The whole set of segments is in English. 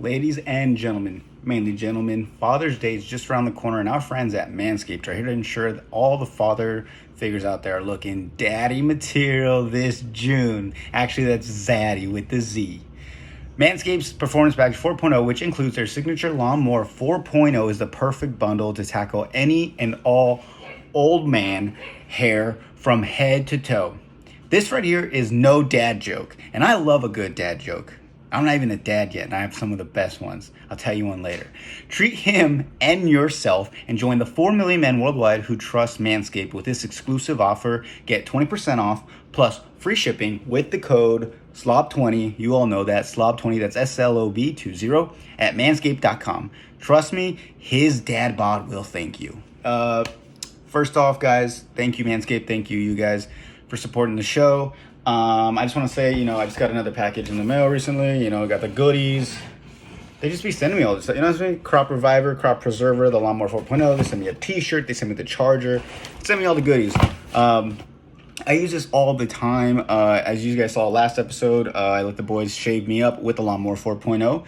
Ladies and gentlemen, mainly gentlemen, Father's Day is just around the corner, and our friends at Manscaped are here to ensure that all the father figures out there are looking daddy material this June. Actually, that's Zaddy with the Z. Manscaped's Performance Package 4.0, which includes their signature Lawnmower 4.0, is the perfect bundle to tackle any and all old man hair from head to toe. This right here is no dad joke, and I love a good dad joke. I'm not even a dad yet, and I have some of the best ones. I'll tell you one later. Treat him and yourself and join the 4 million men worldwide who trust Manscaped with this exclusive offer. Get 20% off plus free shipping with the code SLOB20. You all know that, SLOB20. That's SLOB20 at manscaped.com. Trust me, his dad bod will thank you. First off, guys, thank you, Manscaped. Thank you guys, for supporting the show. I just want to say, I just got another package in the mail recently. Got the goodies. They just be sending me all this stuff. You know what I'm saying? Crop Reviver, Crop Preserver, the Lawnmower 4.0. They send me a t-shirt. They send me the charger. They send me all the goodies. I use this all the time. As you guys saw last episode, I let the boys shave me up with the Lawnmower 4.0.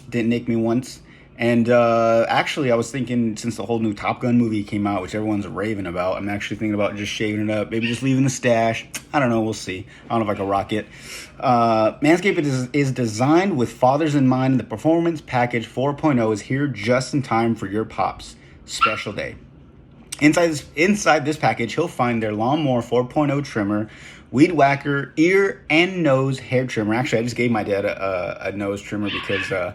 Didn't nick me once. And actually, I was thinking, since the whole new Top Gun movie came out, which everyone's raving about, I'm actually thinking about just shaving it up. Maybe just leaving the stash. I don't know. We'll see. I don't know if I can rock it. Manscaped is designed with fathers in mind. The Performance Package 4.0 is here just in time for your pops' special day. Inside this package, he'll find their Lawnmower 4.0 trimmer, Weed Whacker, ear and nose hair trimmer. Actually, I just gave my dad a nose trimmer because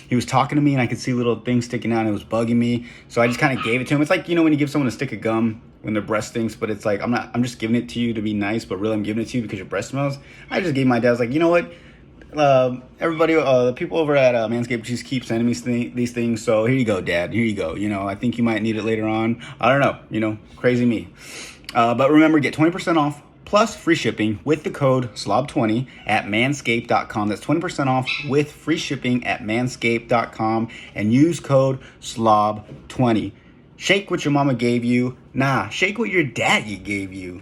he was talking to me and I could see little things sticking out and it was bugging me. So I just kind of gave it to him. It's like, when you give someone a stick of gum when their breath stinks, but it's like, I'm just giving it to you to be nice, but really I'm giving it to you because your breath smells. I just gave my dad, I was like, you know what? Everybody, the people over at Manscaped just keep sending me these things. So here you go, Dad. Here you go. I think you might need it later on. I don't know. Crazy me. But remember, get 20% off plus free shipping with the code SLOB20 at manscaped.com. That's 20% off with free shipping at manscaped.com and use code SLOB20. Shake what your mama gave you. Shake what your daddy gave you.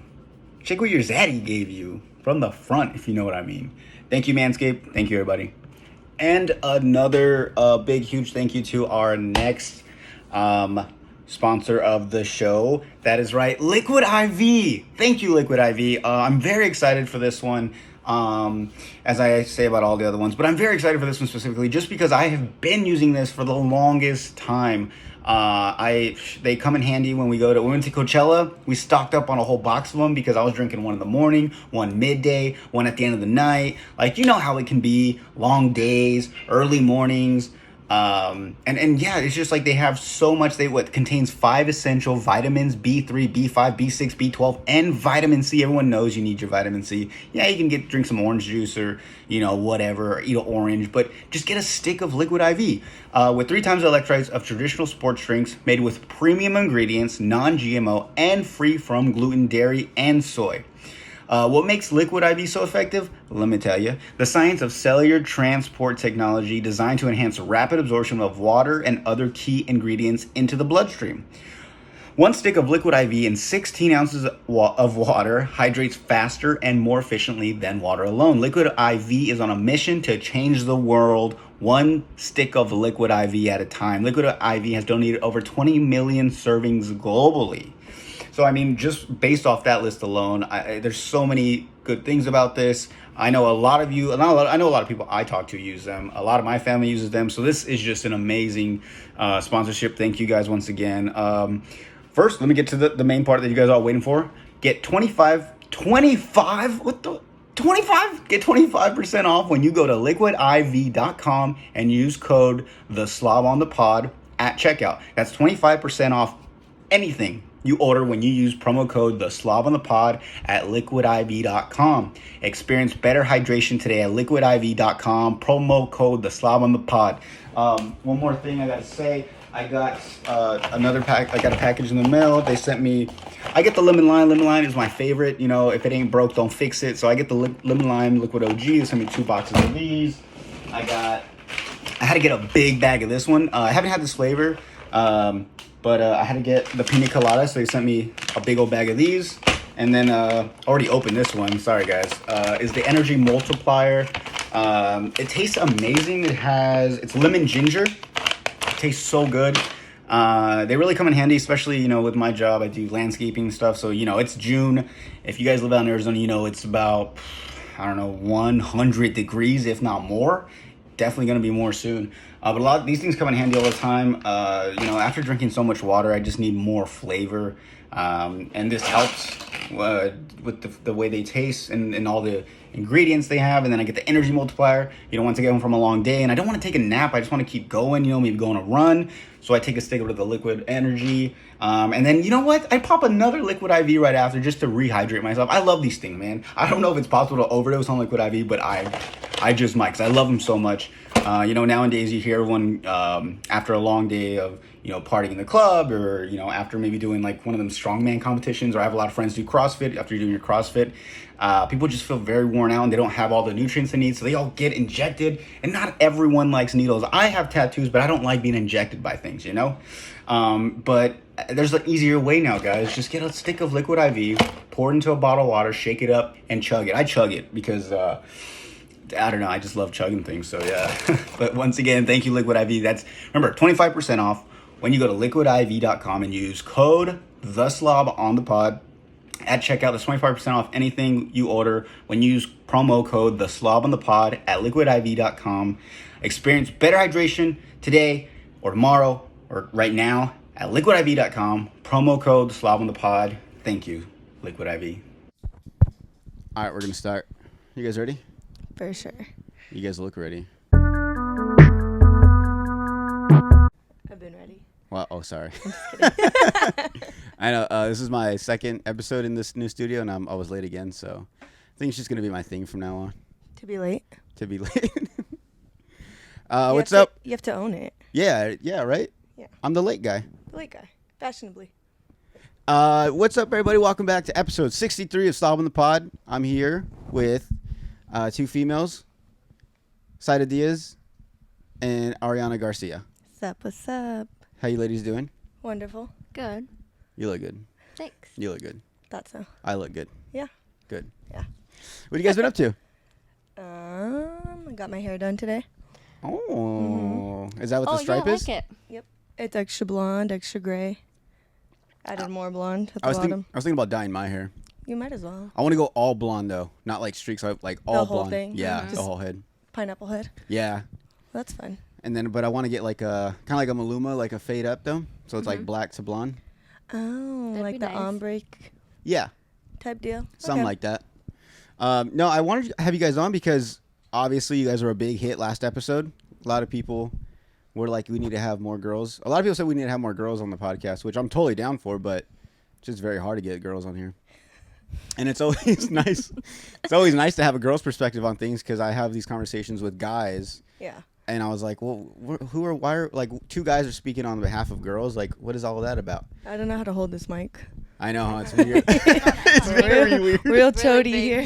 Shake what your zaddy gave you. From the front, if you know what I mean. Thank you, Manscaped. Thank you, everybody. And another big, huge thank you to our next sponsor of the show. That is right, Liquid IV. Thank you, Liquid IV. I'm very excited for this one, as I say about all the other ones. But I'm very excited for this one specifically just because I have been using this for the longest time. They come in handy when we went to Coachella. We stocked up on a whole box of them because I was drinking one in the morning, one midday, one at the end of the night. Like, you know how it can be, long days, early mornings. And yeah, it's just like they have so much. What contains 5 essential vitamins: B3, B5, B6, B12, and vitamin C. Everyone knows you need your vitamin C. Yeah, you can drink some orange juice or, whatever, eat an orange, but just get a stick of Liquid IV, with 3 times the electrolytes of traditional sports drinks, made with premium ingredients, non-GMO, and free from gluten, dairy, and soy. What makes Liquid IV so effective? Let me tell you. The science of cellular transport technology designed to enhance rapid absorption of water and other key ingredients into the bloodstream. 1 stick of Liquid IV and 16 ounces of water hydrates faster and more efficiently than water alone. Liquid IV is on a mission to change the world, 1 stick of Liquid IV at a time. Liquid IV has donated over 20 million servings globally. So, just based off that list alone, there's so many good things about this. I know a lot of you, I know a lot of people I talk to use them. A lot of my family uses them. So this is just an amazing sponsorship. Thank you guys once again. First, let me get to the main part that you guys are all waiting for. Get 25? What the? 25? Get 25% off when you go to liquidiv.com and use code TheSlobOnThePod at checkout. That's 25% off anything you order when you use promo code TheSlobOnThePod at liquidiv.com. Experience better hydration today at liquidiv.com. Promo code TheSlobOnThePod. One more thing I gotta say. I got another pack. I got a package in the mail. They sent me. I get the lemon lime. Lemon lime is my favorite. If it ain't broke, don't fix it. So I get the lemon lime liquid OG. They sent me 2 boxes of these. I had to get a big bag of this one. I haven't had this flavor. But I had to get the pina colada, so they sent me a big old bag of these. And then, already opened this one, sorry guys, is the Energy Multiplier. It tastes amazing. It's lemon ginger. It tastes so good. They really come in handy, especially, with my job. I do landscaping stuff. So, it's June. If you guys live out in Arizona, it's about, I don't know, 100 degrees, if not more. Definitely going to be more soon. But a lot of these things come in handy all the time. After drinking so much water, I just need more flavor. And this helps with the way they taste and all the ingredients they have. And then I get the energy multiplier. Once I get home from a long day and I don't want to take a nap, I just want to keep going, maybe go on a run. So I take a stick of the liquid energy. And then, you know what? I pop another liquid IV right after just to rehydrate myself. I love these things, man. I don't know if it's possible to overdose on liquid IV, but I just might, because I love them so much. Nowadays you hear everyone after a long day of, partying in the club, or, after maybe doing like one of them strongman competitions, or I have a lot of friends do CrossFit. After you're doing your CrossFit, people just feel very worn out and they don't have all the nutrients they need. So they all get injected, and not everyone likes needles. I have tattoos, but I don't like being injected by things, but there's an easier way now, guys. Just get a stick of liquid IV, pour it into a bottle of water, shake it up, and chug it. I chug it because, I don't know, I just love chugging things, so yeah. But once again, thank you, Liquid IV. Remember, 25% off when you go to liquidiv.com and use code THESLOB on the pod. At checkout, that's 25% off anything you order when you use promo code THESLOB on the pod at liquidiv.com. Experience better hydration today or tomorrow or right now at liquidiv.com. Promo code THESLOB on the pod. Thank you, Liquid IV. All right, we're going to start. You guys ready? For sure. You guys look ready. I've been ready. Well, oh, sorry. I'm just kidding. I know. This is my second episode in this new studio, and I was late again, so I think it's just going to be my thing from now on. To be late? To be late. What's up? You have to own it. Yeah, right? Yeah. I'm the late guy. The late guy. Fashionably. What's up, everybody? Welcome back to episode 63 of Stop on the Pod. I'm here with two females, Saira Diaz and Arianna Garcia. What's up? How you ladies doing? Wonderful. Good. You look good. Thanks. You look good. Thought so. I look good. Yeah. Good. Yeah. What have you guys been up to? I got my hair done today. Oh. Mm-hmm. Is that what the stripe is? I like it. Yep. It's extra blonde, extra gray. Added more blonde at the I was bottom. thinking about dyeing my hair. You might as well. I want to go all blonde though, not like streaks. Like all the whole blonde. thing. Yeah, Mm-hmm. the whole head. Pineapple head. Yeah. Well, that's fun. And then, but I want to get like a kind of like a Maluma, like a fade up though, so it's like black to blonde. Oh, That'd like be the nice. ombre Yeah, type deal. something Okay. like that. No, I wanted to have you guys on because obviously you guys were a big hit last episode. A lot of people were like, we need to have more girls. A lot of people said we need to have more girls on the podcast, which I'm totally down for, but it's just very hard to get girls on here. And it's always nice. It's always nice to have a girl's perspective on things because I have these conversations with guys. Yeah. And I was like, well, why are, like, two guys are speaking on behalf of girls? Like, what is all of that about? I don't know how to hold this mic. I know, huh? It's weird. It's very weird. Real chody here.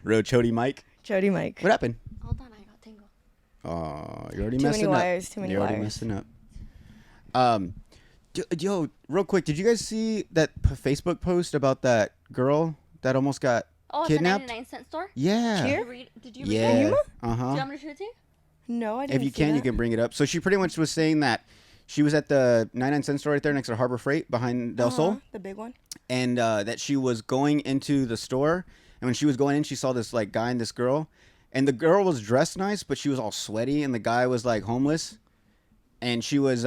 Real chody mic. Chody mic. What happened? Hold on, I got tingle. Oh, you're already Too messing many up. wires, too many You're already wires. messing up. Yo, real quick, did you guys see that Facebook post about that girl that almost got kidnapped? The 99-cent store? Yeah. Here? Did you read Yeah. it? Yuma? Do you Uh-huh. want me to show it to you? No, I didn't If you see can, that. you can bring it up. So she pretty much was saying that she was at the 99-cent store right there next to Harbor Freight behind Del Sol. The big one. And that she was going into the store, and when she was going in, she saw this like guy and this girl, and the girl was dressed nice, but she was all sweaty, and the guy was like homeless, and she was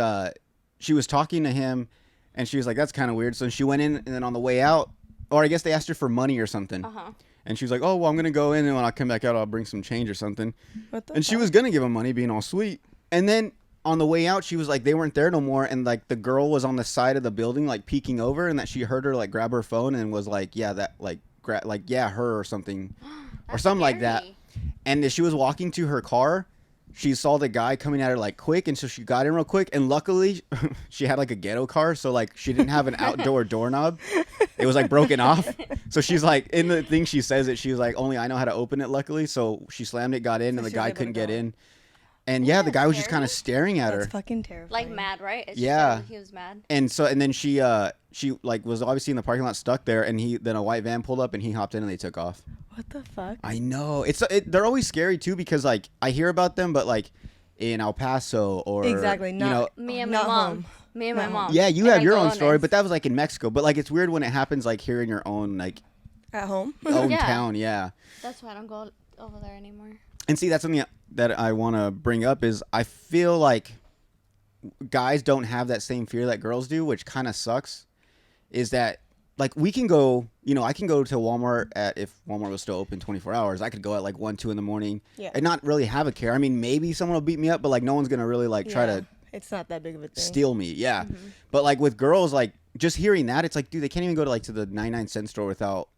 talking to him, and she was like, that's kind of weird. So she went in, and then on the way out, or I guess they asked her for money or something, and she was like, oh well, I'm gonna go in, and when I come back out, I'll bring some change or something, and she was gonna give him money, being all sweet, and then on the way out, she was like, they weren't there no more, and like the girl was on the side of the building, like peeking over, and that she heard her like grab her phone and was like, yeah, that like yeah, her or something, or something like that. And as she was walking to her car, she saw the guy coming at her like quick, and so she got in real quick. And luckily, she had like a ghetto car, so like she didn't have an outdoor doorknob. It was like broken off. So she's like, in the thing she says it, she was like, only I know how to open it. Luckily, so she slammed it, got in, and the guy couldn't get in. And yeah, the guy was just kind of staring at her. That's fucking terrifying. Like mad, right? It's Yeah. He was mad. And then she like was obviously in the parking lot stuck there, and then a white van pulled up and he hopped in and they took off. What the fuck? I know. They're always scary too because like I hear about them, but like in El Paso or Exactly. Not, Me and my not mom. home. Me and my mom. Yeah, you And have your own Angolas. story, but that was like in Mexico. But like it's weird when it happens like here in your own like At home. own Yeah. town. Yeah. That's why I don't go over there anymore. And see, that's something that I want to bring up is I feel like guys don't have that same fear that girls do, which kind of sucks. Is that like we can go, I can go to Walmart if Walmart was still open 24 hours. I could go at like 1, 2 in the morning and not really have a care. I mean, maybe someone will beat me up, but like no one's going to really like try to It's not that big of a thing. steal me. Yeah. Mm-hmm. But like with girls, like just hearing that, it's like, dude, they can't even go to the 99-cent store without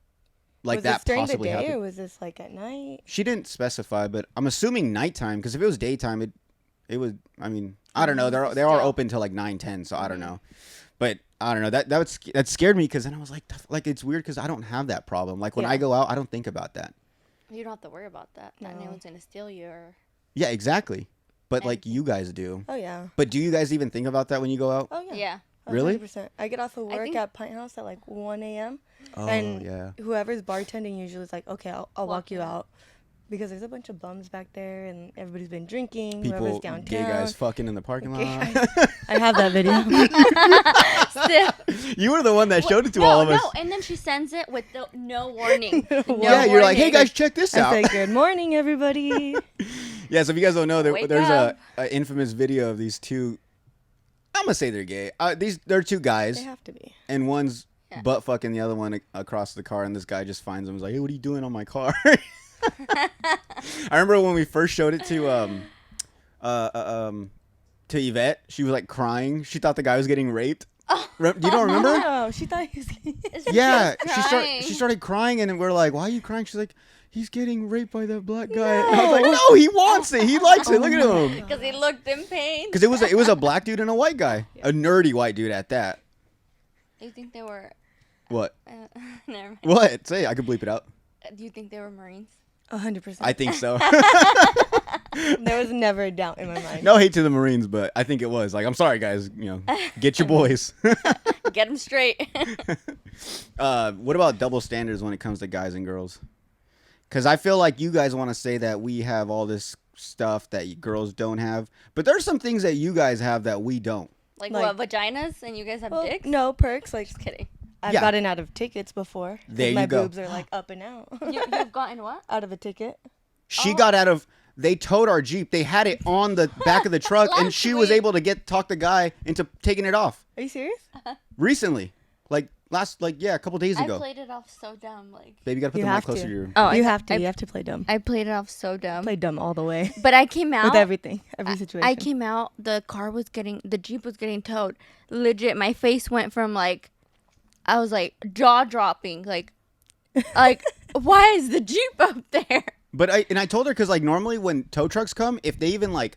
like was that this during possibly the day happening. or was this like at night? She didn't specify, but I'm assuming nighttime because if it was daytime, it would. I mean, I don't know. They are open till like 9, 10, so I don't know. But I don't know. That scared me because then I was like it's weird because I don't have that problem. Like when I go out, I don't think about that. You don't have to worry about that. That anyone's gonna steal you or. Yeah, exactly. But like you guys do. Oh yeah. But do you guys even think about that when you go out? Oh yeah. Yeah. Really? 100%. I get off of work at Pint House at like 1 a.m. Oh and yeah. whoever's bartending usually is like, okay, I'll walk you out. Because there's a bunch of bums back there and everybody's been drinking. Whoever's People, downtown. gay guys fucking in the parking lot. I have that video. You were the one that showed it to all of us. No, and then she sends it with no warning. Yeah, you're like, hey guys, check this out. I say, good morning, everybody. Yeah, so if you guys don't know, Wake there's up. a infamous video of these two. I'm gonna say they're gay. They're two guys. They have to be. And one's butt fucking the other one across the car, and this guy just finds him. He's like, "Hey, what are you doing on my car?" I remember when we first showed it to Yvette. She was like crying. She thought the guy was getting raped. You don't remember? No, she thought he was. Yeah, she started crying, and we're like, "Why are you crying?" She's like, "He's getting raped by that black guy." No. And I was like, "No, he wants it. He likes it. Look at him." Because he looked in pain. Because it was a black dude and a white guy, a nerdy white dude at that. You think they were? What? Never mind. What? Say, I could bleep it out. Do you think they were Marines? 100%. I think so. There was never a doubt in my mind. No hate to the Marines, but I think it was. Like, I'm sorry, guys. Get your boys. Get them straight. What about double standards when it comes to guys and girls? Because I feel like you guys want to say that we have all this stuff that girls don't have, but there's some things that you guys have that we don't. Like what, vaginas? And you guys have dicks? No, perks. Like, Just kidding. I've gotten out of tickets before. There my you go. boobs are like up and out. You've gotten what? Out of a ticket. She got out of. They towed our Jeep. They had it on the back of the truck, and she was able to talk the guy into taking it off. Are you serious? Recently, a couple days ago. I played it off so dumb. Like, Baby, you gotta put You the mic have closer to. to your. oh, You have to. You have to play dumb. I played it off so dumb. Play dumb all the way. But I came out With everything. Every situation. I came out. The Jeep was getting towed. Legit, my face went from like, I was like jaw dropping. Like, why is the Jeep up there? But I told her because like normally when tow trucks come, if they even like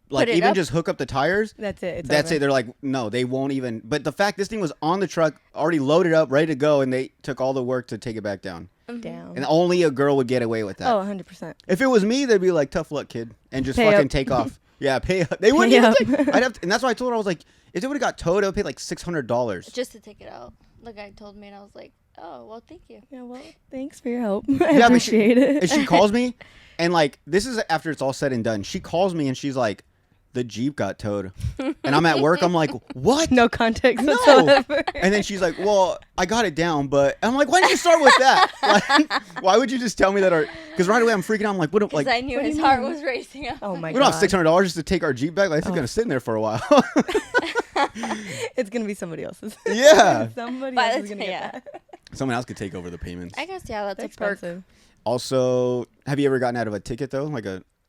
Put it even up? just hook up the tires, That's it. It's that's over. it. They're like, no, they won't even. But the fact this thing was on the truck, already loaded up, ready to go, and they took all the work to take it back down. Down. And only a girl would get away with that. Oh, 100%. If it was me, they'd be like, tough luck, kid, and just Pay fucking up. take off. Yeah, pay up. They wouldn't Pay even up. take. I'd have to, and that's why I told her I was like, if they would have got towed, I would pay like $600. Just to take it out. The guy told me, and I was like, oh, well, thank you. Yeah, well, thanks for your help. I Yeah, but appreciate it. And she calls me, and like this is after it's all said and done. She calls me and she's like, the Jeep got towed, and I'm at work. I'm like, what? No context No. whatsoever. And then she's like, well, I got it down, but I'm like, why didn't you start with that? Like, why would you just tell me that? Because right away I'm freaking out. I'm like, what? Because Like, I knew What do his you heart mean? was racing up. Oh my we god. don't have $600 just to take our Jeep back. Like, it's gonna sit in there for a while. It's gonna be somebody else's. Yeah. Somebody By else the is gonna time- get that. Someone else could take over the payments. I guess, yeah, that's It's a perk. expensive. Also, have you ever gotten out of a ticket though?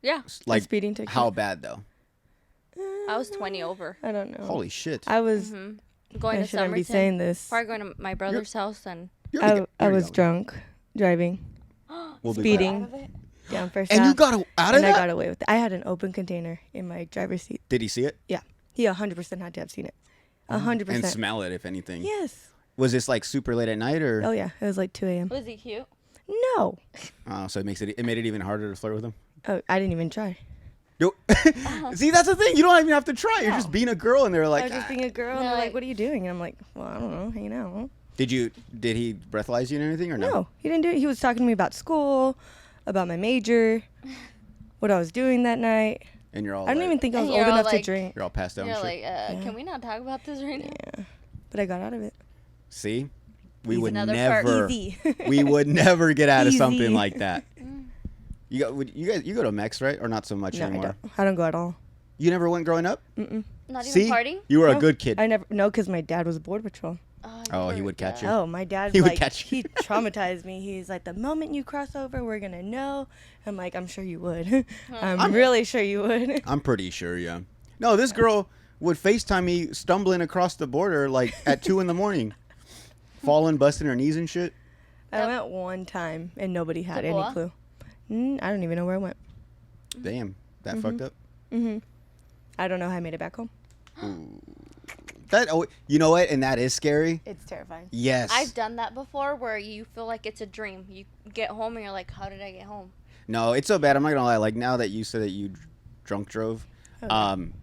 Yeah. Like speeding ticket. How bad though? I was 20 over. I don't know. Holy shit! I was. Going I to shouldn't be Somerton. saying this. Probably going to my brother's house and You're I already was going. drunk driving We'll be Speeding. back. down First And you Ave, got out of and I that? got away with it. I had an open container in my driver's seat. Did he see it? Yeah, he 100% had to have seen it. 100%. And smell it, if anything. Yes. Was this like super late at night or? Oh yeah, it was like 2 a.m. was he cute? No. Oh, so it made it even harder to flirt with him. Oh, I didn't even try. See, that's the thing. You don't even have to try. You're just being a girl, and they're I like, was just being a girl, and they're like, "What are you doing?" And I'm like, "Well, I don't know, hanging out." Did he breathalyze you and anything or no? No, he didn't do it. He was talking to me about school, about my major, what I was doing that night. And you're all I don't like, even think I was And old you're all enough to like- drink. you're all passed out You're and shit. like, can we not talk about this right now? Yeah, but I got out of it. See? We Easy. would Another part. never Easy. we would never get out of something Easy. like that. You go to Mex, right? Or not so much No, anymore? I don't go at all. You never went growing up? Mm-mm. Not even See? partying? You were a No, good kid. I never. No, because my dad was border patrol. Oh, he would catch you. Oh, my dad. He would like, catch you. He traumatized me. He's like, the moment you cross over, we're gonna know. I'm like, I'm sure you would. I'm really sure you would. I'm pretty sure, yeah. No, this girl would FaceTime me stumbling across the border like at 2 a.m, falling, busting her knees and shit. I went one time and nobody had To any Boa? clue. I don't even know where I went. Damn, that fucked up. I don't know how I made it back home. You know what? And that is scary. It's terrifying. Yes. I've done that before where you feel like it's a dream. You get home and you're like, how did I get home? No, it's so bad. I'm not gonna lie. Like now that you said that you drunk drove,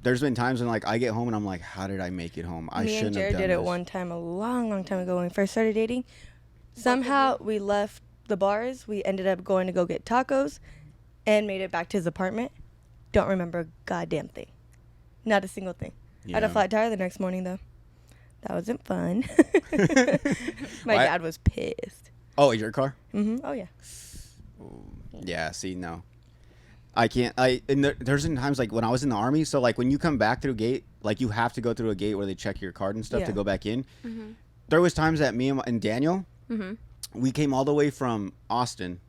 there's been times when like I get home and I'm like, how did I make it home? I Me and shouldn't have Jared done did this. it one time, a long time ago when we first started dating. Somehow we left the bars. We ended up going to go get tacos and made it back to his apartment. Don't remember a goddamn thing. Not a single thing. I had a Yeah. flat tire the next morning, though. That wasn't fun. My Why- dad was pissed. Oh, your car? Oh, yeah. Yeah. See, no, I can't. There's been times like when I was in the army. So like when you come back through a gate, like you have to go through a gate where they check your card and stuff to Yeah. go back in. There was times that me and Daniel, we came all the way from Austin.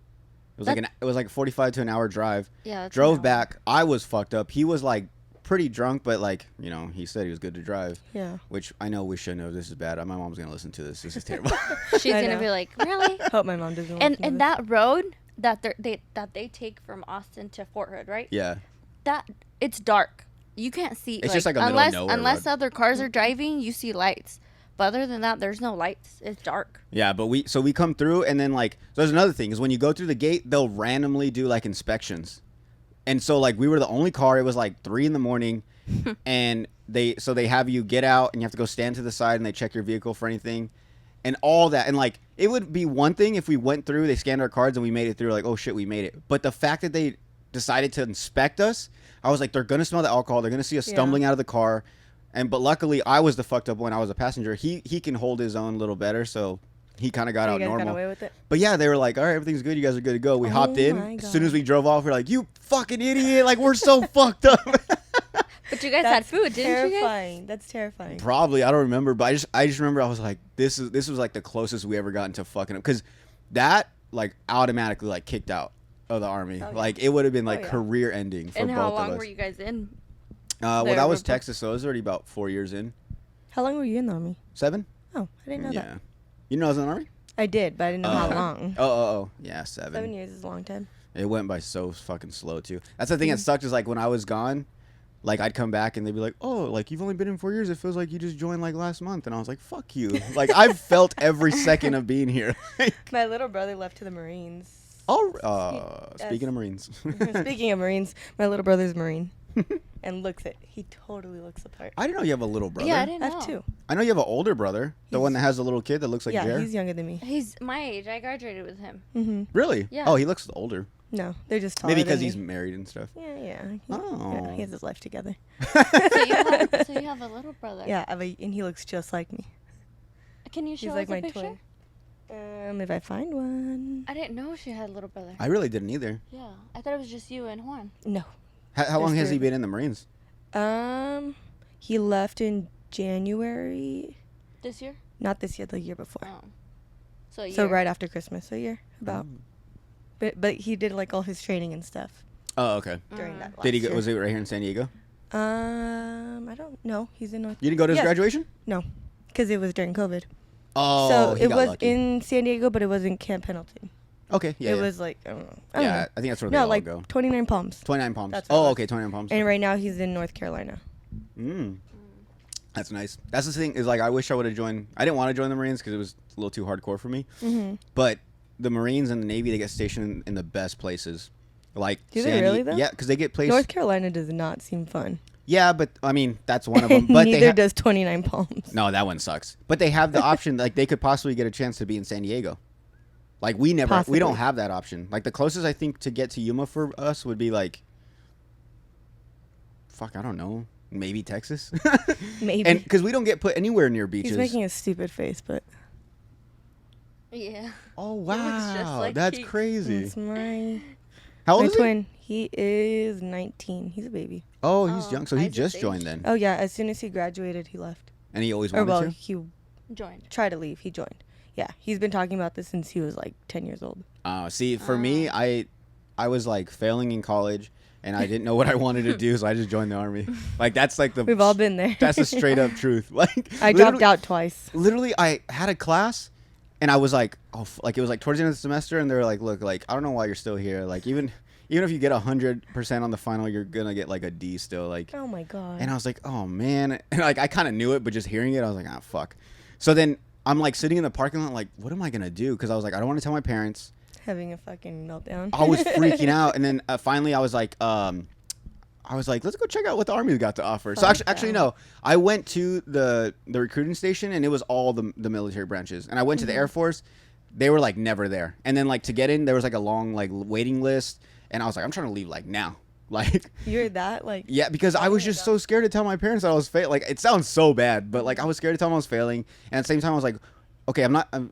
It was like a 45 to an hour drive. Yeah. that's Drove an hour. back. I was fucked up. He was like pretty drunk, but like he said he was good to drive. Yeah. Which I know we shouldn't have. This is bad. My mom's gonna listen to this. This is terrible. She's I going to know. be like, really? Hope my mom doesn't and listen to and this. that road that they take from Austin to Fort Hood, right? Yeah. That it's dark. You can't see. It's just like a middle of nowhere unless road. other cars are driving, you see lights. But other than that, there's no lights. It's dark. Yeah, but we come through and then like so there's another thing is when you go through the gate they'll randomly do like inspections, and so like we were the only car. It was like 3 a.m, and they have you get out and you have to go stand to the side and they check your vehicle for anything, and all that. And like it would be one thing if we went through, they scanned our cards and we made it through. Like, oh shit, we made it. But the fact that they decided to inspect us, I was like, they're gonna smell the alcohol. They're gonna see us stumbling out of the car. But luckily, I was the fucked up one. I was a passenger. He can hold his own a little better, so he kind of got You out guys normal. got away with it? But yeah, they were like, all right, everything's good. You guys are good to go. We hopped Oh in. my As soon as God. we drove off, we are like, you fucking idiot. Like, we're so fucked up. But you guys had food, didn't you guys? terrifying. That's terrifying. Probably. I don't remember. But I just remember I was like, this was like the closest we ever got to fucking up. Because that, like, automatically, like, kicked out of the army. Oh, yeah. Like, it would have been, like, Oh, yeah. career ending for And both how of long us. were you guys in? Well, there that was before? Texas, so it was already about 4 years in. How long were you in the army? 7? Oh, I didn't know Yeah. that. You know I was in the army? I did, but I didn't know how long. Oh. Yeah, 7. 7 years is a long time. It went by so fucking slow too. That's the thing that sucked is like when I was gone, like I'd come back and they'd be like, "Oh, like you've only been in 4 years. It feels like you just joined like last month." And I was like, "Fuck you!" Like I've felt every second of being here. My little brother left to the Marines. Speaking of Marines, Speaking of Marines, my little brother's Marine. And he totally looks the part. I didn't know you have a little brother. Yeah, I didn't I know. have 2. I know you have an older brother, the one that has a little kid that looks like Yeah, Jared. he's younger than me. He's my age. I graduated with him. Mm-hmm. Really? Yeah. Oh, he looks older. No, they're just taller Maybe than because me. he's married and stuff. Yeah. Oh. He has his life together. So you have a little brother. Yeah, and he looks just like me. Can you show He's us like a my picture? twin. If I find one. I didn't know she had a little brother. I really didn't either. Yeah, I thought it was just you and Juan. No. How long There's has he 3. been in the Marines? He left in January. This year? Not this year, the year before. Oh. So a So year. right after Christmas, a year about. But he did like all his training and stuff Oh, okay. during that. Did he last go? Was year. it right here in San Diego? I don't know. He's in North. You didn't go to his Yes. graduation? No, because it was during COVID. Oh, So he it got was lucky. in San Diego, but it was in Camp Pendleton. Okay, yeah. it yeah. was like I don't know. I don't Yeah, know. I think that's where No, they all like go. 29 Palms. 29 Palms. That's what it Oh, was. okay, 29 Palms. And right now he's in North Carolina. That's nice. That's the thing is like I wish I would have joined. I didn't want to join the Marines because it was a little too hardcore for me. Mm-hmm. But the Marines and the Navy, they get stationed in the best places. Like, Do they really, though? Yeah, because they get placed. North Carolina does not seem fun. Yeah, but I mean that's one of them. But Neither does 29 Palms. No, that one sucks. But they have the option, like they could possibly get a chance to be in San Diego. Like we don't have that option. Like the closest I think to get to Yuma for us would be like, fuck, I don't know, maybe Texas. Maybe. And because we don't get put anywhere near beaches. He's making a stupid face, but. Yeah. Oh looks just wow, like that's Keeks. crazy. That's my How old is twin. He is 19. He's a baby. Oh, he's young. So he Isaac's just age. joined then. Oh yeah, as soon as he graduated, he left. And he always Or wanted well, to? he Joined. tried to leave. He joined. Yeah, he's been talking about this since he was like 10 years old. See, for me, I was like failing in college, and I didn't know what I wanted to do, so I just joined the army. Like that's like the We've all been there. That's a straight up truth. Like I dropped out twice. Literally, I had a class, and I was like, like it was like towards the end of the semester, and they were like, look, like I don't know why you're still here. Like even if you get 100% on the final, you're gonna get like a D still. Like Oh my god. and I was like, oh man, and like I kind of knew it, but just hearing it, I was like, ah, fuck. So then I'm like sitting in the parking lot, like, what am I gonna do? Because I was like, I don't want to tell my parents. Having a fucking meltdown. I was freaking out, and then finally I was like, let's go check out what the army's got to offer. So actually, no, I went to the recruiting station, and it was all the military branches, and I went to the Air Force. They were like never there, and then like to get in, there was like a long like waiting list, and I was like, I'm trying to leave like now. Like You're that like. yeah, because I was just so scared to tell my parents that I was failing. Like it sounds so bad, but like I was scared to tell them I was failing, and at the same time I was like, okay,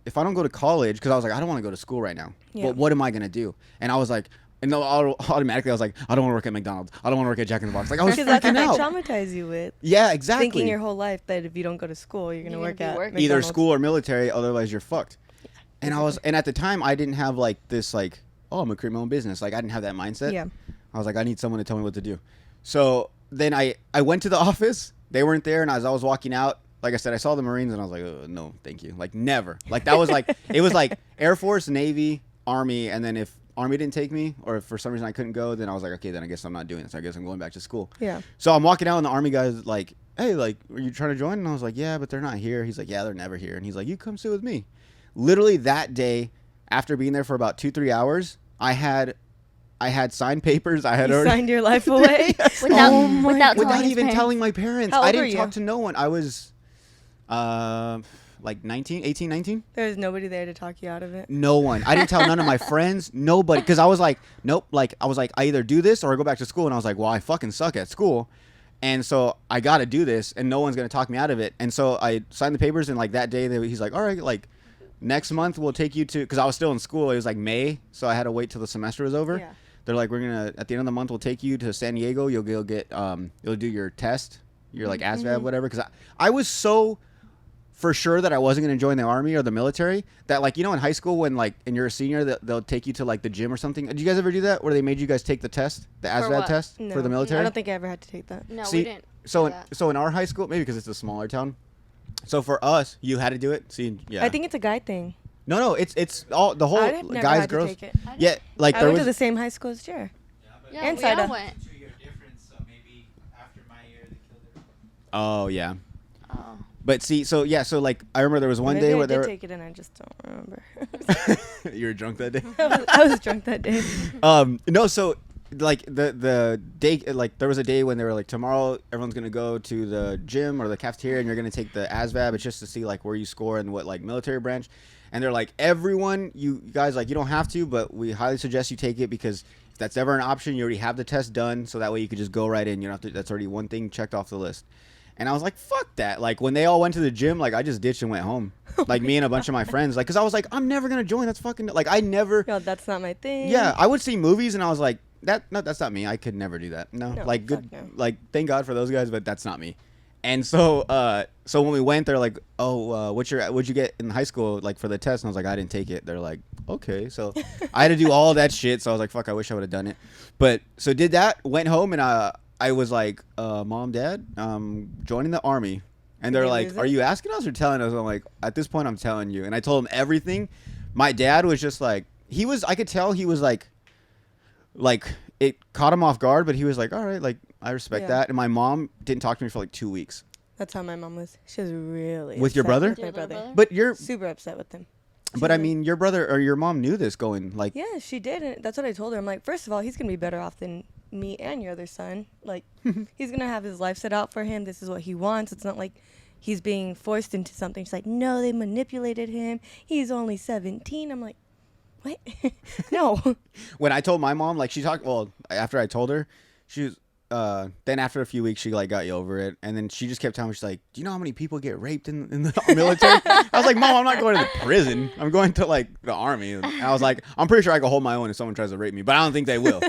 if I don't go to college, because I was like, I don't want to go to school right now. Yeah. But what am I gonna do? And I was like, and then automatically I was like, I don't want to work at McDonald's. I don't want to work at Jack in the Box. Like I was Because that's what freaking they out. traumatize you with. Yeah, exactly. Thinking your whole life that if you don't go to school, you're gonna You're work gonna at be working. Either McDonald's. school or military, otherwise you're fucked. And and at the time I didn't have like this like, oh, I'm gonna create my own business. Like I didn't have that mindset. Yeah. I was like, I need someone to tell me what to do. So then I went to the office. They weren't there, and as I was walking out, like I said, I saw the Marines, and I was like, oh, no, thank you. Like never. Like that was like it was like Air Force, Navy, Army, and then if Army didn't take me, or if for some reason I couldn't go, then I was like, okay, then I guess I'm not doing this. I guess I'm going back to school. Yeah. So I'm walking out, and the Army guy's like, hey, like, are you trying to join? And I was like, yeah, but they're not here. He's like, yeah, they're never here. And he's like, you come sit with me. Literally that day, after being there for about 2-3 hours, I had signed papers. I had You already signed your life away. without even telling my parents. How old I were didn't you? talk to no one. I was like 18, 19. There was nobody there to talk you out of it. No one. I didn't tell none of my friends. Nobody. Because I was like, nope. Like I was like, I either do this or I go back to school. And I was like, well, I fucking suck at school. And so I got to do this, and no one's going to talk me out of it. And so I signed the papers, and like that day, he's like, all right, like next month we'll take you to, because I was still in school. It was like May, so I had to wait till the semester was over. Yeah. They're like, we're gonna at the end of the month we'll take you to San Diego. You'll get you'll do your test, your like ASVAB, whatever. Because I was so for sure that I wasn't gonna join the army or the military that like, you know, in high school when like and you're a senior, they'll take you to like the gym or something. Did you guys ever do that where they made you guys take the test, the ASVAB what? test No, for the military? I don't think I ever had to take that. No, See, we didn't. So do that. so in our high school, maybe because it's a smaller town. So for us, you had to do it. See, yeah. I think it's a guy thing. no, it's all the whole I've never guys, had to girls. take it. Yeah, like I there went was to the same high school as Jer. Yeah, and we all Saira. went. 2-year difference, so maybe after my year they killed it. Oh yeah. Oh. But see, so yeah, so like I remember there was one Maybe day I where did there take it and I just don't remember. you were drunk that day. I was drunk that day. No, so like the day, like there was a day when they were like, tomorrow everyone's gonna go to the gym or the cafeteria and you're gonna take the ASVAB. It's just to see like where you score and what like military branch. And they're like, everyone, you guys, like you don't have to, but we highly suggest you take it because if that's ever an option, you already have the test done, so that way you could just go right in. You don't have to. That's already one thing checked off the list. And I was like, fuck that. Like when they all went to the gym, like I just ditched and went home. Like me and a bunch of my friends, like, cause I was like, I'm never gonna join. That's fucking like I never. Yo, that's not my thing. Yeah, I would see movies and I was like, that's not me. I could never do that. No, No, like good, fuck no. like thank God for those guys, but that's not me. And so, so when we went, they're like, oh, what'd you get in high school, like for the test? And I was like, I didn't take it. They're like, okay. So I had to do all that shit. So I was like, fuck, I wish I would have done it. But so did that, went home and I was like, Mom, Dad, joining the army. And they're Did you like, lose it? are you asking us or telling us? I'm like, at this point, I'm telling you. And I told him everything. My dad was just like, I could tell he was like it caught him off guard, but he was like, all right, like I respect Yeah. that. And my mom didn't talk to me for like 2 weeks. That's how my mom was. She was really With your upset brother? With my Your little brother. brother? But you're Super upset with him. But I mean, your brother or your mom knew this going like. Yeah, she did. And that's what I told her. I'm like, first of all, he's gonna be better off than me and your other son. Like, he's gonna have his life set out for him. This is what he wants. It's not like he's being forced into something. She's like, no, they manipulated him. He's only 17. I'm like, what? No. When I told my mom, like she talked. Well, after I told her, she was. Then after a few weeks, she like got you over it, and then she just kept telling me, she's like, "Do you know how many people get raped in the military?" I was like, "Mom, I'm not going to the prison. I'm going to like the army." And I was like, "I'm pretty sure I can hold my own if someone tries to rape me, but I don't think they will."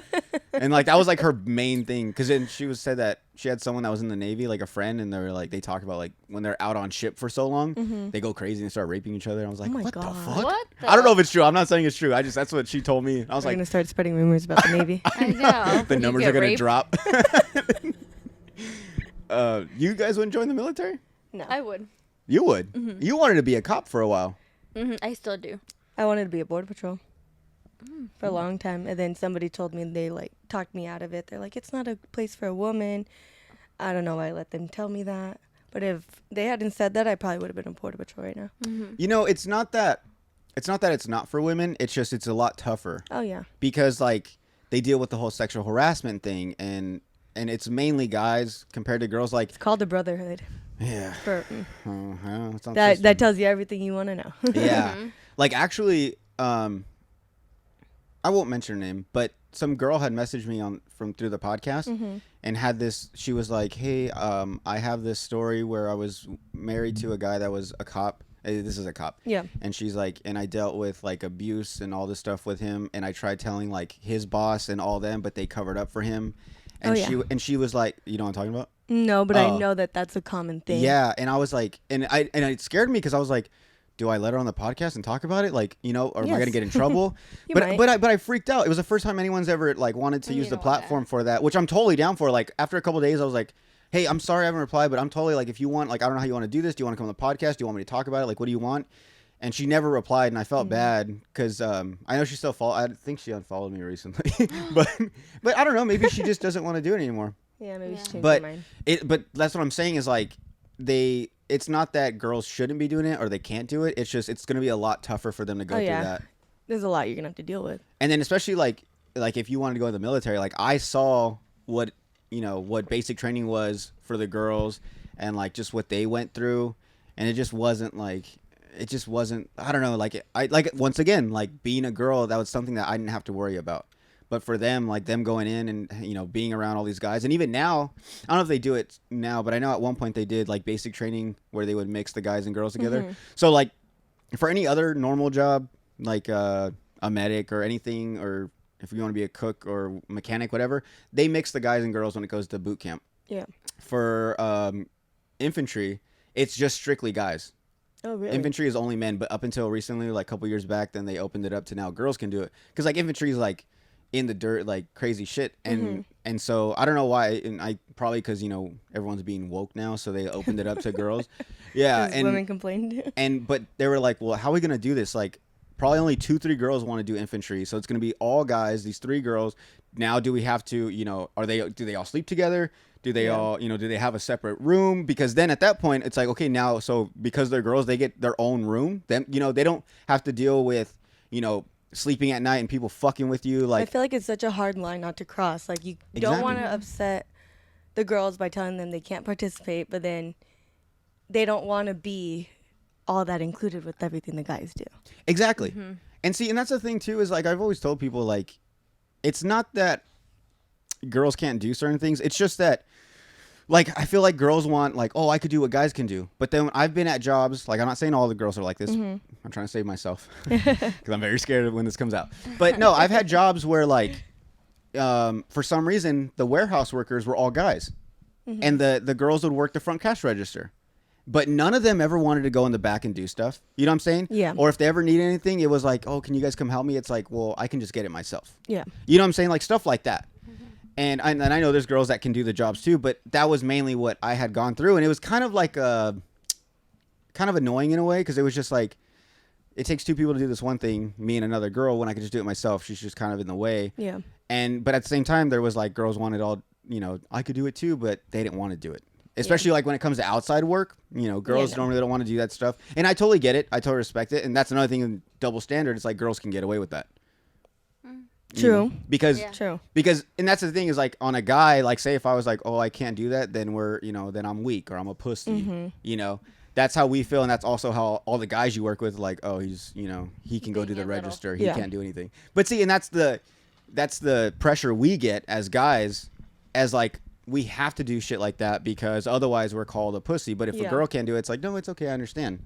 And like that was like her main thing, because then she said that she had someone that was in the Navy, like a friend, and they were like, they talk about like when they're out on ship for so long, they go crazy and start raping each other. And I was like, Oh my "What God. the fuck?" What I don't know if it's true. I'm not saying it's true. That's what she told me. I was We're like, gonna start spreading rumors about the Navy. I know. the You numbers get are gonna raped. drop. You guys wouldn't join the military? No, I would. You would. You wanted to be a cop for a while. I still do. I wanted to be a border patrol for a long time, and then somebody told me, they like talked me out of it. They're like, it's not a place for a woman. I don't know why I let them tell me that, but if they hadn't said that, I probably would have been a border patrol right now. You know, it's not that it's not for women. It's just it's a lot tougher Oh yeah. because like they deal with the whole sexual harassment thing, and it's mainly guys compared to girls. Like It's called a brotherhood. yeah, For well, it's not that just- that tells you everything you want to know. yeah. Like actually, I won't mention her name, but some girl had messaged me through the podcast and had this. She was like, "Hey, I have this story where I was married to a guy that was a cop. This is a cop." Yeah. And she's like, and I dealt with like abuse and all this stuff with him, and I tried telling like his boss and all them, but they covered up for him. And Oh, yeah. she was like, you know what I'm talking about? No, but Oh. I know that that's a common thing. Yeah, and I was like, and it scared me because I was like, do I let her on the podcast and talk about it? Like, you know, or am I Yes. gonna get in trouble? You but might. I freaked out. It was the first time anyone's ever like wanted to You use the don't want platform for that, which I'm totally down for. Like after a couple of days, I was like, hey, I'm sorry I haven't replied, but I'm totally like, if you want, like, I don't know how you want to do this. Do you want to come on the podcast? Do you want me to talk about it? Like, what do you want? And she never replied, and I felt bad because I know she still I think she unfollowed me recently, but I don't know. Maybe she just doesn't want to do it anymore. Yeah, maybe Yeah. she changed But her mind. but that's what I'm saying is like it's not that girls shouldn't be doing it or they can't do it. It's just it's going to be a lot tougher for them to go Oh, through yeah. that. There's a lot you're gonna have to deal with. And then especially like if you wanted to go in the military, like I saw what what basic training was for the girls and like just what they went through, and it just wasn't I don't know, like I like once again, like being a girl, that was something that I didn't have to worry about. But for them, like them going in and being around all these guys, and even now, I don't know if they do it now, but I know at one point they did like basic training where they would mix the guys and girls together. So like for any other normal job, like a medic or anything, or if you want to be a cook or mechanic, whatever, they mix the guys and girls when it goes to boot camp. Yeah. For infantry, it's just strictly guys. Oh really? Infantry is only men, but up until recently, like a couple years back, then they opened it up to now girls can do it. Because like infantry is like in the dirt, like crazy shit, and so I don't know why, and I probably because everyone's being woke now, so they opened it up to girls. Yeah, 'Cause and women complained. but they were like, well, how are we gonna do this? Like, probably only 2-3 girls want to do infantry, so it's gonna be all guys. These 3 girls. Now, do we have to? Do they all sleep together? Do they all? Do they have a separate room? Because then at that point, it's like, okay, now, so because they're girls, they get their own room. Then they don't have to deal with sleeping at night and people fucking with you. I Like, feel like it's such a hard line not to cross. Like you don't Exactly. want to upset the girls by telling them they can't participate, but then they don't want to be all that included with everything the guys do. exactly. And see, and that's the thing too, is like I've always told people, like, it's not that girls can't do certain things. It's just that, like, I feel like girls want, like, oh, I could do what guys can do. But then I've been at jobs, like, I'm not saying all the girls are like this. I'm trying to save myself because I'm very scared of when this comes out. But no, I've had jobs where, like, for some reason, the warehouse workers were all guys. And the girls would work the front cash register. But none of them ever wanted to go in the back and do stuff. You know what I'm saying? Yeah. Or if they ever need anything, it was like, oh, can you guys come help me? It's like, well, I can just get it myself. Yeah. You know what I'm saying? Like stuff like that. And I know there's girls that can do the jobs too, but that was mainly what I had gone through. And it was kind of like kind of annoying in a way, because it was just like, it takes 2 people to do this one thing, me and another girl, when I could just do it myself. She's just kind of in the way. Yeah. But at the same time, there was like girls wanted all, I could do it too, but they didn't want to do it. Especially like when it comes to outside work, girls normally don't want to do that stuff. And I totally get it. I totally respect it. And that's another thing in double standard. It's like girls can get away with that. True. Because, True. and that's the thing is like on a guy, like say if I was like, oh, I can't do that, then then I'm weak or I'm a pussy, That's how we feel. And that's also how all the guys you work with, like, oh, he's, he can go do the register. He can't do anything. But see, and that's the pressure we get as guys as like, we have to do shit like that because otherwise we're called a pussy. But if a girl can't do it, it's like, no, it's okay. I understand.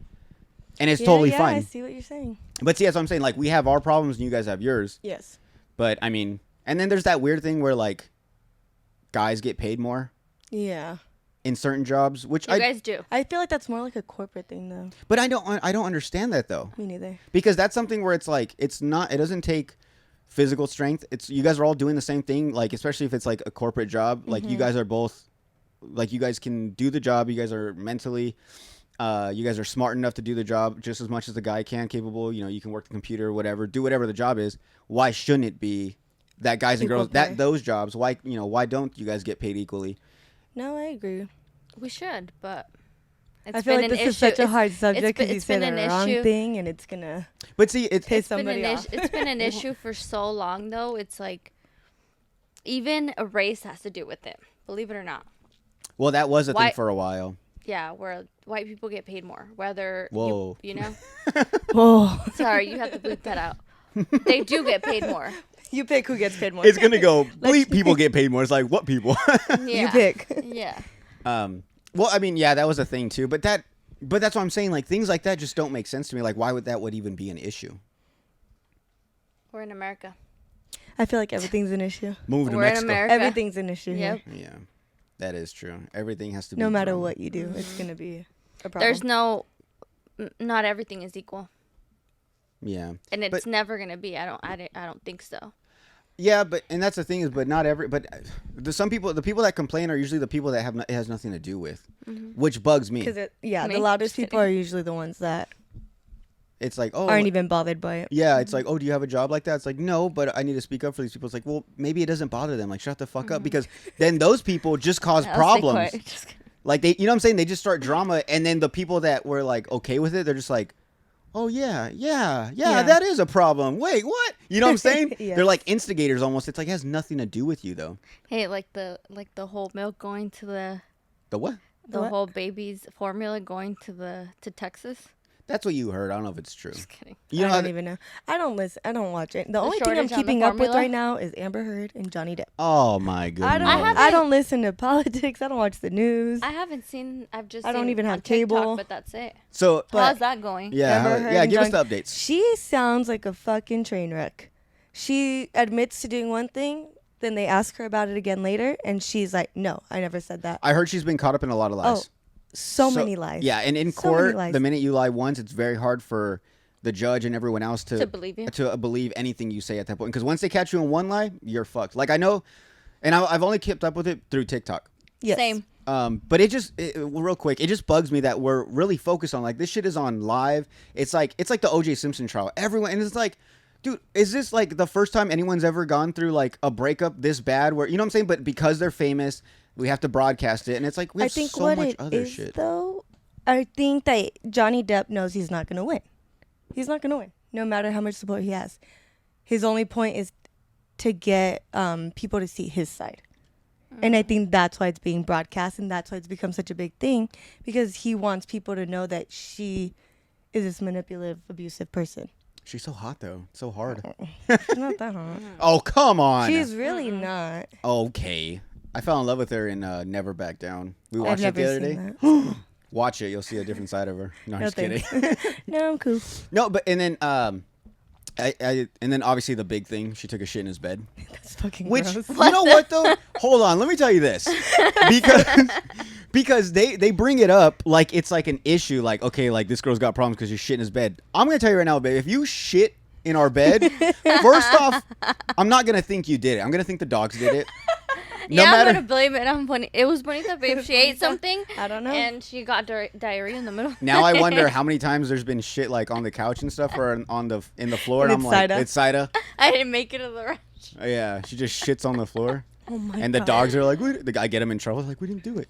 And it's totally fine. I see what you're saying. But see, that's what I'm saying. Like, we have our problems and you guys have yours. Yes. But, I mean, and then there's that weird thing where, like, guys get paid more. Yeah. In certain jobs, which you guys do. I feel like that's more like a corporate thing, though. But I don't understand that, though. Me neither. Because that's something where it's like, it doesn't take physical strength. It's you guys are all doing the same thing, like especially if it's like a corporate job. Like you guys are both, like you guys can do the job. You guys are mentally, you guys are smart enough to do the job just as much as the guy can, capable. You can work the computer, whatever, do whatever the job is. Why shouldn't it be that guys and girls those jobs? Why why don't you guys get paid equally? No, I agree. We should, but. I feel like this is such a hard subject because you said the wrong thing and it's gonna. But see, piss somebody off. It's been an issue for so long, though. It's like even a race has to do with it. Believe it or not. Well, that was a thing for a while. Yeah, where white people get paid more. Whether Whoa, you know. Whoa. Sorry, you have to bleep that out. They do get paid more. You pick who gets paid more. It's gonna go bleep. People get paid more. It's like what people? Yeah. You pick. Yeah. Well, I mean, yeah, that was a thing too, but that's what I'm saying. Like things like that just don't make sense to me. Like, why would that even be an issue? We're in America. I feel like everything's an issue. Move to We're Mexico. in America. Everything's an issue. Yep. Here. Yeah, that is true. Everything has to be. No matter drama. what you do, it's gonna be a problem. There's not everything is equal. Yeah. And it's never gonna be. I don't think so. Yeah, and that's the thing is, but not every. But the people that complain are usually the people that it has nothing to do with, which bugs me. Because the loudest people are usually the ones that it's like, oh, aren't even bothered by it. Yeah, it's like, oh, do you have a job like that? It's like, no, but I need to speak up for these people. It's like, well, maybe it doesn't bother them. Like, shut the fuck up, because then those people just cause problems. Like they, you know what I'm saying? They just start drama, and then the people that were like okay with it, they're just like, oh yeah, that is a problem. Wait, what? You know what I'm saying? Yes. They're like instigators almost. It's like it has nothing to do with you though. Hey, like the whole milk going to the what? The whole baby's formula going to Texas. That's what you heard. I don't know if it's true. Just kidding. I don't even know. I don't listen. I don't watch it. The only thing I'm keeping up with right now is Amber Heard and Johnny Depp. Oh my goodness. I don't listen to politics. I don't watch the news. I haven't seen. I don't even have TikTok, cable. but that's it. So how's that going? Yeah, give us the updates. She sounds like a fucking train wreck. She admits to doing one thing, then they ask her about it again later, and she's like, "No, I never said that." I heard she's been caught up in a lot of lies. Oh. So many lies. Yeah, and in court, the minute you lie once, it's very hard for the judge and everyone else to believe you. To believe anything you say at that point. Because once they catch you in one lie, you're fucked. Like I know, and I've only kept up with it through TikTok. Yes. Same. But real quick, it just bugs me that we're really focused on like this shit is on live. It's like the O.J. Simpson trial. Everyone, and it's like, dude, is this like the first time anyone's ever gone through like a breakup this bad? Where you know what I'm saying? But because they're famous, we have to broadcast it, and it's like we have so much other shit. Though, I think that Johnny Depp knows he's not going to win. He's not going to win, no matter how much support he has. His only point is to get people to see his side. And I think that's why it's being broadcast, and that's why it's become such a big thing, because he wants people to know that she is this manipulative, abusive person. She's so hot, though. So hard. She's not that hot. Oh, come on. She's really not. Okay. I fell in love with her in Never Back Down. We watched it the other day. Watch it. You'll see a different side of her. No, I'm just kidding. No, I'm cool. No, but and then and then obviously the big thing, she took a shit in his bed. That's fucking gross. Which, you know what though? Hold on, let me tell you this. Because they bring it up like it's like an issue, like, okay, like this girl's got problems because you shit in his bed. I'm gonna tell you right now, babe, if you shit in our bed, first off, I'm not gonna think you did it. I'm gonna think the dogs did it. I'm gonna blame it on Bonita. It was Bonita, babe. She ate something. I don't know. And she got diarrhea in the middle. Now I wonder how many times there's been shit like on the couch and stuff, or in the floor, and I'm like, it's Saira. I didn't make it to the restaurant. Yeah, she just shits on the floor. Oh my And the God. dogs are like, I get them in trouble. Like, we didn't do it.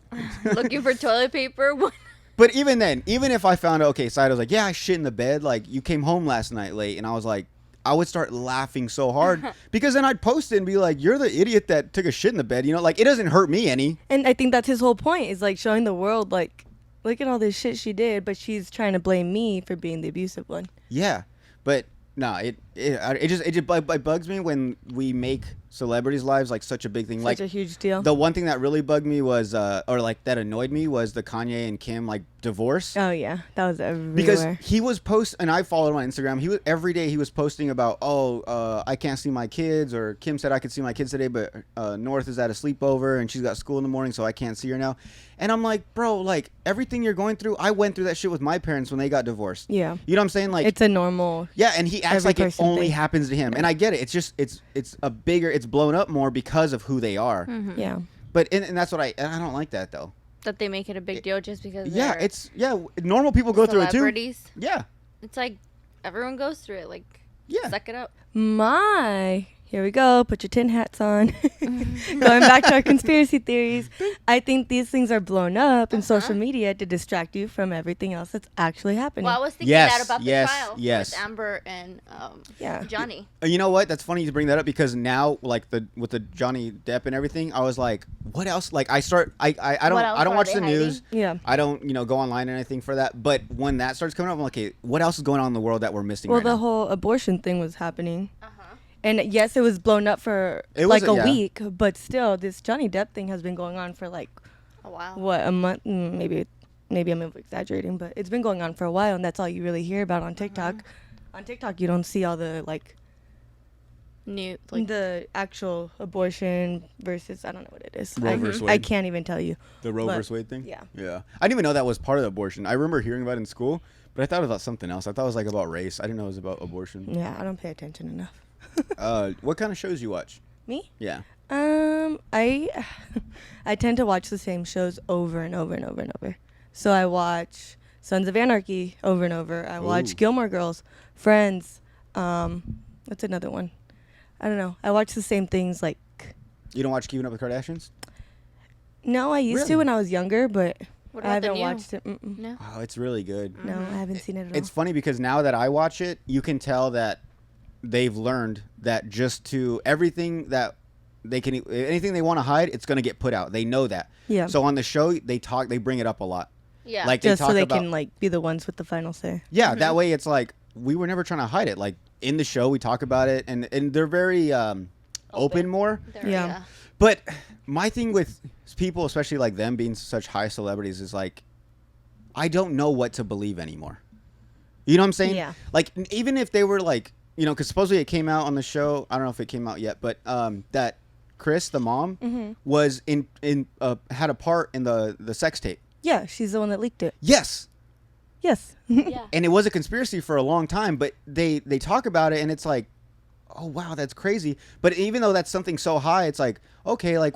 Looking for toilet paper. But even then, even if I found out, okay, Saira was like, yeah, I shit in the bed. Like, you came home last night late. And I was like, I would start laughing so hard because then I'd post it and be like, you're the idiot that took a shit in the bed. You know, like, it doesn't hurt me any. And I think that's his whole point, is like showing the world, like, look at all this shit she did, but she's trying to blame me for being the abusive one. Yeah. But no, it bugs me when we make celebrities' lives like such a big thing. Such Like a huge deal. the one thing that really bugged me was, or like that annoyed me was the Kanye and Kim like divorce. Oh yeah, that was everywhere. Because he was and I followed him on Instagram. He was every day he was posting about, I can't see my kids, or Kim said I could see my kids today, but North is at a sleepover and she's got school in the morning, so I can't see her now. And I'm like, bro, like everything you're going through, I went through that shit with my parents when they got divorced. Yeah. You know what I'm saying? Like It's a normal. yeah, and he acts every like it person only thing. happens to him, and I get it. It's just it's blown up more because of who they are. Yeah. But and that's what I don't like that though. That they make it a big deal just because Yeah, they're normal people go through it too. celebrities. Yeah, It's like everyone goes through it. Like, yeah. suck it up. Here we go. Put your tin hats on. Going back to our conspiracy theories. I think these things are blown up in social media to distract you from everything else that's actually happening. Well, I was thinking Yes, that about the yes, trial yes. with Amber and Yeah. Johnny. You know what? That's funny to bring that up because now, like with the Johnny Depp and everything, I was like, what else? Like I don't What else I don't are watch they the news. Yeah. I don't go online or anything for that. But when that starts coming up, I'm like, okay, what else is going on in the world that we're missing? Well, right the now? whole abortion thing was happening. And yes, it was blown up for It like was, a yeah. week, but still, this Johnny Depp thing has been going on for like, Oh, wow. what, a month? Maybe I'm exaggerating, but it's been going on for a while, and that's all you really hear about on TikTok. On TikTok, you don't see all the, like, New, like, the actual abortion versus, I don't know what it is. Roe versus I Wade. can't even tell you. The Roe But, versus Wade thing? yeah. Yeah. I didn't even know that was part of the abortion. I remember hearing about it in school, but I thought it was about something else. I thought it was like about race. I didn't know it was about abortion. Yeah, I don't pay attention enough. What kind of shows you watch? Me? Yeah. I tend to watch the same shows over and over and over and over. So I watch Sons of Anarchy over and over. I watch Ooh. Gilmore Girls, Friends. What's another one? I don't know. I watch the same things. Like, You don't watch Keeping Up with the Kardashians? no, I used Really? to when I was younger, but What I about the haven't new? watched it. No. Oh, it's really good. No, I haven't seen it at It's all. funny because now that I watch it, you can tell that they've learned that just to everything that they can, anything they want to hide, it's going to get put out. They know that. Yeah. So on the show, they bring it up a lot. Yeah. Like Just they talk so they about, can like be the ones with the final say. yeah, that way it's like we were never trying to hide it. Like in the show, we talk about it, and they're very open more. There, Yeah. But my thing with people, especially like them being such high celebrities, is like I don't know what to believe anymore. You know what I'm saying? Yeah. Like even if they were like, because supposedly it came out on the show. I don't know if it came out yet, but that Chris, the mom, was in had a part in the sex tape. Yeah, she's the one that leaked it. Yes. Yes. Yeah. And it was a conspiracy for a long time, but they talk about it and it's like, oh wow, that's crazy. But even though that's something so high, it's like, okay, like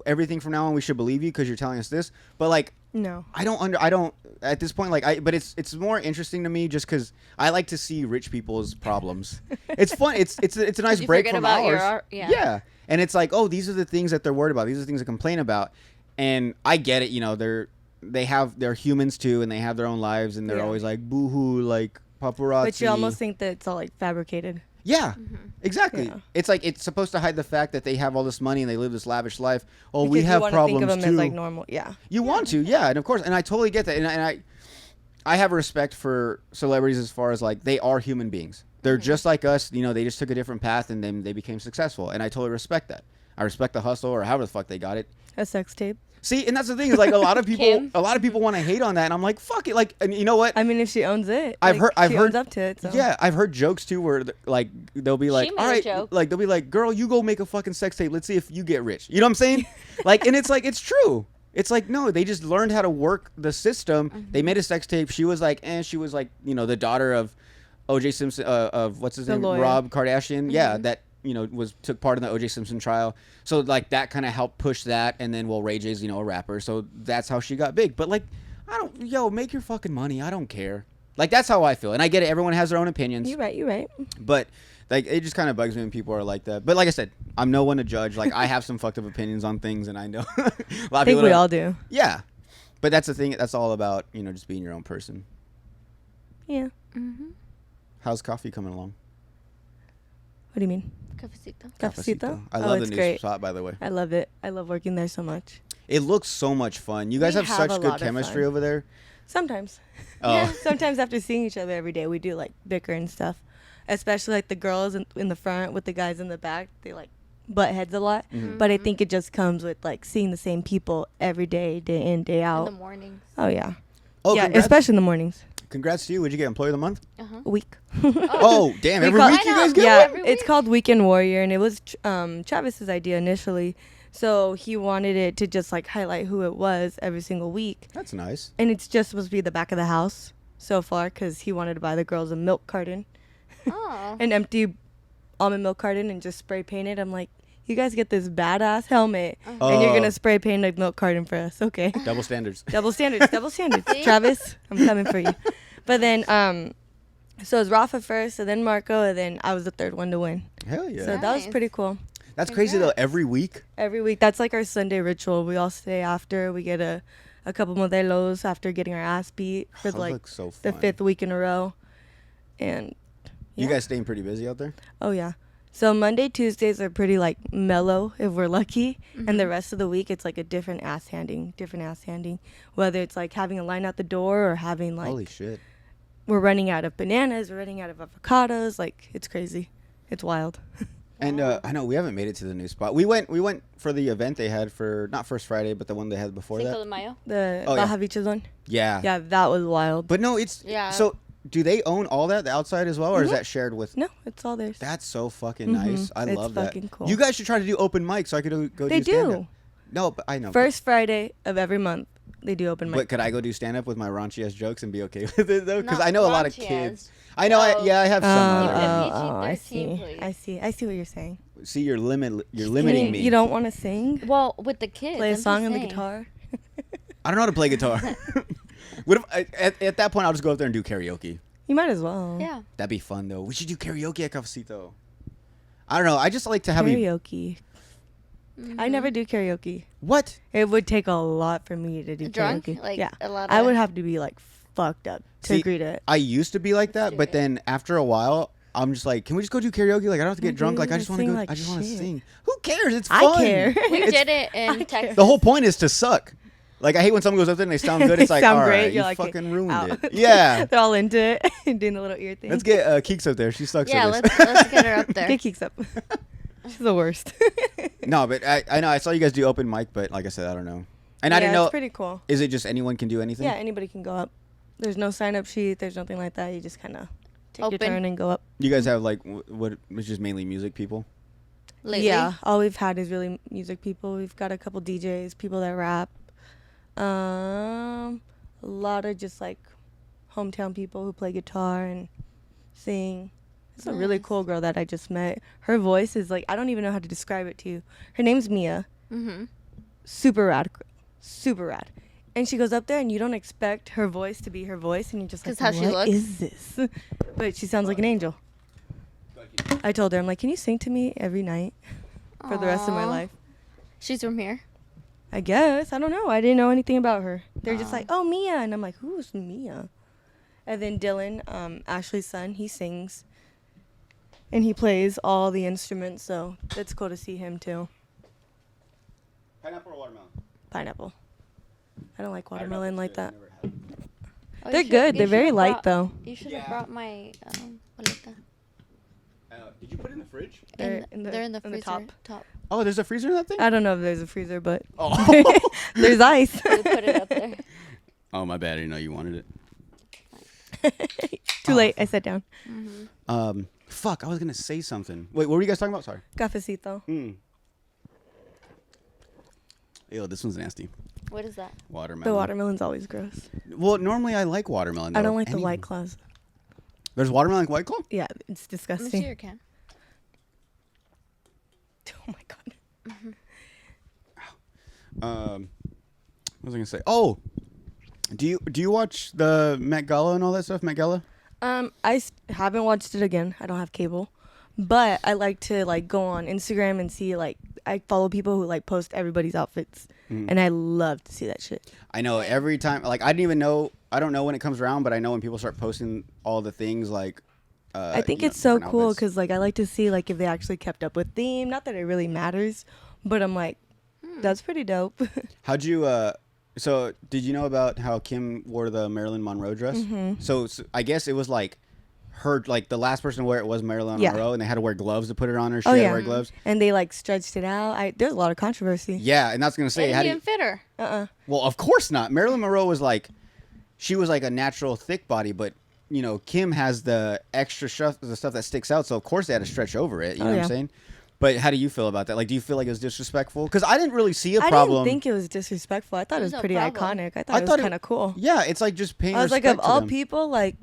everything from now on we should believe you because you're telling us this. But like No. I don't at this point but it's more interesting to me just because I like to see rich people's problems. It's fun. It's a nice You break forget from about ours. your yeah. Yeah. And it's like, oh, these are the things that they're worried about. These are the things they complain about. And I get it. They're humans too, and they have their own lives, and they're Yeah. always like boo-hoo, like paparazzi. But you almost think that it's all like fabricated. Yeah, exactly. Yeah. It's like it's supposed to hide the fact that they have all this money and they live this lavish life. Oh, Because we you have wanna problems think of them too. as like normal. Yeah. You want to, yeah, and of course, and I totally get that, and I have a respect for celebrities as far as like they are human beings. They're just like us, they just took a different path and then they became successful, and I totally respect that. I respect the hustle or however the fuck they got it. A sex tape. See, and that's the thing is like a lot of Kim. people want to hate on that, and I'm like, fuck it, like, and you know what? I mean, if she owns it, I've like, heard she owns up to it. So. Yeah, I've heard jokes too where like they'll be like, made all a right, joke. like they'll be like, girl, you go make a fucking sex tape. Let's see if you get rich. You know what I'm saying? Like, and it's like it's true. It's like no, they just learned how to work the system. They made a sex tape. She was like, she was like, the daughter of O.J. Simpson, of what's his The name, lawyer. Rob Kardashian. Yeah, that took part in the O.J. Simpson trial. So like that kind of helped push that, and then Ray J's a rapper, so that's how she got big. But like, make your fucking money. I don't care. Like that's how I feel, and I get it. Everyone has their own opinions. You're right. But Like, it just kind of bugs me when people are like that. But like I said, I'm no one to judge. Like, I have some fucked up opinions on things, and I know a lot of I think people we don't- all do. Yeah, but that's the thing. That's all about just being your own person. Yeah. How's coffee coming along? What do you mean? Cafecito. Cafecito? I love the it's new great. spot, by the way. I love it. I love working there so much. It looks so much fun. You guys We have have a such lot good of chemistry fun. over there. Sometimes. Oh, Sometimes after seeing each other every day, we do like bicker and stuff. Especially like the girls in the front with the guys in the back. They like butt heads a lot. But I think it just comes with like seeing the same people every day, day in, day In out. the mornings. Oh yeah. oh, yeah, congrats. especially in the mornings. Congrats to you. Would you get Employee of the Month? A week. Oh, damn! We Every call- week you guys get yeah, one? every it's week? called Weekend Warrior, and it was Travis's idea initially. So he wanted it to just like highlight who it was every single week, That's nice. and it's just supposed to be the back of the house so far because he wanted to buy the girls a milk carton, Oh. an empty almond milk carton, and just spray paint it. I'm like, you guys get this badass helmet, and you're Oh. gonna spray paint a milk carton for us, okay? Double standards. Double standards, double standards. Travis, I'm coming for you. But then, so it was Rafa first, and then Marco, and then I was the third one to win. Hell yeah. So that was Nice. pretty cool. That's crazy though. Congrats. Every week. Every week, that's like our Sunday ritual. We all stay after. We get a couple modelos after getting our ass beat for That like looks so the fun. 5th week in a row. And You yeah. guys staying pretty busy out there? Oh yeah. So Monday, Tuesdays are pretty like mellow if we're lucky, and the rest of the week it's like a different ass handing. Whether it's like having a line out the door or having like Holy shit. we're running out of bananas, we're running out of avocados. Like it's crazy, it's wild. And I know we haven't made it to the new spot. We went for the event they had for not First Friday, but the one they had before Cinco that. de Mayo. The Oh, yeah. Baja Beaches one, Yeah. yeah, that was wild. But no, it's Yeah. So do they own all that, the outside as well, or is that shared with? No, it's all theirs. That's so fucking nice. I It's love that. fucking cool. You guys should try to do open mic so I could go They do stand-up. do. No, but I know. First Friday of every month, they do open But mic. could I go do stand up with my raunchy ass jokes and be okay with it though? Because Not I know a lot of raunchy kids. as- I know. Oh. I have some. other I PG-13, see. please. I see what you're saying. See, you're limiting me. You don't want to sing? Well, with the kids. Play a I'm song just on the saying. guitar? I don't know how to play guitar. What if at that point I'll just go up there and do karaoke? You might as well. Yeah. That'd be fun though. We should do karaoke at Cafecito. I don't know. I just like to have you. Karaoke. I never do karaoke. What? It would take a lot for me to do Drunk? karaoke. Like, yeah, a lot I of- would have to be like fucked up to See, agree to it. I used to be like that, but then after a while, I'm just like, can we just go do karaoke? Like I don't have to get drunk. Like I just want to sing go. like I just want to shit. sing. Who cares? It's I fun. care. We It's- did it in Texas. The whole point is to suck. Like I hate when someone goes up there and they sound good. It's They like, sound all great. right, You're you like, fucking ruined out. it. Yeah. They're all into it, doing the little ear thing. Let's get Keeks up there. She sucks Yeah, at this. let's get her up there. Get Keeks up. She's the worst. No, but I know I saw you guys do open mic, but like I said, I don't know. And I Yeah, didn't know. It's pretty cool. Is it just anyone can do anything? Yeah, anybody can go up. There's no sign up sheet. There's nothing like that. You just kind of take your Open. turn and go up. You guys have like what? It's just mainly music people. Lately. Yeah, all we've had is really music people. We've got a couple DJs, people that rap. A lot of just like hometown people who play guitar and sing. It's a really Nice. cool girl that I just met. Her voice is like, I don't even know how to describe it to you. Her name's Mia. Mm-hmm. Super rad. Super rad. And she goes up there and you don't expect her voice to be her voice and you're just like, 'Cause how she what looks? is this? But she sounds like an angel. I told her, I'm like, can you sing to me every night for the rest of my Aw. life? She's from here. I guess. I don't know. I didn't know anything about her. They're just Aw. like, oh, Mia. And I'm like, who's Mia? And then Dylan, Ashley's son, he sings. And he plays all the instruments. So it's cool to see him too. Pineapple or watermelon? Pineapple. I don't like watermelon like that. Oh, They're you good. you They're very should've light brought- though. You should have Yeah. brought my boleta. Did you put it in the fridge? They're They're in the freezer. top. Oh, there's a freezer in that thing. I don't know if there's a freezer, but Oh. there's ice. We put it up there. Oh, my bad. I didn't know you wanted it. Too late. I sat down. Fuck. I was gonna say something. Wait, what were you guys talking about? Sorry. Cafecito. Ew, this one's nasty. What is that? Watermelon. The watermelon's always gross. Well, normally I like watermelon. I though. don't like the Any- White Claws. There's watermelon like White Claw? Yeah, it's Let me see disgusting. your can. Oh my god. What was I gonna say? Oh, do you watch the Met Gala and all that stuff? Met Gala? Haven't watched it again. I don't have cable, But I like to like go on Instagram and see like I follow people who like post everybody's outfits, and I love to see that shit. I know every time. Like I don't know when it comes around, but I know when people start posting all the things like. I think it's so cool because like I like to see like if they actually kept up with theme. Not that it really matters, but I'm like, that's pretty dope. How'd you? So did you know about how Kim wore the Marilyn Monroe dress? So I guess it was like. Her like the last person to wear it was Marilyn Monroe, and they had to wear gloves to put it on her. She had to wear gloves, and they like stretched it out. There's a lot of controversy. Yeah, and that's gonna say It didn't fit her. Well, of course not. Marilyn Monroe was like, she was like a natural thick body, but you know Kim has the extra stuff, the stuff that sticks out. So of course they had to stretch over it. You know what I'm saying? But how do you feel about that? Like, do you feel like it was disrespectful? Because I didn't really see a problem. I didn't think it was disrespectful. I thought it was pretty iconic. I thought it was kind of cool. Yeah, it's like just paying. I was like, of all people, like.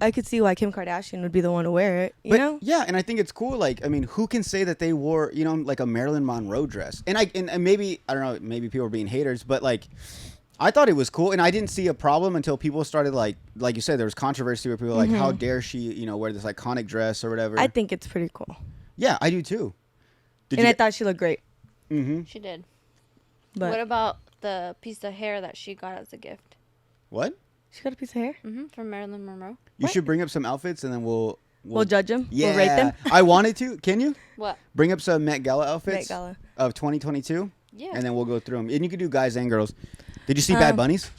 I could see why Kim Kardashian would be the one to wear it, you know? Yeah, and I think it's cool. Like, I mean, who can say that they wore, you know, like a Marilyn Monroe dress? And maybe, I don't know, maybe people are being haters, but like, I thought it was cool, and I didn't see a problem until people started like you said, there was controversy where people were like, how dare she, you know, wear this iconic dress or whatever. I think it's pretty cool. Yeah, I do too. I thought she looked great. Mm-hmm. She did. But what about the piece of hair that she got as a gift? What? She got a piece of hair? From Marilyn Monroe. You should bring up some outfits, and then we'll judge them. Yeah, We'll rate them. I wanted to. Can you? What? Bring up some Met Gala outfits. Met Gala. Of 2022. Yeah. And then we'll go through them. And you can do guys and girls. Did you see Bad Bunny's?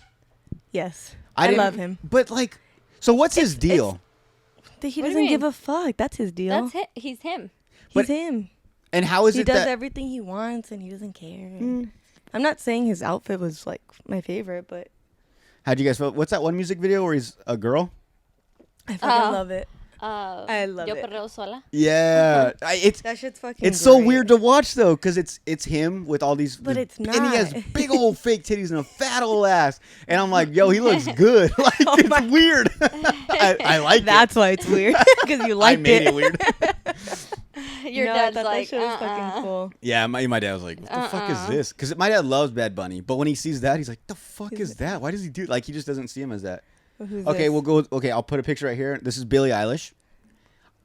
Yes. I I love him. But like, so what's his deal? He do you doesn't give mean? a fuck. That's his deal. That's it. He's him. He's him. And how is He it does that everything he wants and he doesn't care. I'm not saying his outfit was like my favorite, but how'd you guys feel? What's that one music video where he's a girl? I fucking love it. I love Yo it. Perreo Sola. Yeah, That shit's fucking it's so great. weird to watch though, because it's him with all these, But it's and he has not. big old fake titties and a fat old ass, and I'm like, yo, he looks good. Like it's weird. I like it. That's why it's weird because you liked I made it weird. Your No, I dad's thought like, that shit was fucking cool. Yeah, my dad was like, what the fuck is this? Because my dad loves Bad Bunny, but when he sees that, he's like, the fuck is that? Why does he do? Like he just doesn't see him as that. Who's Okay, this? we'll go. Okay, I'll put a picture right here. This is Billie Eilish.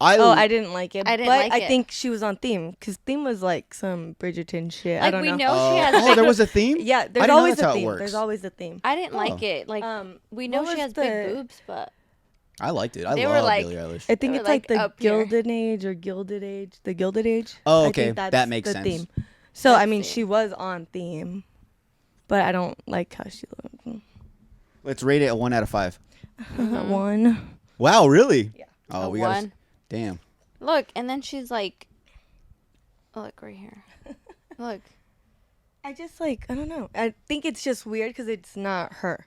I didn't like it. I didn't but like I it. think she was on theme because theme was like some Bridgerton shit. I Like don't we know. know she has. Oh, big, there was a theme. Yeah, I there's didn't know always that's how a it theme. works. There's always a theme. I didn't like it. Like we know what she was has big the- boobs, but I liked it. I They were love like- Billie Eilish. I think were, it's like the up here. Gilded Age or Gilded Age. The Gilded Age. Oh, I okay. think that's That makes the sense. Theme. So Let's I mean, see. she was on theme, but I don't like how she looked. Let's rate it a 1 out of 5. One. Wow, really? Yeah. Oh, a we got. one. Damn. Look, and then she's like, look right here. Look. I just like I don't know. I think it's just weird because it's not her.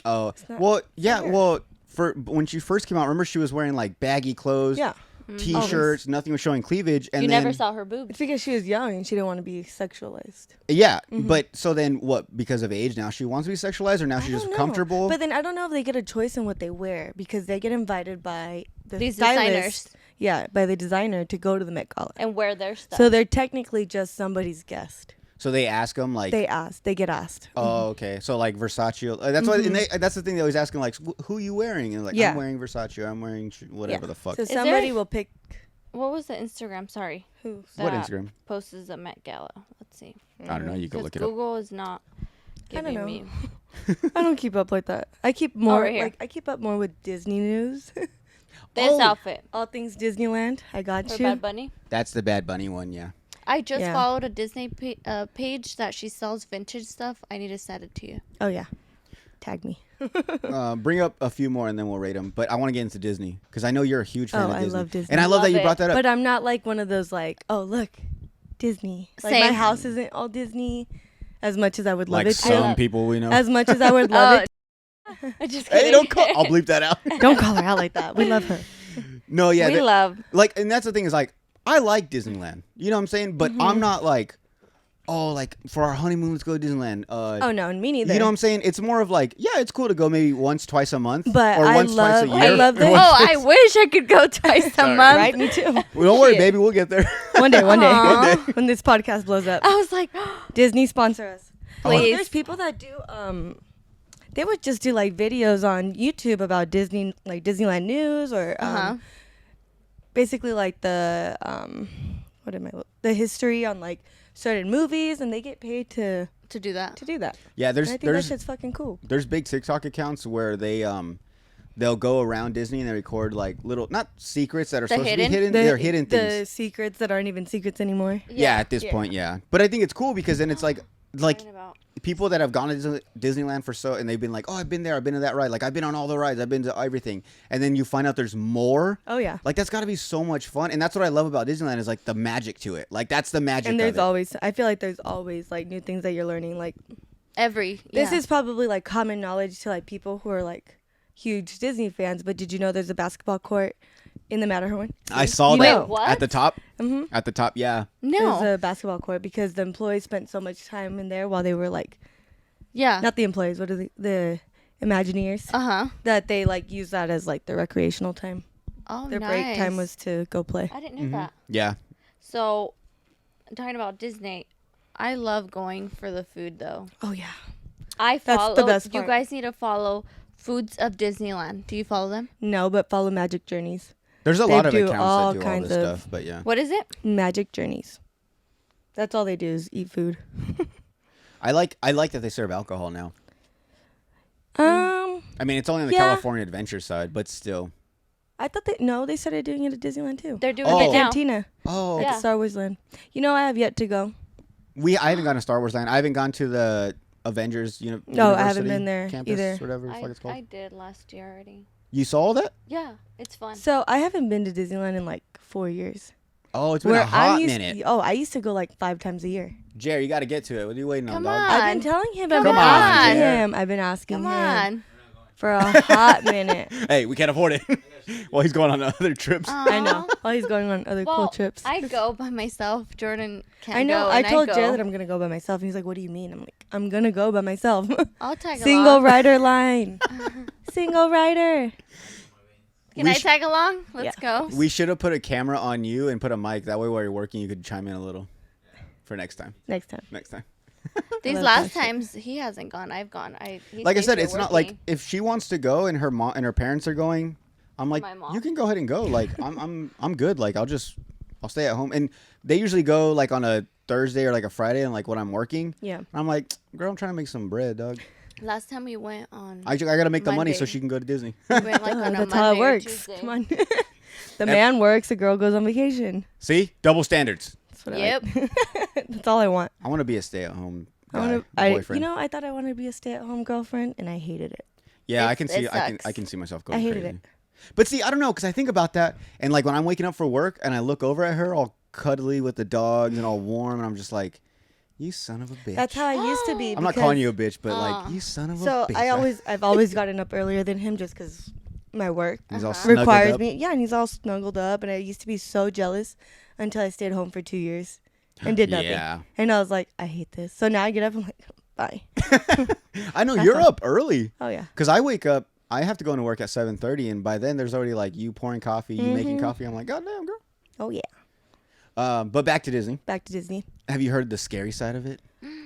Oh, not well, yeah. fair. Well, for when she first came out, remember she was wearing like baggy clothes, Yeah. t-shirts, nothing was showing cleavage, and You then never saw her boobs. It's because she was young and she didn't want to be sexualized. yeah. But so then what? Because of age, now she wants to be sexualized, or now she's I just don't know. comfortable. But then I don't know if they get a choice in what they wear because they get invited by the These stylist. designers. Yeah, by the designer to go to the Met Gala. And wear their stuff. So they're technically just somebody's guest. So they ask them like, They get asked. oh, okay. So like Versace, that's why. And that's the thing they always asking like, who are you wearing? And like, Yeah. I'm wearing Versace. Or I'm wearing whatever the fuck. So there- somebody will pick what was the Instagram? Sorry. who. What that Instagram? Posts the Met Gala. Let's see. I don't know. You can Because look it up. Google is not I don't giving know. me. I don't keep up like that. I keep more right here. like I keep up more with Disney news. This Oh. outfit All things Disneyland. I got for you. Bad Bunny. That's the Bad Bunny one. Yeah. I just Yeah. followed a Disney page that she sells vintage stuff. I need to send it to you. Oh yeah. Tag me. Bring up a few more and then we'll rate them. But I want to get into Disney because I know you're a huge fan Oh, of I Disney. love Disney. And I love that Love you it. brought that up. But I'm not like one of those like, oh look, Disney. Like my Same. house isn't all Disney as much as I would love like it to. some people we know. As much as I would love it. I just Hey, kidding. don't call. I'll bleep that out. Don't call her out like that. We love her. No, yeah. we love. Like, and that's the thing is like, I like Disneyland. You know what I'm saying? But Mm-hmm. I'm not like, oh, like for our honeymoon, let's go to Disneyland. Oh no, and me neither. You know what I'm saying? It's more of like, yeah, it's cool to go maybe once, twice a month, But or I once, twice a love- year. I love or this. once Oh, twice- I wish I could go twice a Sorry. month. Right? Me too. Well, don't worry, Shit. baby, we'll get there. One day. Aw. When this podcast blows up. I was like, Disney sponsor us. please. There's people that do they would just do like videos on YouTube about Disney, like Disneyland news or basically like the the history on like certain movies, and they get paid to do that. do that. Yeah, And I think that shit's fucking cool. there's big TikTok accounts where they'll go around Disney and they record like little, not secrets that are supposed to be hidden. They're hidden things. The secrets that aren't even secrets anymore. Yeah, at this point, yeah. But I think it's cool because then it's like people that have gone to Disneyland and they've been like, oh, I've been there, I've been to that ride, like I've been on all the rides, I've been to everything, and then you find out there's more. Oh yeah. Like that's got to be so much fun, and that's what I love about Disneyland is like the magic to it. Like that's the magic. And there's of it. always, I feel like there's always like new things that you're learning. Like This is probably like common knowledge to like people who are like huge Disney fans. But did you know there's a basketball court in the Matterhorn? I saw You that know. What? at the top. Mhm. At the top, yeah. No. There's a basketball court because the employees spent so much time in there while they were like, Yeah. not the employees, what are the Imagineers, that they like use that as like their recreational time. Oh, Their nice. break time was to go play. I didn't know that. Yeah. So, talking about Disney, I love going for the food though. Oh yeah. I That's follow. the best You part. guys need to follow Foods of Disneyland. Do you follow them? No, but follow Magic Journeys. There's a They lot of do accounts all that do all kinds this of- stuff, but yeah. What is it? Magic Journeys. That's all they do is eat food. I like that they serve alcohol now. I mean, it's only on the Yeah. California Adventure side, but still. I thought they started doing it at Disneyland too. They're doing Oh. it now. Cantina Oh, at Yeah. Star Wars Land. You know, I have yet to go. I haven't gone to Star Wars Land. I haven't gone to the Avengers. No, I haven't been there campus, either. Whatever the fuck it's called. I did last year already. You saw all that? Yeah, it's fun. So I haven't been to Disneyland in like 4 years. Oh, it's been a hot minute. I used to go like 5 times a year. Jerry, you got to get to it. What are you waiting Come on, dog? on. I've been telling him. Come I've been on, asking Jer. him. I've been asking Come him on. for a hot minute. Hey, we can't afford it. Well, he's going on other trips. I know. While he's going on other cool trips. I go by myself. Jordan can't I know. go. I and told go. Jared that I'm gonna go by myself, and he's like, "What do you mean?" I'm like, "I'm gonna go by myself." I'll tag Single along. rider line. Single rider. Can I tag along? Let's go. We should have put a camera on you and put a mic. That way, while you're working, you could chime in a little. For next time. Next time. Next time. These love last that shit. times he hasn't gone. I've gone. He Like I stays said, here it's not like working. if she wants to go and her mom and her parents are going, I'm like, My mom. you can go ahead and go. Like I'm good. Like I'll stay at home. And they usually go like on a Thursday or like a Friday and like when I'm working. Yeah. And I'm like, girl, I'm trying to make some bread, dog. Last time we went on. I gotta make the money so Monday. she can go to Disney. We went like on a That's how it Monday or works. Tuesday. Come on. The man works, the girl goes on vacation. See, double standards. That's what Yep. I like. That's all I want. I want to be a stay-at-home I guy, want to. boyfriend. I thought I wanted to be a stay-at-home girlfriend, and I hated it. Yeah, I It's- can see. it I can. sucks. I can see myself going I hated crazy. it. But see, I don't know because I think about that, and like when I'm waking up for work and I look over at her, all cuddly with the dogs and all warm, and I'm just like, "You son of a bitch." That's how I used to be. I'm not calling you a bitch, but like, Aw. you son of a So bitch. I've always gotten up earlier than him just because my work He's all snuggled requires up. me. Yeah, and he's all snuggled up, and I used to be so jealous until I stayed home for 2 years and did nothing. Yeah. And I was like, I hate this. So now I get up, I'm like, bye. I know you're up early Oh yeah. because I wake up. I have to go into work at 7:30, and by then there's already like you pouring coffee, you making coffee. I'm like, God damn, girl. Oh yeah. But back to Disney. Back to Disney. Have you heard the scary side of it?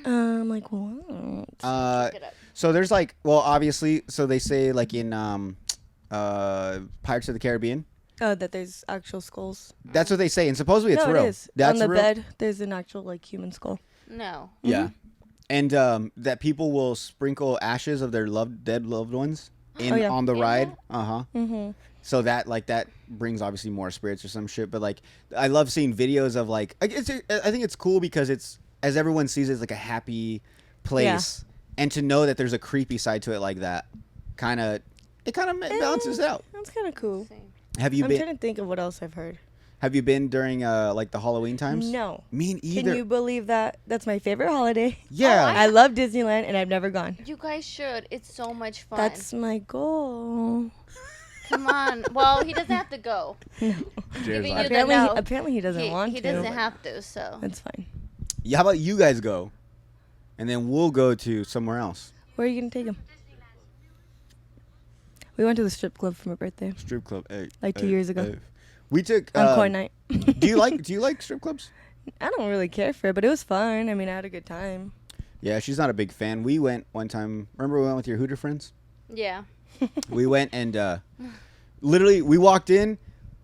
Like what? Check it out. So there's like, well, obviously, so they say like in Pirates of the Caribbean. Oh, that there's actual skulls. That's what they say, and supposedly it's no, real. it is. That's On the real. bed, there's an actual like human skull. No. Yeah, and that people will sprinkle ashes of their dead loved ones in yeah. on the In ride. it? Mm-hmm. So that brings obviously more spirits or some shit. But like, I love seeing videos of like, I think it's cool because it's, as everyone sees it, it's like a happy place, and to know that there's a creepy side to it like that, it kind of balances out. That's kind of cool. Same. Have you I'm been? trying to think of what else I've heard. Have you been during like the Halloween times? No. Me either. Can you believe that? That's my favorite holiday. Yeah. Oh, I love Disneyland, and I've never gone. You guys should. It's so much fun. That's my goal. Come on. Well, he doesn't have to go. Jared's Giving like- you the no. Apparently he doesn't want He to. doesn't have to. So. That's fine. Yeah, how about you guys go, and then we'll go to somewhere else. Where are you gonna take him? We went to the strip club for my birthday. Strip club. Hey, Like 2 years ago. We took. On Koi night. Do you like strip clubs? I don't really care for it, but it was fun. I mean, I had a good time. Yeah, she's not a big fan. We went one time. Remember we went with your Hooter friends? Yeah. We went and literally we walked in,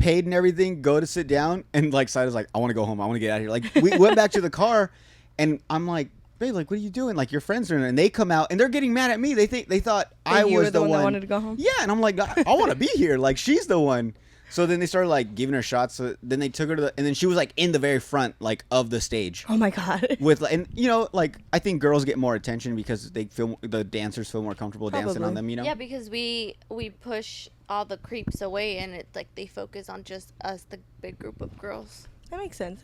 paid and everything, go to sit down, and like Saida's like, I want to go home. I want to get out of here. Like we went back to the car, and I'm like, babe, like what are you doing? Like your friends are in there, and they come out and they're getting mad at me. They thought I you was were the one that one wanted to go home? Yeah, and I'm like, I want to be here. Like she's the one. So then they started like giving her shots. So then they took her to and then she was like in the very front like of the stage. Oh my God. With and you know like I think girls get more attention because the dancers feel more comfortable dancing on them. You know. Yeah, because we push all the creeps away, and it's like they focus on just us, the big group of girls. That makes sense.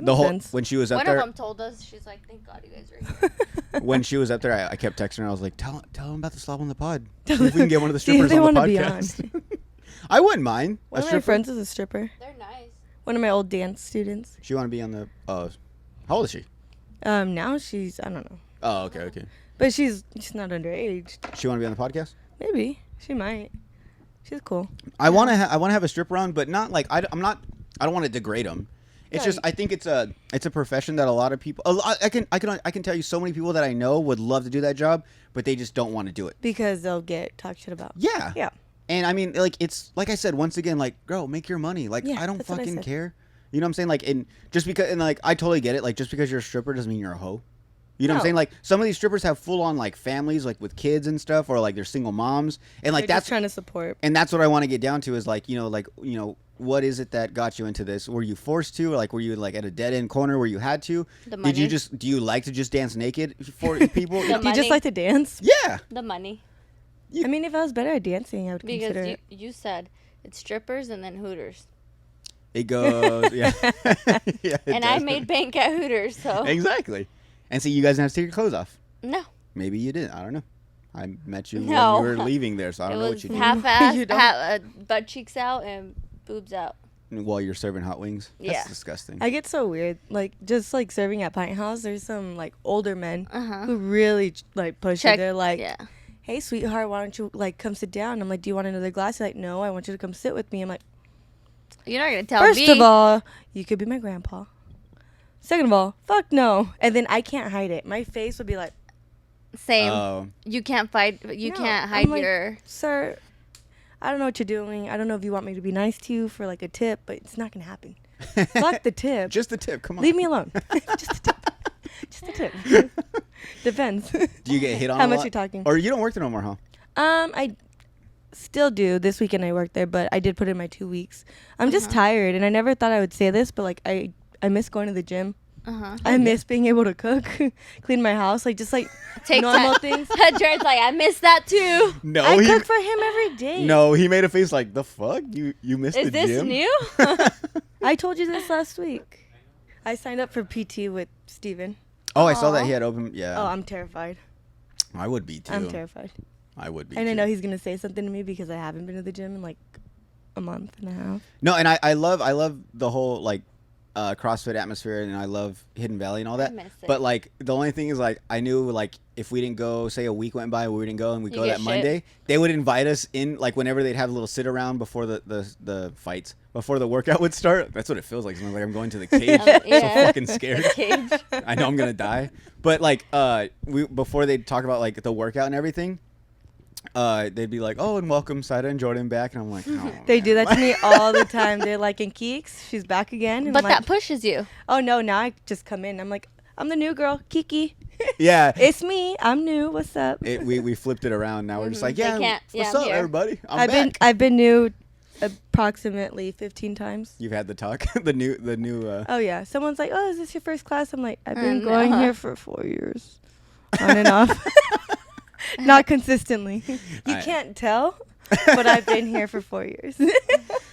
When she was up One there, of them told us, she's like, "Thank God you guys are here." when she was up there, I kept texting her. I was like, "Tell them about the slob on the pod. See if we can get one of the strippers on the podcast." I wouldn't mind. One of my friends is a stripper. They're nice. One of my old dance students. She want to be on the. How old is she? Now she's, I don't know. Oh, okay. But she's not underage. She want to be on the podcast? Maybe she might. She's cool. I want to have a stripper on, but not like I don't want to degrade them. It's just I think it's a profession that a lot of people. I can tell you so many people that I know would love to do that job, but they just don't want to do it because they'll get talked shit about. Yeah. Yeah. And I mean, like it's like I said once again, like girl, make your money. Like I don't fucking care. You know what I'm saying? Like and just because and like I totally get it. Like just because you're a stripper doesn't mean you're a hoe. You know what I'm saying? Like some of these strippers have full on like families, like with kids and stuff, or like they're single moms, and like they're that's just trying to support. And that's what I want to get down to is like what is it that got you into this? Were you forced to, or like were you like at a dead end corner where you had to? The do you like to just dance naked for people? Do you just like to dance? Yeah. The money. I mean, if I was better at dancing, I would consider it. Because you said it's strippers and then Hooters. It goes, yeah. And I made bank at Hooters, so. Exactly. And so you guys didn't have to take your clothes off. No. Maybe you didn't. I don't know. I met you when No. you were leaving there, so I don't know what you did. Half-ass, butt cheeks out and boobs out. While you're serving hot wings? That's Yeah. disgusting. I get so weird. Like, just like serving at Pint House, there's some like older men who really like push it. They're like, hey, sweetheart, why don't you like come sit down? I'm like, do you want another glass? He's like, no, I want you to come sit with me. I'm like, you're not going to tell me. First of all, you could be my grandpa. Second of all, fuck no. And then I can't hide it. My face would be like, same. You can't fight. You can't hide your. Sir, I don't know what you're doing. I don't know if you want me to be nice to you for like a tip, but it's not going to happen. Fuck the tip. Just the tip. Come on. Leave me alone. Just the tip. Just the tip. Depends. Do you get hit on How a much lot? you talking? Or you don't work there no more, huh? I still do. This weekend I work there, but I did put in my 2 weeks. I'm just tired, and I never thought I would say this, but like I miss going to the gym. I miss being able to cook, clean my house, like just like normal things. Jared's like, I miss that too. No, I cook for him every day. No, he made a face like, the fuck? You missed the gym? Is this new? I told you this last week. I signed up for PT with Steven. Oh, I saw that he had open. Yeah. Oh, I'm terrified. I would be too. I'm terrified. I would be. And too. I know he's gonna say something to me because I haven't been to the gym in like a month and a half. No, and I love the whole like CrossFit atmosphere, and I love Hidden Valley and all that. But like the only thing is like I knew like if we didn't go, say a week went by, we didn't go, and we go that Monday, they would invite us in like whenever they'd have a little sit around before the fights, before the workout would start. That's what it feels like. Sometimes like I'm going to the cage. So fucking scared. Cage. I know I'm gonna die. But like before they'd talk about like the workout and everything. They'd be like, oh, and welcome Saira and Jordan back. And I'm like, oh, they do that to me all the time. They're like, in Keeks, she's back again. And But I'm that like, pushes you. Oh, no, now I just come in. I'm like, I'm the new girl, Kiki. Yeah. It's me. I'm new. What's up? We flipped it around. Now we're just like, what's up, everybody? I've been new approximately 15 times. You've had the talk? the new Oh, yeah. Someone's like, oh, is this your first class? I'm like, I've been going here for 4 years. On and off. Not consistently. You can't tell, but I've been here for 4 years.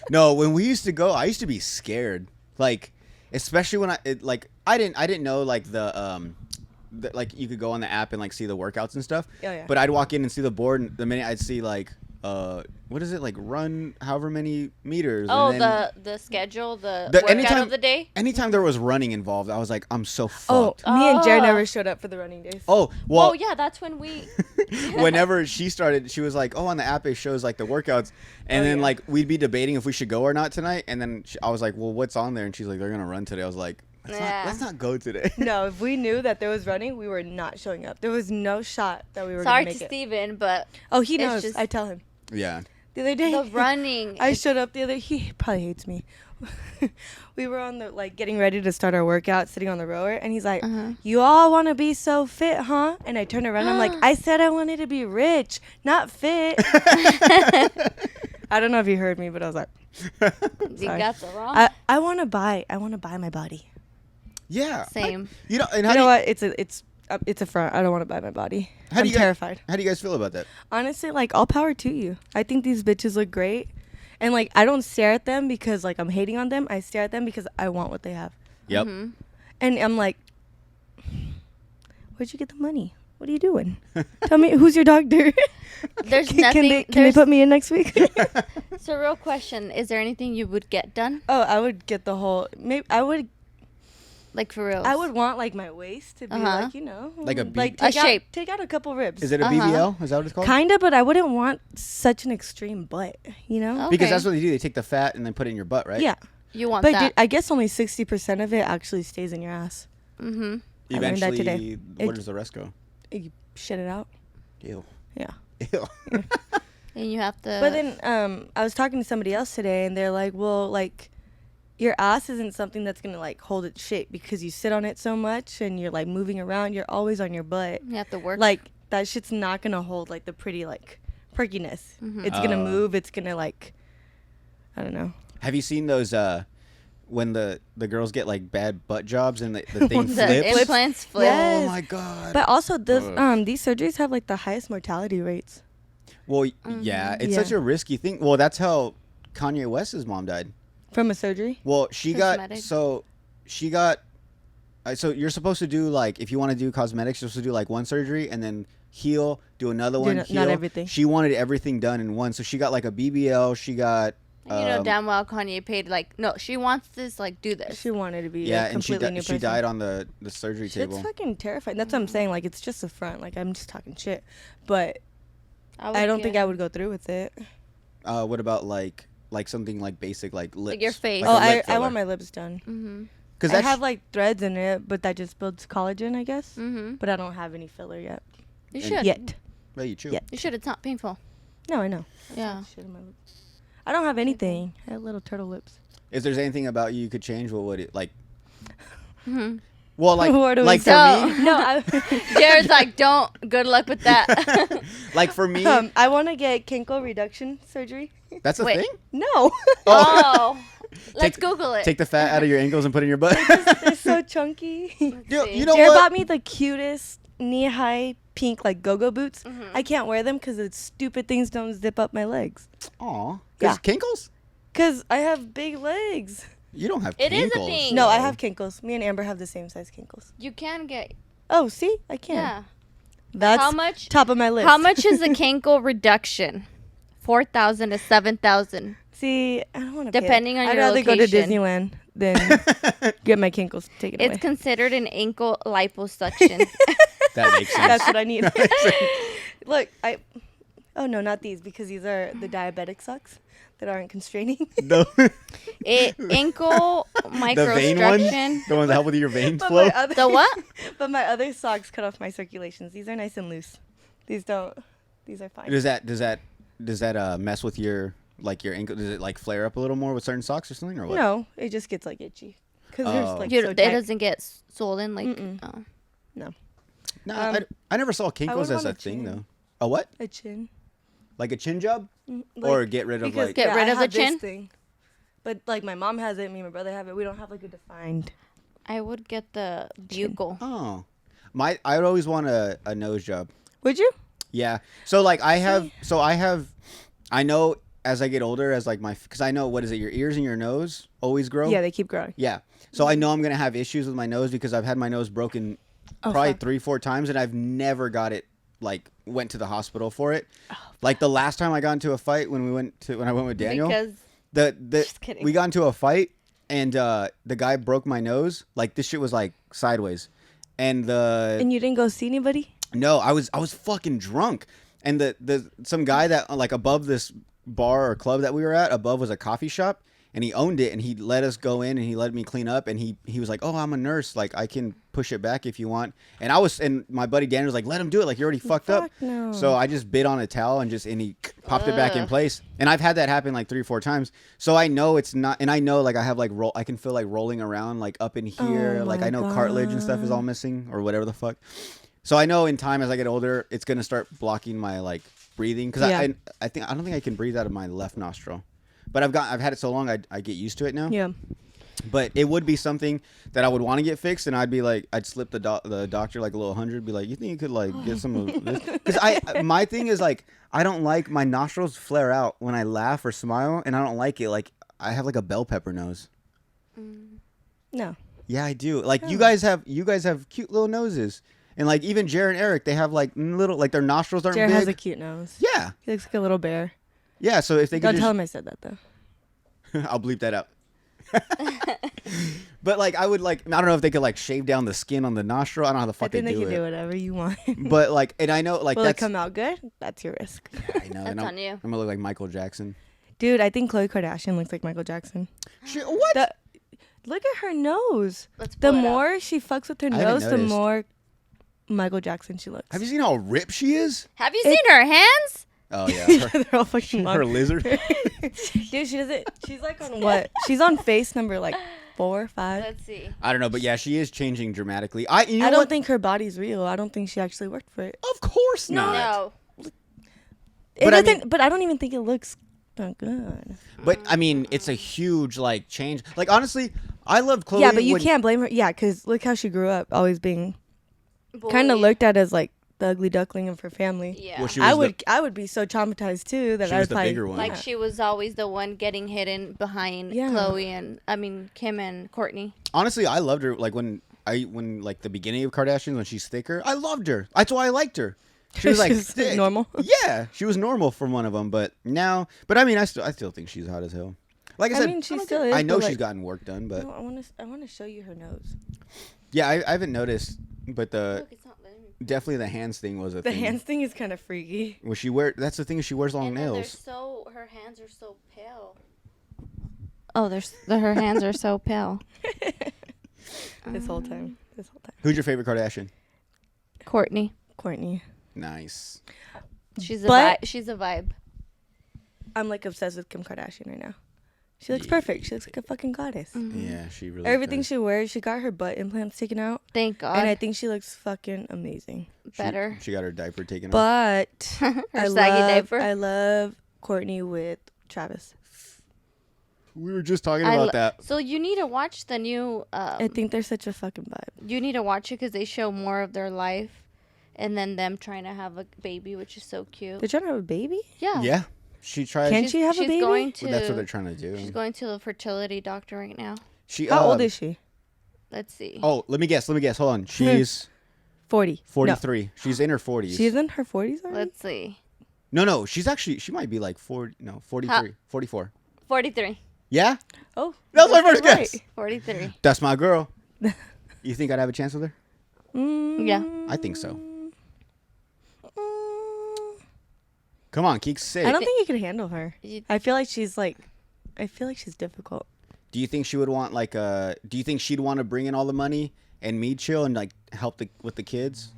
No, when we used to go, I used to be scared. Like, especially when I didn't know like like you could go on the app and like see the workouts and stuff. Oh, yeah. But I'd walk in and see the board, and the minute I'd see like what is it, like run however many meters? Oh, and then the schedule, the workout of the day? Anytime there was running involved, I was like, I'm so fucked. Oh, me and Jared never showed up for the running days. Oh, well. Oh, yeah, that's when we... Whenever she started, she was like, oh, on the app it shows like the workouts. And then like we'd be debating if we should go or not tonight. And then I was like, well, what's on there? And she's like, they're going to run today. I was like, let's not go today. No, if we knew that there was running, we were not showing up. There was no shot that we were going to make it. Sorry to Steven, but... Oh, he knows. I tell him. Yeah. The other day, the running. I showed up the other. He probably hates me, we were on the like getting ready to start our workout, sitting on the rower, and he's like, "You all want to be so fit, huh?" And I turned around, I'm like, "I said I wanted to be rich, not fit." I don't know if you heard me, but I was like, You got the wrong. I want to buy my body. Yeah. Same. And how You do know you, what? It's a front. I don't want to buy my body. How do I'm you guys- terrified. how do you guys feel about that? Honestly, like, all power to you. I think these bitches look great. And, like, I don't stare at them because, like, I'm hating on them. I stare at them because I want what they have. Yep. And I'm like, where'd you get the money? What are you doing? Tell me, who's your doctor? There's Can nothing. they put me in next week? So, real question: is there anything you would get done? Oh, I would get the whole. Maybe I would For real? I would want like my waist to be like, you know, Like a like a shape. Take out a couple ribs. Is it a BBL? Is that what it's called? Kinda, but I wouldn't want such an extreme butt. You know? Oh. Because Okay. that's what they do. They take the fat and then put it in your butt, right? Yeah. You want But that? I guess only 60% of it actually stays in your ass. Mm-hmm. I learned that today. Eventually, where does the rest go? You shit it out. Ew. Yeah. Ew. And you have to. But then I was talking to somebody else today, and they're like, well, like, your ass isn't something that's going to, like, hold its shape because you sit on it so much and you're, like, moving around. You're always on your butt. you have to work. Like, that shit's not going to hold, like, the pretty, like, perkiness. It's going to move. It's going to, like, I don't know. Have you seen those when the girls get like bad butt jobs and the thing the flips? implants flip. Yes. Oh my god. But also, these surgeries have, like, the highest mortality rates. Well, yeah, it's Yeah. such a risky thing. Well, that's how Kanye West's mom died. From a surgery? Well, she Cosmetic. got so you're supposed to do like if you want to do cosmetics, you're supposed to do like one surgery and then heal, do another one, not heal. everything. She wanted everything done in one, so she got like a BBL. She got And you know damn well Kanye paid no, she wants this, do this. She wanted to be yeah, a and completely new person. she died on the surgery Shit's table. fucking terrifying. That's what I'm saying. Like, it's just a front. Like, I'm just talking shit. But would I don't think get- I would go through with it. What about like something like basic like lips? Like your face. Like a Oh, lip I filler? want my lips done. Mm-hmm. Because I have, like, threads in it, but that just builds collagen, I guess. Mm-hmm. But I don't have any filler yet. You should. Yet. well, you chew. Yeah. You should. It's not painful. No, I know. Yeah. Shit in my lips. I don't have anything. I have little turtle lips. If there's anything about you could change, what would it like? Mm-hmm. Well, like Where do we like for go? me, No, I, Jared's like, don't. Good luck with that. like for me, I want to get kinkle reduction surgery. that's a wait. thing. No. Oh. Let's Take- Google it. Take the fat out of your ankles and put it in your butt. They're so chunky. you see. know Jared what? bought me the cutest knee-high pink, like, go-go boots. I can't wear them because the stupid things don't zip up my legs. Aw, Yeah. kinkles? Because I have big legs. You don't have It is a kinkles. thing. No, I have kinkles. Me and Amber have the same size kinkles. You can get. Oh, see? I can. Yeah. That's How much? top of my list. How much is a kinkle reduction? 4,000 to 7,000. See, I don't want to Depending on I'd your rather go to location. Disneyland than get my kinkles taken It's away. considered an ankle liposuction. That makes sense. That's what I need. Look, oh no, not these, because these are the diabetic socks that aren't constraining. No. Ankle The vein ones? microstructure. The ones that help with your veins But flow? my other, The what? But my other socks cut off my circulations. These are nice and loose. These don't. These are fine. Does that mess with your ankle? Does it like flare up a little more with certain socks or something or what? No, it just gets like itchy. Because Oh. there's like You, so it tight. doesn't get swollen like. Mm-mm. Oh. No, Um, I never saw would kinkles as want a a thing chin. though. A what? a chin. Like a chin job? Like, Or get rid of because, like Get rid I of the have this chin? thing. But like my mom has it, me and my brother have it. We don't have like a defined. I would get the buccal. Oh. I would always want a nose job. Would you? Yeah. So like I know as I get older as like cuz I know what is it your ears and your nose always grow? Yeah, they keep growing. Yeah. So I know I'm going to have issues with my nose because I've had my nose broken probably fuck. 3-4 times and I've never got it like went to the hospital for it. Like the last time I got into a fight when I went with Daniel. Because Just kidding. We got into a fight and the guy broke my nose. Like this shit was like sideways. And And you didn't go see anybody? no, I was fucking drunk. And the some guy that like above this bar or club that we were at, above was a coffee shop, and he owned it and he let us go in and he let me clean up and he was like, "Oh, I'm a nurse, like I can push it back if you want." And my buddy Daniel was like, "Let him do it, like you're already fucked up." Fuck no. So I just bit on a towel and he popped it back in place. And I've had that happen like 3 or 4 times. So I know it's not, and I know like I have like I can feel like rolling around like up in here. Oh Like my I know cartilage and stuff is all missing or whatever the fuck. So I know in time as I get older, it's going to start blocking my like breathing. Cause Yeah. I don't think I can breathe out of my left nostril, but I've had it so long. I get used to it now. Yeah. But it would be something that I would want to get fixed, and I'd be like, I'd slip the doctor like a little 100, be like, you think you could like get some of this? Because my thing is like, I don't like my nostrils flare out when I laugh or smile, and I don't like it. Like I have like a bell pepper nose. No. Yeah, I do. Like you guys have cute little noses, and like even Jared and Eric, they have like little like their nostrils aren't Jared big. has a cute nose. Yeah, He looks like a little bear. yeah. So if they Don't could tell him I said that though. I'll bleep that out. But like I would like I don't know if they could like shave down the skin on the nostril. I don't know how the I fuck they think they do can it. do whatever you want. But like, and I know like Will it that's come out good? That's your risk. I know. That's and on you. I'm gonna look like Michael Jackson. Dude, I think Khloe Kardashian looks like Michael Jackson. What? Look at her nose. Let's The pull it up. more she fucks with her I haven't nose, the noticed. more Michael Jackson she looks. Have you seen how ripped she is? Have you seen her hands? Oh yeah, They're all fucking long. her lizard. Dude, she doesn't. She's like on what? She's on face number like 4 or 5. Let's see. I don't know, but yeah, she is changing dramatically. You know I don't what? think her body's real. I don't think she actually worked for it. Of course not. No. It But I doesn't. mean- but I don't even think it looks that good. But I mean, it's a huge like change. Like honestly, I loved Chloe. Yeah, but you when- can't blame her. Yeah, because look how she grew up, always being kind of Bullied. looked at as like the ugly duckling of her family. Yeah. Well, she was I would be so traumatized too that She I was would the probably, bigger one. Like she was always the one getting hidden behind Yeah. Chloe and Kim and Courtney. honestly, I loved her. Like when like the beginning of Kardashian when she's thicker, I loved her. That's why I liked her. She was like She's thick. normal. Yeah, she was normal from one of them, but now, I mean, I still think she's hot as hell. Like I I said, mean, she I don't still care. is, I know but, she's like- gotten work done, but No, I want to show you her nose. yeah, I haven't noticed. But Look, it's not letting me. definitely the hands thing was a The thing. hands thing is kind of freaky. Well, that's the thing. She wears long And then nails. her hands are so pale. Oh, her hands are so pale. This whole time. Who's your favorite Kardashian? Courtney. Courtney. Nice. She's a But- vibe. She's a vibe. I'm like obsessed with Kim Kardashian right now. She looks Yeah. perfect. She looks like a fucking goddess. Yeah, she really. Everything does. she wears, she got her butt implants taken out, Thank God. and I think she looks fucking amazing. Better. She got her diaper taken off. But Her I saggy love, diaper. I love Courtney with Travis. We were just talking about that. So you need to watch the new. I think they're such a fucking vibe. You need to watch it because they show more of their life, and then them trying to have a baby, which is so cute. They're trying to have a baby. Yeah. Yeah, she tried. Can she have a she's baby? Going to, Well, that's what they're trying to do. She's going to the fertility doctor right now. She. How old is she? Let's see. Oh, let me guess. Hold on. She's 40. 43. She's in her 40s. No, she's in her 40s already. Let's see. No. She might be like 43, 44. 43. Yeah, Oh, that was my that's first right. guess. 43. That's my girl. You think I'd have a chance with her? Yeah. I think so. Mm, Come on, Keeks, say I it. don't think you could handle her. You- I feel like she's difficult. Do you think she would want like do you think she'd want to bring in all the money and me chill and like help with the kids?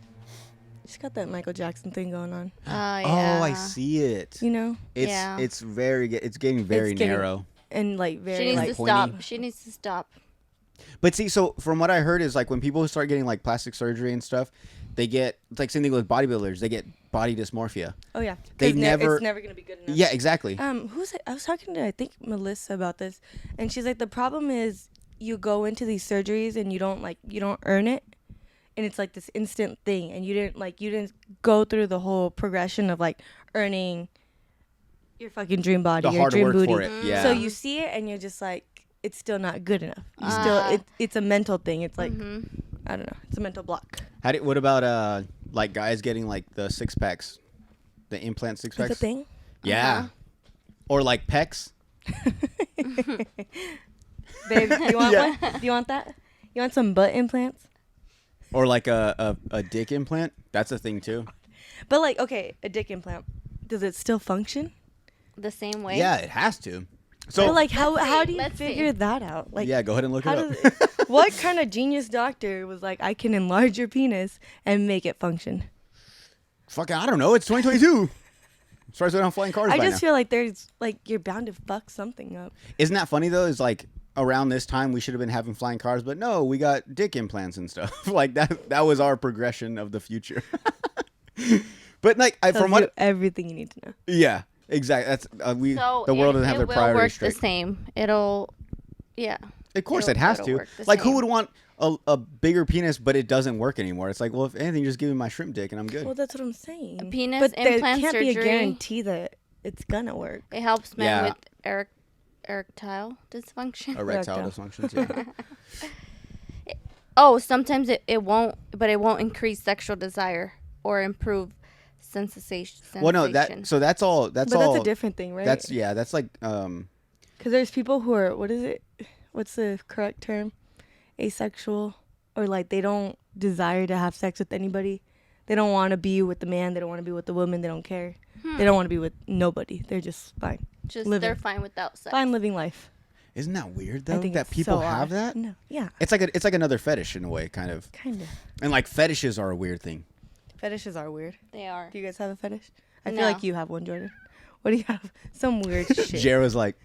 She's got that Michael Jackson thing going on. Yeah. Oh, I see it. You know, It's Yeah. it's getting very It's getting- narrow. and like She very needs like to pointy. stop. She needs to stop. But see, so from what I heard is like when people start getting like plastic surgery and stuff, they get it's like same thing with bodybuilders. They get body dysmorphia. oh yeah, They 'Cause never- it's never gonna be good enough. Yeah, exactly. Who's it? I was talking to I think Melissa about this, and she's like, the problem is you go into these surgeries and you don't earn it, and it's like this instant thing, and you didn't go through the whole progression of like earning your fucking dream body, The your hard dream work booty. for it. Yeah. So you see it and you're just like, it's still not good enough. You Ah. still it's a mental thing. It's like Mm-hmm. I don't know. It's a mental block. What about like guys getting like the 6-packs, the implant 6-packs? It's a thing. Yeah. Uh-huh. Or like pecs. Babe, do you want Yeah. one? Do you want that? You want some butt implants? Or like a dick implant. That's a thing too. But like, okay, a dick implant. Does it still function? The same way. Yeah, it has to. So But like, how Let's how see, do you let's see. figure that out? Like, yeah, go ahead and look how it does up. what kind of genius doctor was like, I can enlarge your penis and make it function? Fucking, I don't know. It's 2022. Starts with on flying cars. I by just now. feel like there's like you're bound to fuck something up. Isn't that funny though? Is like around this time we should have been having flying cars, but no, we got dick implants and stuff. Like that was our progression of the future. But like from what everything you need to know. yeah, exactly. That's the world doesn't have their priorities straight. It will work the same. It'll Of course, it has to. Like, who would want a bigger penis, but it doesn't work anymore? It's like, well, if anything, just give me my shrimp dick and I'm good. Well, that's what I'm saying. A penis but implant there can't be a surgery. guarantee that it's gonna work. It helps men with erectile dysfunction. Erectile dysfunctions, yeah. Oh, sometimes it won't, but it won't increase sexual desire or improve sensation. Well, no, that's all. But that's a different thing, right? That's like because there's people who are what's the correct term? Asexual, or like they don't desire to have sex with anybody. They don't want to be with the man. They don't want to be with the woman. They don't care. They don't want to be with nobody. They're just fine. They're fine without sex. Fine living life. Isn't that weird though? I think that people have that. No, yeah. It's like another fetish in a way, kind of. And like fetishes are a weird thing. Fetishes are weird. They are. Do you guys have a fetish? I feel like you have one, Jordan. What do you have? Some weird shit. Jared was like,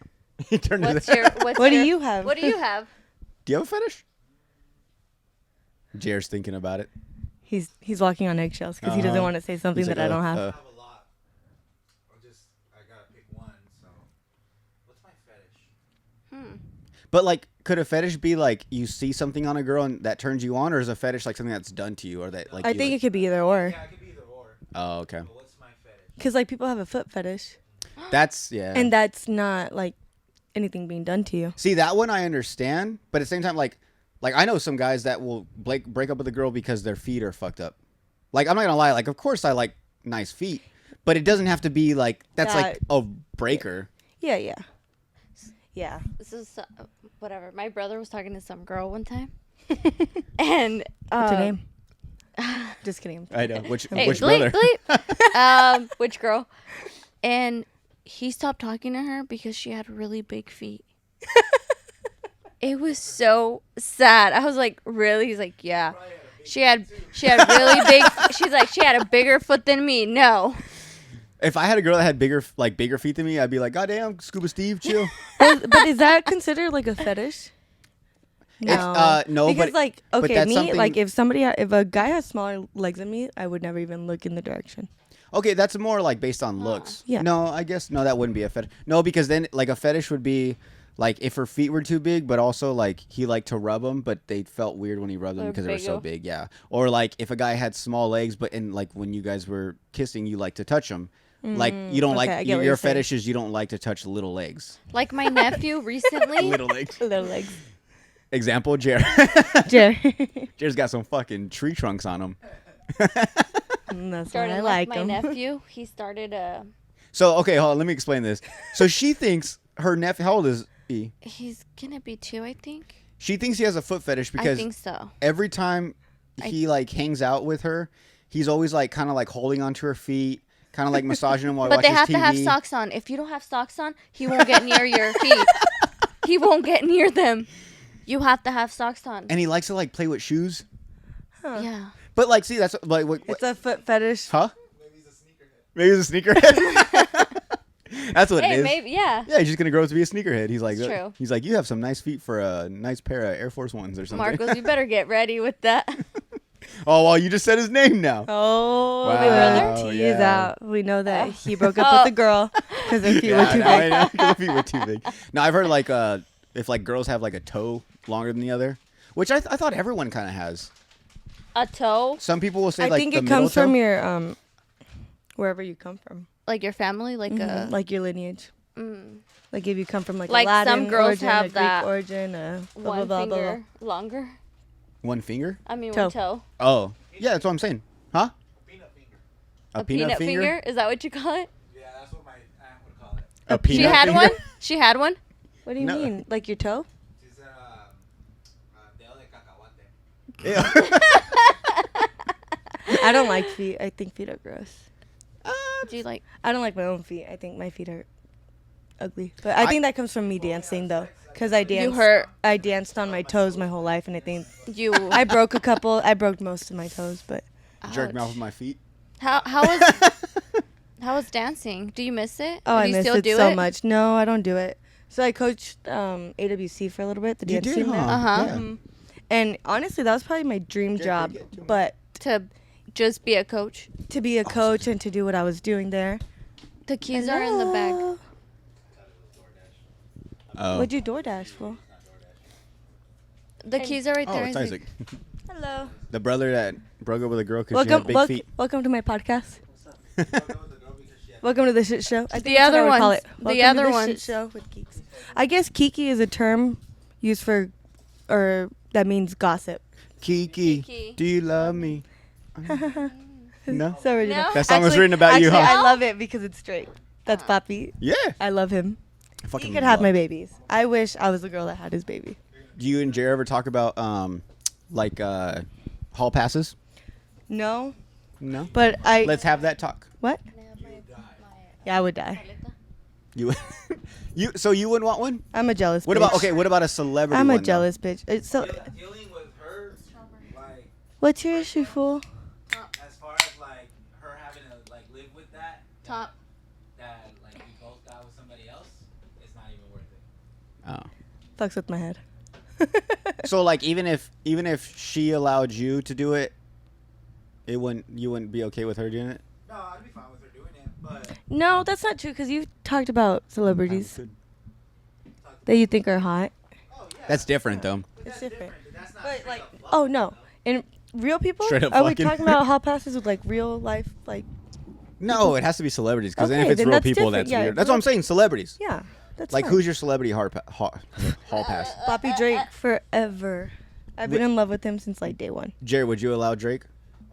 he turned What do you have? What do you have? Do you have a fetish? Jared's thinking about it. He's walking on eggshells because he doesn't want to say something that I don't have. I have a lot. I gotta pick one. So, what's my fetish? But like, could a fetish be like you see something on a girl and that turns you on, or is a fetish like something that's done to you, or that like? I think it could be either or. Yeah, it could be either or. Oh, okay. But what's my fetish? Because like people have a foot fetish. That's and that's not like anything being done to you. See, that one I understand, but at the same time, like I know some guys that will break up with a girl because their feet are fucked up. Like, I'm not gonna lie. Like, of course I like nice feet, but it doesn't have to be like that's like a breaker. Yeah. This is whatever. My brother was talking to some girl one time, and what's her name? Just kidding. I know which bleep, brother? Bleep. Which girl? And he stopped talking to her because she had really big feet. It was so sad. I was like, really? He's like, yeah. She had really big. She's like, she had a bigger foot than me. No. If I had a girl that had bigger feet than me, I'd be like, God damn, Scuba Steve, chill. But is that considered like a fetish? No. No, because but like okay, that's me something... like if a guy has smaller legs than me, I would never even look in the direction. Okay, that's more like based on looks. Yeah. No, I guess that wouldn't be a fetish. No, because then like a fetish would be like if her feet were too big, but also like he liked to rub them, but they felt weird when he rubbed them because they were so big. Yeah. Or like if a guy had small legs, but like when you guys were kissing, you like to touch them. Like you don't like your fetish is you don't like to touch little legs. Like my nephew recently. Little legs. Little legs. Example, Jared. Jared's got some fucking tree trunks on him. That's what I like. My nephew, he started a. So okay, hold on. Let me explain this. So she thinks her nephew. How old is he? He's gonna be 2, I think. She thinks he has a foot fetish because I think so. Every time he like hangs out with her, he's always like kind of like holding onto her feet, kind of like massaging them while he watches TV. But they have to have socks on. If you don't have socks on, he won't get near your feet. He won't get near them. You have to have socks on. And he likes to like play with shoes. Huh. Yeah. But like, see, that's like what, it's a foot fetish. Huh? Maybe he's a sneakerhead. That's what it is. Maybe, yeah. Yeah, he's just gonna grow up to be a sneakerhead. He's like, true. He's like, you have some nice feet for a nice pair of Air Force Ones or something. Marcos, you better get ready with that. Oh, well, you just said his name now. Oh, wow, the tea is out. We know that he broke up with the girl because her feet were too big. Because her feet were too big. Now I've heard like if like girls have like a toe longer than the other, which I thought everyone kind of has. A toe? Some people will say I like think the it comes toe. from your wherever you come from. Like your family, like like your lineage. Like if you come from like a Latin Latin some girls origin, have a Greek that origin, blah, one blah, blah, finger blah. longer. One finger? I mean toe. one toe. Oh, yeah, that's what I'm saying. Huh? Peanut finger. A peanut finger? Is that what you call it? Yeah, that's what my aunt would call it. A peanut She had finger? one? She had one? What do you mean? Like your toe? She's dedo de cacahuate. Yeah. I don't like feet. I think feet are gross. Do you like? I don't like my own feet. I think my feet are ugly. But I think that comes from me dancing though, because I danced. I danced on my toes my whole life, and I think I broke a couple. I broke most of my toes, but Jerk me off with my feet. How was was dancing? Do you miss it? Oh, Or I do you miss still it do so much. No, I don't do it. So I coached AWC for a little bit. The You dance did, team there. huh? Uh-huh. Yeah. Mhm. And honestly, that was probably my dream job. But To just be a coach. to be a coach and to do what I was doing there. The keys are in the bag. Hello. Oh. What'd you DoorDash for? The keys are right Oh, there. it's Isaac. Hello. The brother that broke up with a girl because she had Welcome, big feet. welcome to my podcast. Welcome to the shit show. I think The that's what other I would call ones. it. The Welcome to other the ones. Shit show with Keeks. I guess Kiki is a term used for, or that means gossip. Kiki, Kiki. do you love me? No. So original. No. That song was written about you, actually, huh? I love it because it's Drake. That's Papi. Yeah. I love him. Fucking He could have love- my babies. I wish I was the girl that had his baby. Do you and Jay ever talk about hall passes? No, No. but I. Let's have that talk. What? Yeah, I would die. You, So you wouldn't want one? I'm a jealous. What bitch. about What about a celebrity? I'm a one, though? jealous bitch. It's so. Dealing with her, like, What's your issue, fool? as far as like her having to like live with that, Top. that like we both got with somebody else, it's not even worth it. Oh. Fucks with my head. So like even if she allowed you to do it, you wouldn't be okay with her doing it? No, I'd be fine with her doing it, but No, that's not true because you've talked about celebrities Good. that you think are hot. oh yeah, That's different though. It's different. That's not But straight like, up love. oh no, and real people? Straight up Are we fucking. talking about hall passes with like real life, like? No, it has to be celebrities because then Okay, if it's then real that's people, different. that's Yeah, weird. That's what I'm saying. Celebrities. Yeah, that's Like fine. who's your celebrity hall pass? Bobby Drake forever. I've been in love with him since like day one. Jerry, would you allow Drake?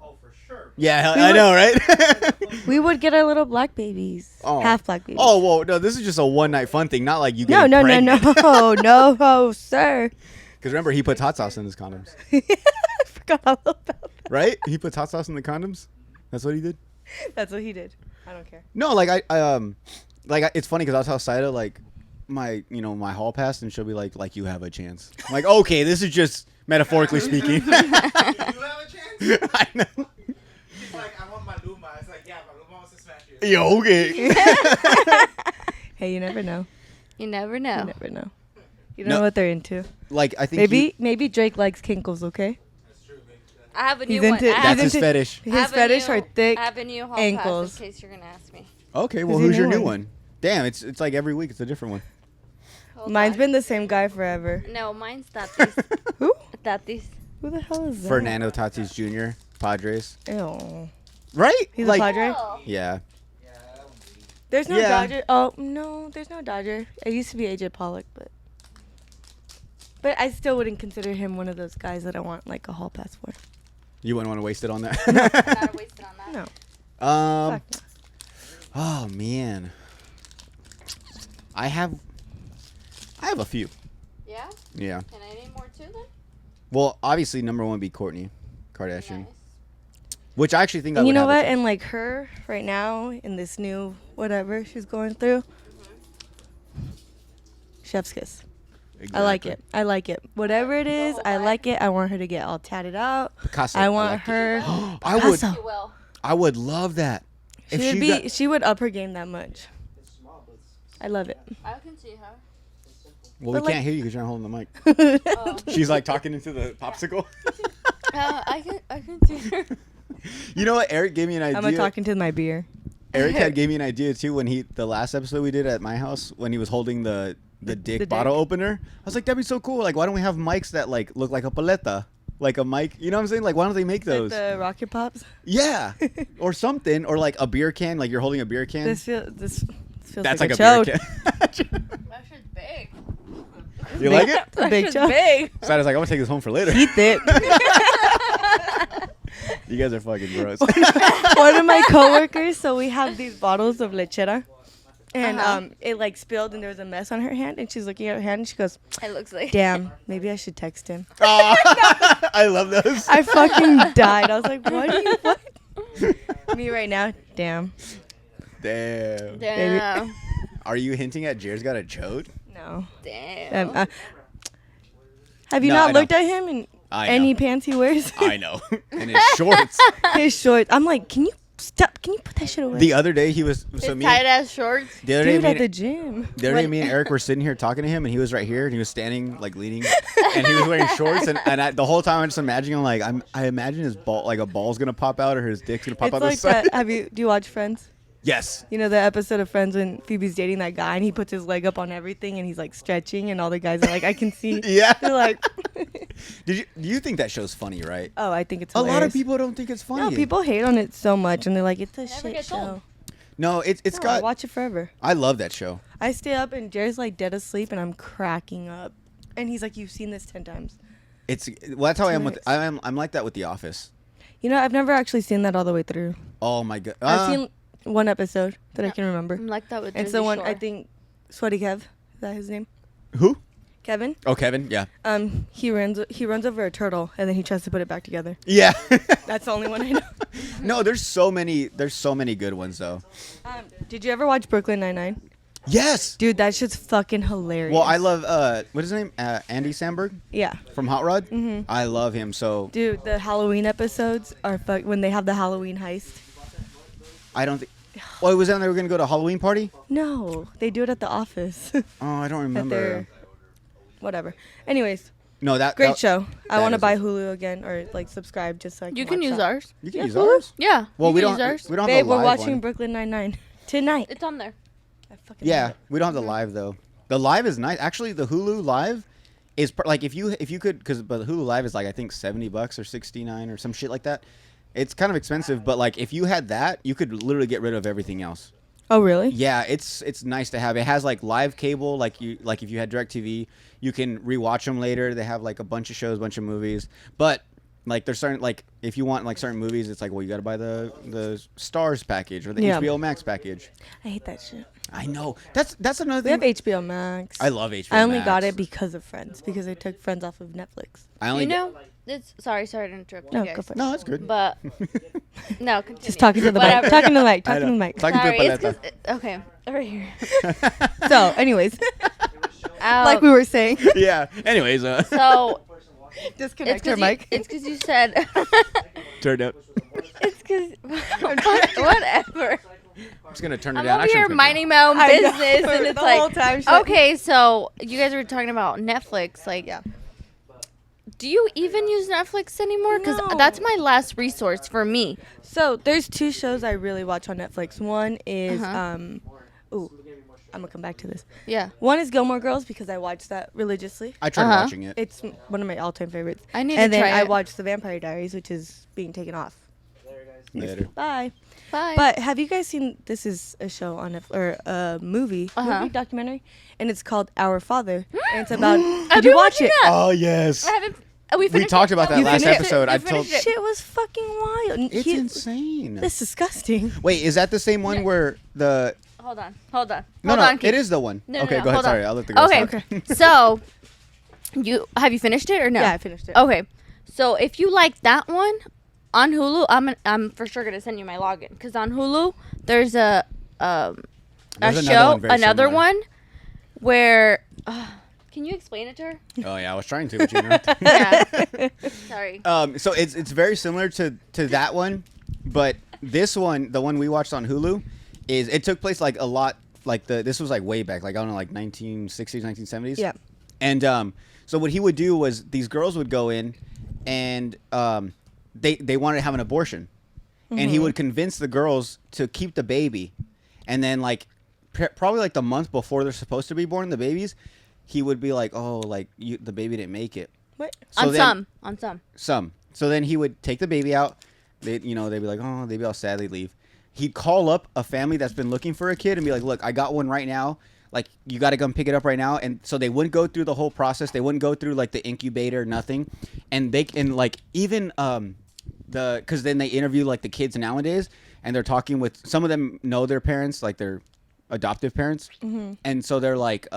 Oh, for sure. Yeah, We I would- know, right? We would get our little black babies, Oh. half black babies. Oh, whoa, no, this is just a one night fun thing, not like you no, getting no, pregnant. no, no, no, sir. Because remember, he puts hot sauce in his condoms, I forgot all about that. right? He puts hot sauce in the condoms. That's what he did. That's what he did. I don't care. No, it's funny because I'll tell Saira like my hall pass, and she'll be like you have a chance. I'm like, okay, this is just metaphorically speaking. You have a chance? I know. He's like, I want my Luma. It's like, yeah, my Luma wants to smash you. Yo, okay. Hey, you never know. You never You know. never know. You don't No. know what they're into. Like I think Maybe Drake likes kinkles. Okay. That's true, baby. I have a He's new one. into- I that's have, he's his into- fetish. His I have a fetish new- are thick I have a new hall ankles. pass in case you're gonna ask me. Okay, well, Who's your who's your new new one? one? Damn, it's like every week it's a different one. Hold Mine's on. been the same guy forever. No, mine's Tatis. Who? Tatis. Who the hell is that? Fernando Tatis Jr., Padres. Ew. Right? He's like, a Padre. Oh. Yeah. Yeah, that one's easy. There's no Yeah. Dodger. Oh no, there's no Dodger. It used to be AJ Pollock, but I still wouldn't consider him one of those guys that I want like a hall pass for. You wouldn't want to waste it on that. Gotta waste it on that. No. um. Fuck Oh man. I have a few. Yeah? Yeah. Can I name more too then? Well, obviously number one would be Courtney Kardashian, Nice. which I actually think I You would know have a what? chance. And like her right now in this new whatever she's going through, chef's kiss. I like it. I like it. Whatever it is, I like it. I want her to get all tatted out. Picasso. I want like it. her. I would. Picasso. You will. I would love that. If She would be. got- She would up her game that much. I love it. I can see her. well, but we like- can't hear you because you're not holding the mic. Oh. She's like talking into the popsicle. I can see her. You know what? Eric gave me an idea. I'm talking to my beer. Eric had gave me an idea too when the last episode we did at my house when he was holding the dick the bottle dick. opener. I was like, that'd be so cool. Like, why don't we have mics that like look like a paleta, like a mic? You know what I'm saying? Like, why don't they make Like those? the rocket pops. Yeah, or something, or like a beer can, like you're holding a beer can. This feels That's like, like a a chode. beer can. That shit's big. You like it? It's a big That shit's chode. big. So I was like, I'm gonna take this home for later. Eat it. You guys are fucking gross. One of my coworkers, so we have these bottles of lechera, and Uh-huh. it like spilled and there was a mess on her hand, and she's looking at her hand and she goes, It looks like. "Damn, maybe I should text him." Aw, I love those. I fucking died. I was like, "What? Do you what?" Me right now. Damn. Damn. Damn. Are you hinting at Jared's got a chode? No. Damn. Have you No, I not know. looked at him in I any know. pants he wears? I know. And his shorts. His shorts. I'm like, can you Stop. Can you put that shit away? The other day he was His so me. tight ass shorts. The other day, Dude, me at the and, gym. the other day, me and Eric were sitting here talking to him, and he was right here, and he was standing like leaning, and he was wearing shorts, and the whole time I'm just imagining him like I imagine his ball like a ball's gonna pop out or his dick's gonna pop It's out like the side. that. Do you watch Friends? Yes. You know the episode of Friends when Phoebe's dating that guy and he puts his leg up on everything and he's like stretching and all the guys are like, I can see. Yeah. They're like, Do you think that show's funny, right? oh, I think it's A hilarious. lot of people don't think it's funny. No, people hate on it so much and they're like, it's a Never shit gets show. old. No, it's No, I got. watch it forever. I love that show. I stay up and Jerry's like dead asleep and I'm cracking up. And he's like, you've seen this 10 times. That's how I am with. Nice. I'm like that with The Office. You know, I've never actually seen that all the way through. Oh my god. I've seen one episode that I can remember. I'm like that with And Jersey so one, Shore. I think, Sweaty Kev, is that his name? Who? Kevin. Oh, Kevin. Yeah. He runs over a turtle and then he tries to put it back together. Yeah. That's the only one I know. No, there's so many good ones though. Did you ever watch Brooklyn Nine-Nine? Yes. Dude, that shit's fucking hilarious. Well, I love what is his name? Andy Samberg Yeah. from Hot Rod. Mm-hmm. I love him so. Dude, the Halloween episodes are when they have the Halloween heist. I don't think. Well, it was then they were gonna go to a Halloween party. No, they do it at the office. Oh, I don't At remember. their whatever. Anyways, No, that great that- show. I that want to is buy it. Hulu again or like subscribe just so I can You can watch use that. ours. You can Yeah, use Hulu? ours. Yeah. Well, you we can don't. use ours. We don't have Babe, the we're live watching one. Brooklyn Nine-Nine tonight. It's on there. I fucking Yeah, love it. we don't have the live though. The live is nice. Actually, the Hulu live is like if you could but the Hulu live is like I think $70 or $69 or some shit like that. It's kind of expensive, but like if you had that, you could literally get rid of everything else. Oh, really? Yeah, it's nice to have. It has like live cable, like if you had DirecTV, you can rewatch them later. They have like a bunch of shows, bunch of movies, but like there's certain like if you want like certain movies, it's like well you got to buy the Stars package or the Yeah. HBO Max package. I hate that shit. I know that's another We have thing. HBO Max. I love HBO. I only Max. got it because of Friends, because I took Friends off of Netflix. I only You know, it's sorry to interrupt No, you go guys. for it. No, that's good. But no, continue. Just talking to the mic. Whatever. Talking to the mic. I Talking to know. the mic. Talking to Sorry, the it's 'cause okay, over here. So, anyways, like we were saying, Yeah. Anyways, So disconnect her mic. It's because you said. turned out. It's because whatever. I'm just gonna turn it I'm down. over Actually, here I'm gonna- minding my own I know, business, for and it's the like, whole time, she's like- okay, so you guys were talking about Netflix, like, Yeah. do you even use Netflix anymore? Because No. that's my last resource for me. So, there's two shows I really watch on Netflix. One is, Uh-huh. ooh, I'm gonna come back to this. Yeah, One is Gilmore Girls because I watch that religiously. I tried Uh-huh. watching it. It's one of my all-time favorites. I need And to then try I it. watch The Vampire Diaries, which is being taken off. Later. Bye. Bye. But have you guys seen? This is a show on Netflix or a movie documentary, and it's called Our Father, and it's about. I've Did been you watch watching it? that. Oh yes. I haven't. We finished talked it? about that You last finished it? episode. You I've told. finished it? Shit was fucking wild. It's insane. That's disgusting. Wait, is that the same one where the? Hold on. No, Hold no, on, it Keeks. is the one. No, okay, no, go ahead. hold on. Sorry, I'll let the girls Okay. talk. So, you have you finished it or no? Yeah, I finished it. Okay. So if you like that one on Hulu, I'm for sure gonna send you my login because on Hulu there's a There's another show, one very another similar. one where. Can you explain it to her? Oh yeah, I was trying to, but you know. Yeah. Sorry. So it's very similar to that one, but this one, the one we watched on Hulu, is it took place like a lot like this was like way back, like I don't know, like 1960s, 1970s. Yeah. And so what he would do was these girls would go in, and they wanted to have an abortion, and he would convince the girls to keep the baby, and then like probably like the month before they're supposed to be born, the babies, he would be like, oh, like the baby didn't make it. What? So on then- some. So then he would take the baby out. They'd be like, oh, they'd be all sad, they'd leave. He'd call up a family that's been looking for a kid and be like, look, I got one right now. Like, you got to come pick it up right now. And so they wouldn't go through the whole process. They wouldn't go through like the incubator, nothing. And like even because then they interview like the kids nowadays, and they're talking with some of them know their parents, like their adoptive parents, and so they're like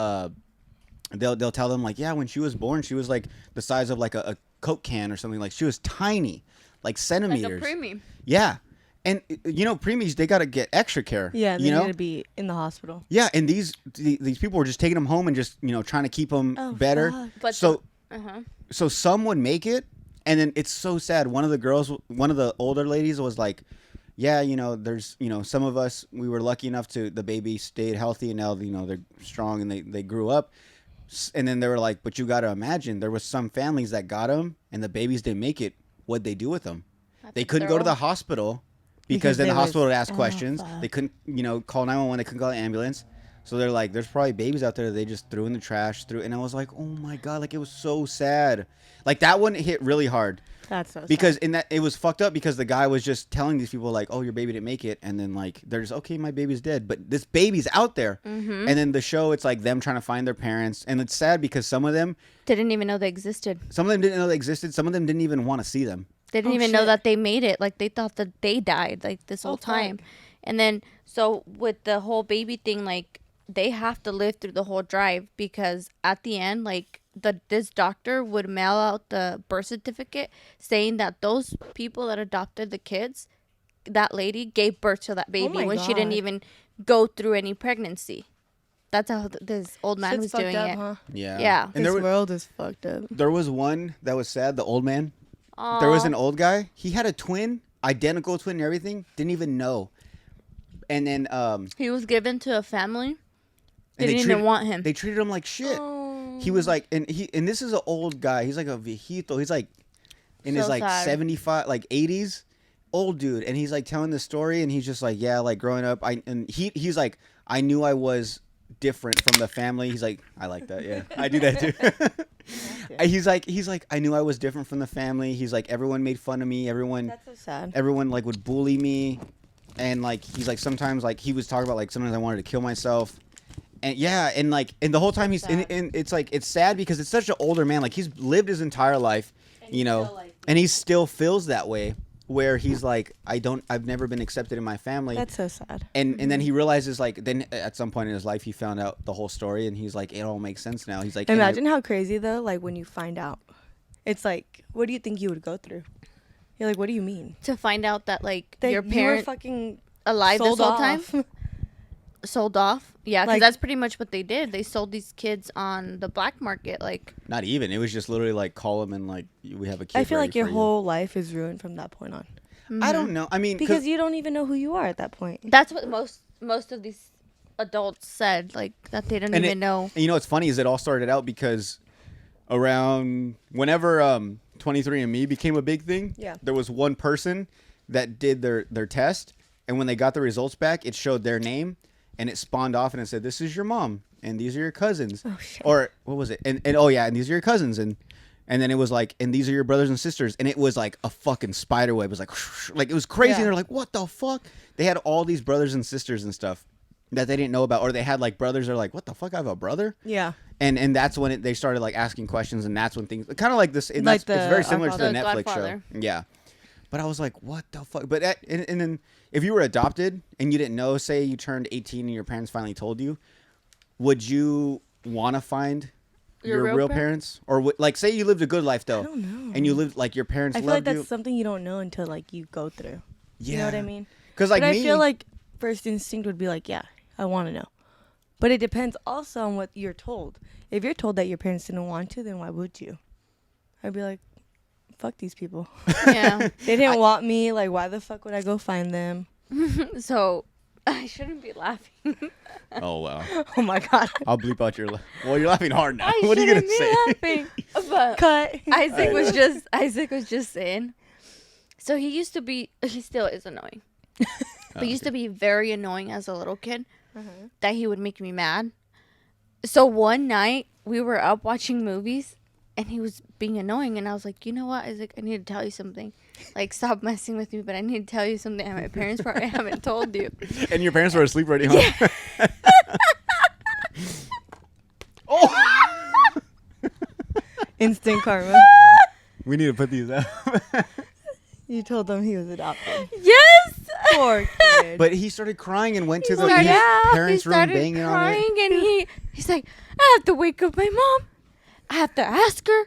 they'll tell them like, yeah, when she was born, she was like the size of like a Coke can or something. Like she was tiny, like centimeters. Like a preemie. Yeah, and you know preemies, they got to get extra care. Yeah, they you know. need to be in the hospital. Yeah, and these people were just taking them home and just trying to keep them better. fuck. But so Uh-huh. so some would make it, and then it's so sad. One of the girls, one of the older ladies, was like, yeah, there's, some of us, we were lucky enough to, the baby stayed healthy and now, they're strong and they grew up. And then they were like, but you got to imagine there was some families that got them and the babies didn't make it. What'd they do with them? They couldn't go to the hospital because then the hospital would ask questions. They couldn't, call 911. They couldn't call the ambulance. So they're like, there's probably babies out there that they just threw in the trash. And I was like, oh my God, like it was so sad. Like that one hit really hard. That's so because sad. in that it was fucked up because the guy was just telling these people like, oh, your baby didn't make it. And then like, there's okay, my baby's dead. But this baby's out there. Mm-hmm. And then the show, it's like them trying to find their parents. And it's sad because some of them didn't even know they existed. Some of them didn't know they existed. Some of them didn't even want to see them. They didn't even know that they made it. Like they thought that they died like this whole time. And then so with the whole baby thing, like they have to live through the whole drive because at the end, like this doctor would mail out the birth certificate saying that those people that adopted the kids, that lady gave birth to that baby when she didn't even go through any pregnancy. That's how this old man was doing it. Huh? Yeah. Yeah. And this world is fucked up. There was one that was sad, the old man. Aww. There was an old guy. He had a twin, identical twin and everything. Didn't even know. And then he was given to a family. They didn't even want him. They treated him like shit. He was like, and this is an old guy. He's like a viejito. He's like in his like sad. 75, like 80s, old dude. And he's like telling the story, and he's just like, yeah, like growing up, he's like, I knew I was different from the family. He's like, I like that. Yeah, I do that too. He's like, I knew I was different from the family. He's like, everyone made fun of me. That's so sad. Everyone like would bully me, and like he's like sometimes like he was talking about like sometimes I wanted to kill myself. And yeah, and like, and the whole time he's in, it's like, it's sad because it's such an older man. Like he's lived his entire life, and he still feels that way where he's like, I've never been accepted in my family. That's so sad. And then he realizes like, then at some point in his life, he found out the whole story and he's like, it all makes sense now. He's like, imagine how crazy though, like when you find out, it's like, what do you think you would go through? You're like, what do you mean? To find out that like that your parent fucking alive this whole time? Sold off? Yeah, because that's pretty much what they did. They sold these kids on the black market. Like, not even. It was just literally like, call them and like, we have a kid. I feel like your whole life is ruined from that point on. Mm-hmm. I don't know. I mean, because you don't even know who you are at that point. That's what most of these adults said, like that they didn't even know. And what's funny is it all started out because around whenever 23andMe became a big thing, there was one person that did their test, and when they got the results back, it showed their name. And it spawned off and it said, this is your mom and these are your cousins. Oh, shit. Or what was it? And oh yeah, and these are your cousins. And then it was like, and these are your brothers and sisters. And it was like a fucking spider web. It was like it was crazy. Yeah. And they're like, what the fuck? They had all these brothers and sisters and stuff that they didn't know about. Or they had like brothers that are like, what the fuck? I have a brother? Yeah. And that's when they started like asking questions. And that's when things kind of like this. And like it's very similar to the Netflix show. Yeah. But I was like, what the fuck? But and then if you were adopted and you didn't know, say you turned 18 and your parents finally told you, would you want to find your real parents? Or like, say you lived a good life though. I don't know. And you lived like your parents loved you. I feel like that's something you don't know until like you go through. Yeah. You know what I mean? Because like I feel like first instinct would be like, yeah, I want to know. But it depends also on what you're told. If you're told that your parents didn't want to, then why would you? I'd be like, fuck these people. Yeah. They didn't want me. Like, why the fuck would I go find them? So, I shouldn't be laughing. Oh, wow. Oh, my God. I'll bleep out your well, you're laughing hard now. What are you going to say? Laughing, but cut. Isaac was just saying. So, he still is annoying. But he used to be very annoying as a little kid. That he would make me mad. So, one night, we were up watching movies. And he was being annoying. And I was like, you know what? I need to tell you something. Like, stop messing with me. But I need to tell you something. And my parents probably haven't told you. And your parents were asleep already, huh? Yeah. Oh! Instant karma. We need to put these out. You told them he was adopted. Yes! Poor kid. But he started crying and went to his parents' room banging on it. And he's like, I have to wake up my mom. I have to ask her,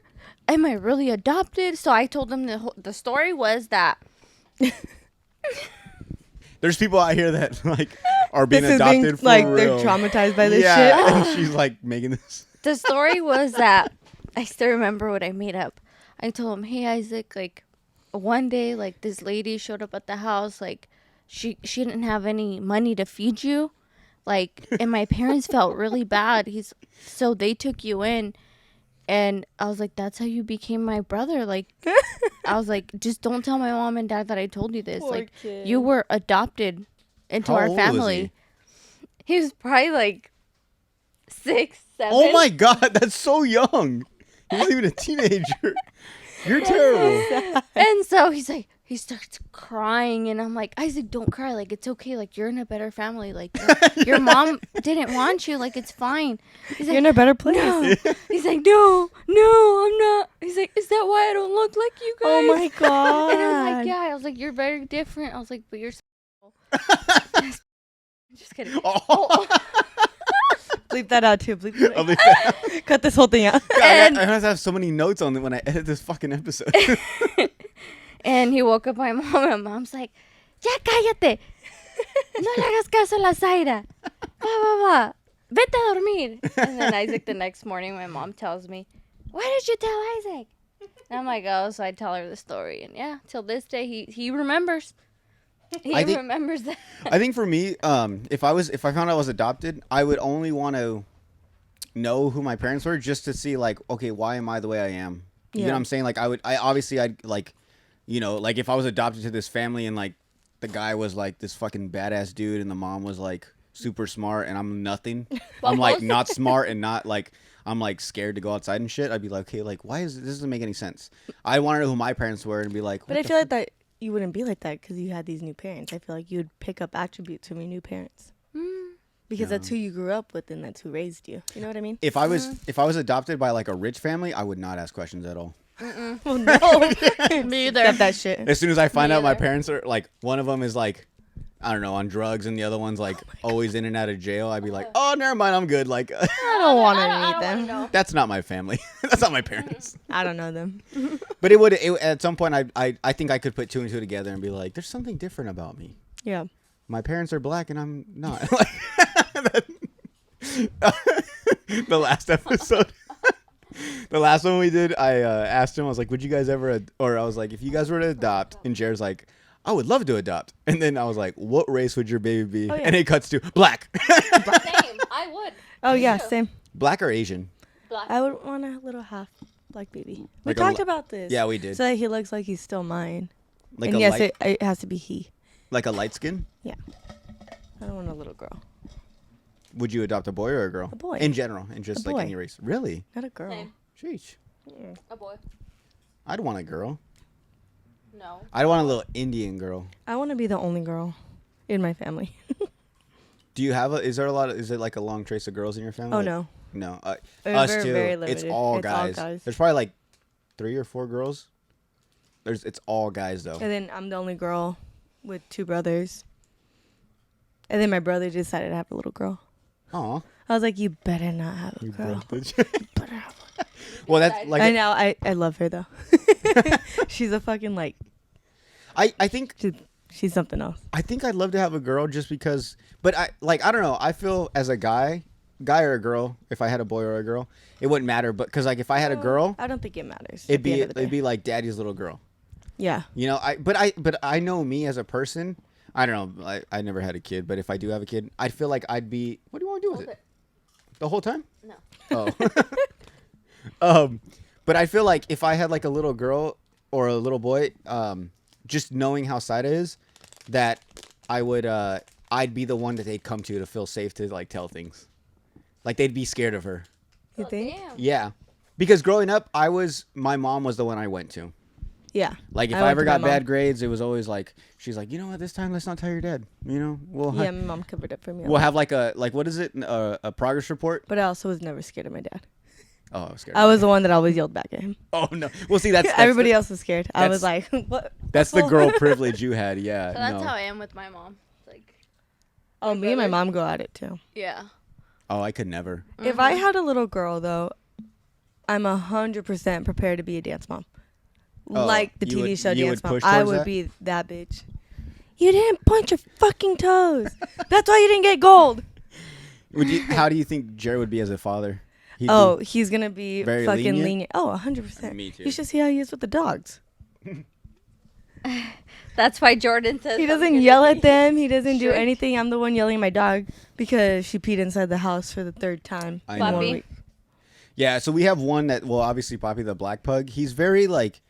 am I really adopted? So I told him the story was that there's people out here that like are being this adopted being, for like real. They're traumatized by this shit. And she's like making this. The story was that I still remember what I made up. I told him, hey Isaac, like one day like this lady showed up at the house, like she didn't have any money to feed you, like, and my parents felt really bad. So they took you in, and I was like, that's how you became my brother. Like, I was like, just don't tell my mom and dad that I told you this. Poor like, kid. you were adopted into How our old was family. He was probably like 6, 7. Oh my God, that's so young. He wasn't even a teenager. You're terrible. And so he's like, he starts crying, and I'm like, Isaac, don't cry. Like, it's okay. Like, you're in a better family. Like, your mom didn't want you. Like, it's fine. He's You're like, in a better place. no. He's like, no, I'm not. He's like, is that why I don't look like you guys? Oh my god. And I was like, yeah. I was like, you're very different. I was like, but you're so just kidding. Oh. Bleep that out too. Bleep that I'll out. leave that. Cut this whole thing out. And- I have to have so many notes on it when I edit this fucking episode. And he woke up my mom, and mom's like, ya cállate. No le hagas caso a la Saira. Va. Vete a dormir. And then Isaac, the next morning, my mom tells me, why did you tell Isaac? And I'm like, oh, so I tell her the story. And yeah, till this day, he remembers. He remembers that. I think for me, if I found out I was adopted, I would only want to know who my parents were just to see, like, okay, why am I the way I am? You know what I'm saying? Like, I'd like, you know, like if I was adopted to this family and like the guy was like this fucking badass dude and the mom was like super smart and I'm nothing. I'm like not smart and not like, I'm like scared to go outside and shit. I'd be like, okay, like why is this doesn't make any sense? I want to know who my parents were and be like, But I feel like that you wouldn't be like that because you had these new parents. I feel like you would pick up attributes from your new parents because that's who you grew up with and that's who raised you. You know what I mean? if I was adopted by like a rich family, I would not ask questions at all. Well, no. Me either. Stop that shit. As soon as I find out my either. parents are like, one of them is like, I don't know, on drugs, and the other one's like always in and out of jail, I'd be like, oh, never mind, I'm good. Like, I don't want to I meet don't wanna them. know. that's not my family. That's not my parents. I don't know them. But it would at some point, I think I could put two and two together and be like, there's something different about me. Yeah. My parents are black and I'm not. The last episode. The last one we did, I asked him, I was like, would you guys ever, or I was like, if you guys were to adopt, and Jared's like, I would love to adopt. And then I was like, what race would your baby be? Oh, yeah. And it cuts to black. Same. I would. Oh yeah, same. Black or Asian? Black. I would want a little half black baby. We Like a talked li- about this. Yeah, we did. So that he looks like he's still mine. Like and a yes, light, it has to be he. like a light skin? I don't want a little girl. Would you adopt a boy or a girl? A boy. In general, and just A like boy. any race. Really? Not a girl. Same. Sheesh. A boy. I'd want a girl. No. I'd want a little Indian girl. I want to be the only girl in my family. Do you have is it like a long trace of girls in your family? Oh Like- no. No. Very, Us too. very It's limited. all It's all guys. guys. There's probably like 3 or 4 girls. It's all guys though. And then I'm the only girl with 2 brothers. And then my brother decided to have a little girl. Aw. I was like, you better not have a You girl. broke You better have one. Well, that's like I know. I love her though. She's a fucking like. I think She's something else. I think I'd love to have a girl just because, but I don't know. I feel as a guy or a girl, if I had a boy or a girl, it wouldn't matter. But because like if I had a girl, I don't think it matters. it'd at the end be of the it'd day. be like daddy's little girl. Yeah. You know, but I know me as a person. I don't know. I never had a kid, but if I do have a kid, I feel like I'd be. What do you want to do with it? The whole time? No. Oh. But I feel like if I had like a little girl or a little boy, just knowing how Saira is, that I would, I'd be the one that they'd come to feel safe to like tell things. Like they'd be scared of her. You think? Damn. Yeah. Because growing up, my mom was the one I went to. Yeah. Like if I I, went ever to my got mom. bad grades, it was always like, she's like, you know what, this time let's not tell your dad. You know, Yeah, my mom covered up for me. we'll have like what is it? A progress report? But I also was never scared of my dad. Oh, I was scared. I was the one that always yelled back at him. Oh no. Well, see, that's Everybody else was scared. I was that's- like, what? That's the girl privilege you had. Yeah. So that's no. how I am with my mom. Like, Oh, me and my brother? mom go at it too. yeah. Oh, I could never. If I had a little girl, though, I'm 100% prepared to be a dance mom. Oh, Like the you TV would- show you Dance would Mom. push I towards would that? be that bitch. You didn't point your fucking toes. That's why you didn't get gold. How do you think Jared would be as a father? He'd Oh, he's going to be Very fucking lenient? lenient. Oh, 100%. Me too. You should see how he is with the dogs. That's why Jordan says He I'm doesn't gonna yell be at them. He doesn't do strict. anything. I'm the one yelling at my dog because she peed inside the house for the third time. I in know. 1 Puppy. week. Yeah, so we have one that, well, obviously Poppy the black pug. He's very like,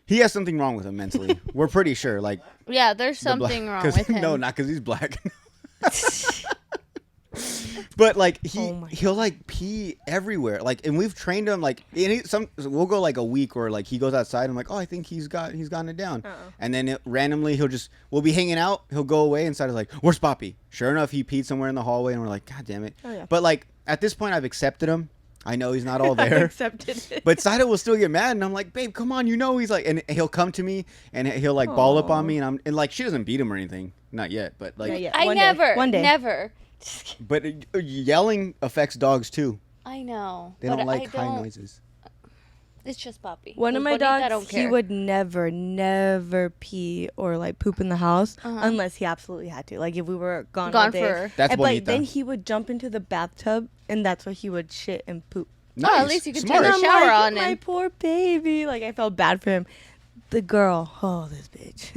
he has something wrong with him mentally. We're pretty sure, like. Yeah, there's the black- something wrong 'cause- with him. No, not because he's black. But like he'll like pee everywhere. Like, and we've trained him like, we'll go like a week where like he goes outside. I'm like, oh, I think he's gotten it down. And then randomly we'll be hanging out. He'll go away inside. Is like, where's Poppy? Sure enough, he peed somewhere in the hallway, and we're like, God damn it. Oh, yeah. But like at this point, I've accepted him. I know he's not all I there. accepted it. But Saira will still get mad, and I'm like, babe, come on, he's like, and he'll come to me, and he'll like ball up on me, and like, she doesn't beat him or anything, not yet, but like, Not yet. I One day. never, One day. never. but yelling affects dogs too. I know. They but don't like I high don't- noises. It's just Poppy. One of With my Bonita, I dogs, don't he care. would never pee or like poop in the house unless he absolutely had to. Like if we were gone all day. for. That's And, Bonita. like, then he would jump into the bathtub, and that's where he would shit and poop. Nice. Oh, at least you could Smart. turn And the I'm shower like, on my him. poor baby. Like I felt bad for him. The girl, oh this bitch.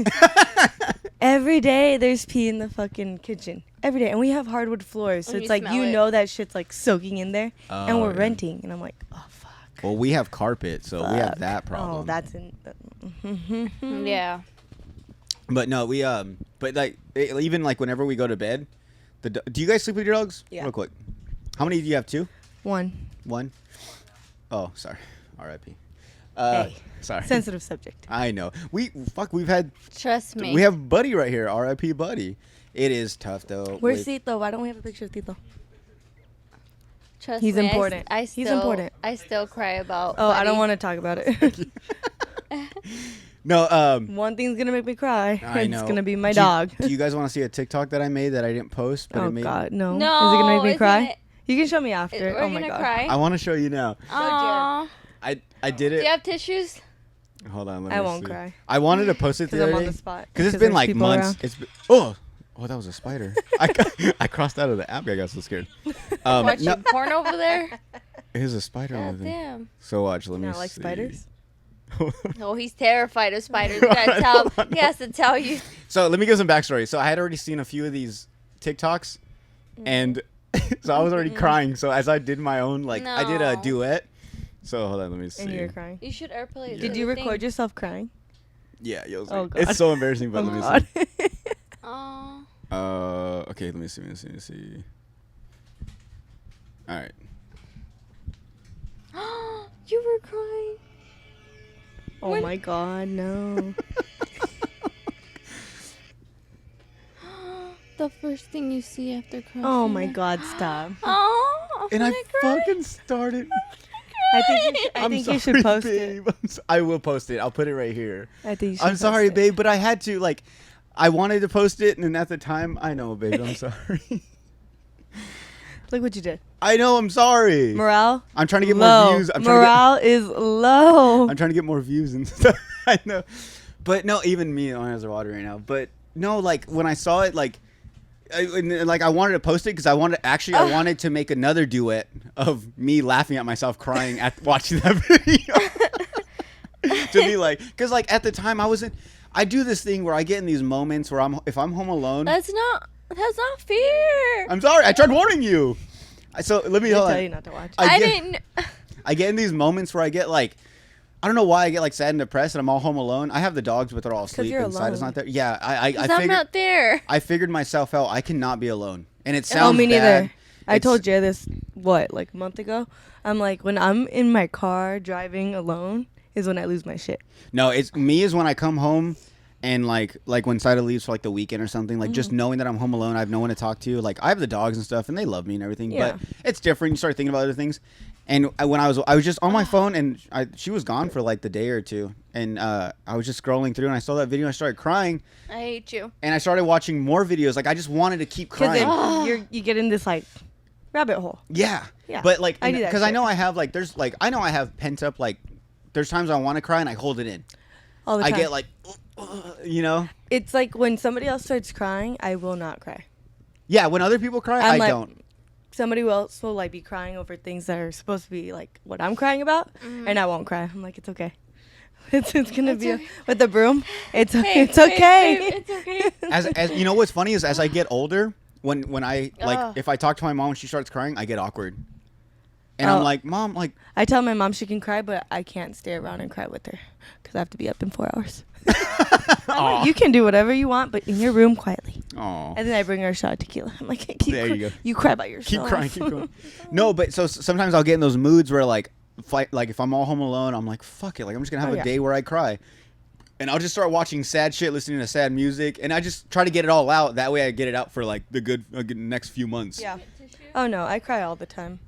Every day there's pee in the fucking kitchen. Every day, and we have hardwood floors, so And it's you like smell you it. know that shit's like soaking in there, and Oh, we're yeah. renting, and I'm like, oh fuck. Well, we have carpet, so we have Fuck. that problem. Oh, that's in. Yeah. But no, we but like even like whenever we go to bed, do you guys sleep with your dogs? Yeah. Real quick, how many do you have? Two? One. One? Oh, sorry. R.I.P. Hey. Sorry. Sensitive subject. I know. We've had Trust me. we have Buddy right here. R.I.P. Buddy. It is tough though. Where's with- Tito? Why don't we have a picture of Tito? Trust He's me, important. I He's still, important. I still cry about. Oh, I don't Buddy. want to talk about it. No, One thing's gonna make me cry. I know. It's gonna be my Do you- dog. Do you guys want to see a TikTok that I made that I didn't post? But Oh it made God, no. No, Is it gonna make me isn't cry? it- You can show me after. We're Oh my gonna God. cry. I want to show you now. Aww. I did Do it. you have tissues? Hold on. Let me I won't see. cry. I wanted to post it the Because I'm other on day. the spot. Because it's been there's like people months. around. It's been, oh, that was a spider. I crossed out of the app. I got so scared. Watching No, porn over there? there's a spider God over there. damn. So watch. Let me Not like see. spiders. Oh, he's terrified of spiders. You gotta tell him. Hold on. He has to tell you. So let me give some backstory. So I had already seen a few of these TikToks, and so I was already crying. So as I did my own, like I did a No. duet. So hold on, let me see. And you're crying. You should airplay it. Did you record yourself crying? Yeah, you'll see. Oh, God. It's so embarrassing, but Oh let me God. see. Aww. Okay, let me see. All right. You were crying. Oh When- my God, no. The first thing you see after crying. Oh my God, stop. Oh, And I fucking started. I think you should post it. babe. I will post it. I'll put it right here. I think you should I'm post sorry, it. babe, but I had to. Like, I wanted to post it, and then at the time, I know, babe. I'm sorry. Look what you did. I know. I'm sorry. Morale. I'm trying to get low. more views. I'm trying to Morale is low. I'm trying to get more views and stuff. I know, but no, even me, my eyes are watering right now. But no, like when I saw it, like I wanted to post it because I wanted to make another duet of me laughing at myself crying at watching that video. To be like, because like at the time I do this thing where I get in these moments where if I'm home alone. That's not fair. I'm sorry. I tried warning you. So let me I hold tell on. you not to watch. I get- didn't. I get in these moments where I get like, I don't know why I get like sad and depressed, and I'm all home alone. I have the dogs, but they're all asleep, you're and Sida's alone. not there. Yeah, I 'Cause I'm figured not there. I figured myself out. I cannot be alone, and it Oh, sounds me neither. bad. I It's- told Jay this like a month ago. I'm like, when I'm in my car driving alone is when I lose my shit. No, it's me is when I come home. And like when Saira leaves for like the weekend or something, like just knowing that I'm home alone, I have no one to talk to. Like I have the dogs and stuff, and they love me and everything. Yeah. But it's different. You start thinking about other things. And when I was just on my phone, and she was gone for like the day or two, and I was just scrolling through, and I saw that video, and I started crying, I hate you. and I started watching more videos. Like I just wanted to keep Because crying. you get in this like rabbit hole. Yeah. Yeah. But like, I do that because I shit. know I have like, I know I have pent up like, there's times I want to cry and I hold it in. All the I time. get like, you know. It's like when somebody else starts crying, I will not cry. Yeah. When other people cry, I'm I like- don't. Somebody else will like be crying over things that are supposed to be like what I'm crying about, and I won't cry. I'm like, it's okay. It's gonna It's be okay. with the broom. It's Hey, it's okay. babe, it's okay. As you know, what's funny is as I get older, when I like Ugh. if I talk to my mom and she starts crying, I get awkward. And Oh. I'm like, Mom, like, I tell my mom she can cry, but I can't stay around and cry with her because I have to be up in 4 hours. I'm like, you can do whatever you want, but in your room quietly. oh. And then I bring her a shot of tequila. I'm like, There you go. You cry by Keep yourself. crying, keep going. No, but so sometimes I'll get in those moods where like if I'm all home alone, I'm like, fuck it, like I'm just gonna have Oh, a yeah. day where I cry, and I'll just start watching sad shit, listening to sad music, and I just try to get it all out. That way, I get it out for like the good next few months. Yeah. Oh no, I cry all the time.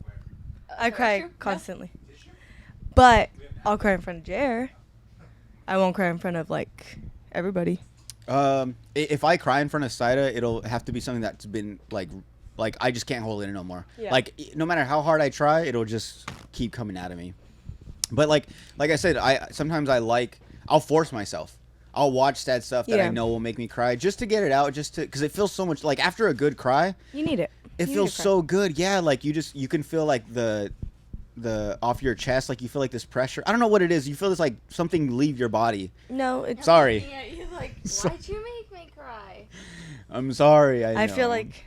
I Tissue? cry No? constantly. But I'll cry in front of Jer. I won't cry in front of like everybody. If I cry in front of Saira, it'll have to be something that's been like I just can't hold it in no more. Yeah. Like no matter how hard I try, it'll just keep coming out of me. But like I said, sometimes I'll force myself. I'll watch sad stuff that I Yeah. know will make me cry just to get it out, because it feels so much like after a good cry, You need it. it You feels need to cry. so good. Yeah, like you can feel like the off your chest, like you feel like this pressure. I don't know what it is. You feel this like something leave your body. No, it's. Sorry. Yeah, you're like, So- why'd you make me cry? I'm sorry. I know. feel like.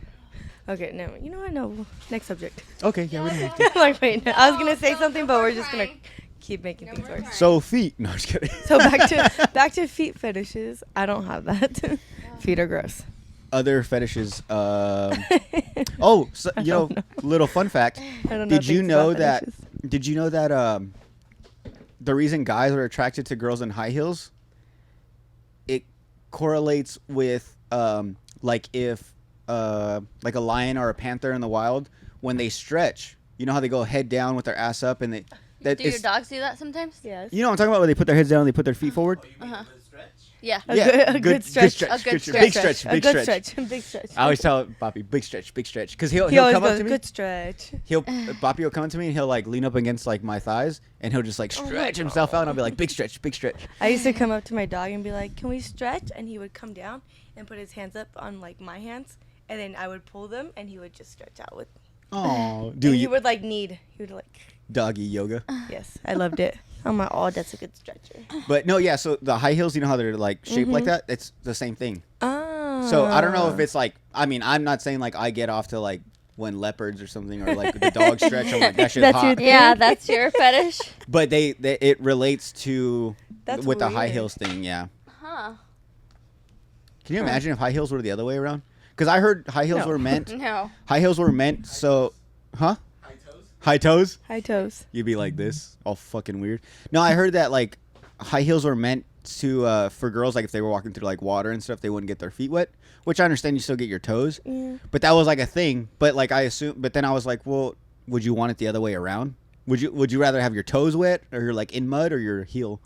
Okay, no. You know what? No. Next subject. Okay, yeah, we don't have to. I'm like, wait. No, I was gonna say No, something, no but more we're just gonna crying. keep making No things more worse. crying. So feet. No, just kidding. So back to feet fetishes. I don't have that. Feet are gross. Other fetishes. Oh, so, I you know, don't know. little fun fact. I don't know. Did you things know about that? fetishes. Did you know that the reason guys are attracted to girls in high heels, it correlates with like if like a lion or a panther in the wild, when they stretch, you know how they go head down with their ass up, and they that Do your it's- dogs do that sometimes? Yes. you know what I'm talking about, where they put their heads down and they put their feet forward. Oh, you mean Uh-huh. a good stretch? Yeah. A good stretch. A good big stretch, A big good stretch. stretch. Big stretch. I always tell Boppy, big stretch, because he he'll always come up goes, to me. good stretch. Boppy will come to me and he'll like lean up against like my thighs and he'll just like Oh my stretch himself out, and I'll be like, big stretch, big stretch. I used to come up to my dog and be like, "Can we stretch?" And he would come down and put his hands up on like my hands, and then I would pull them, and he would just stretch out with me. Oh, And dude, he you would like knead. He would like, doggy yoga. yes, I loved it. I'm like, oh, that's a good stretcher. But no, yeah. So the high heels, you know how they're like shaped like Mhm. that? It's the same thing. Oh. So I don't know if it's like. I mean, I'm not saying like I get off to like when leopards or something, or like the dog stretch. I'm like, that shit That's your hot. thing. Yeah, that's your fetish. But they it relates to That's with the high weird. heels thing. Yeah. Huh. Can you imagine if high heels were the other way around? Because I heard high heels No. were meant. No. High heels were meant so. Huh? High toes? High toes? high toes. You'd be like this, all fucking weird. No, I heard that like high heels were meant to for girls, like if they were walking through like water and stuff, they wouldn't get their feet wet. Which I understand, you still get your toes, Yeah. but that was like a thing. But like I assume, but then I was like, well, would you want it the other way around? Would you rather have your toes wet or you're like in mud or your heel?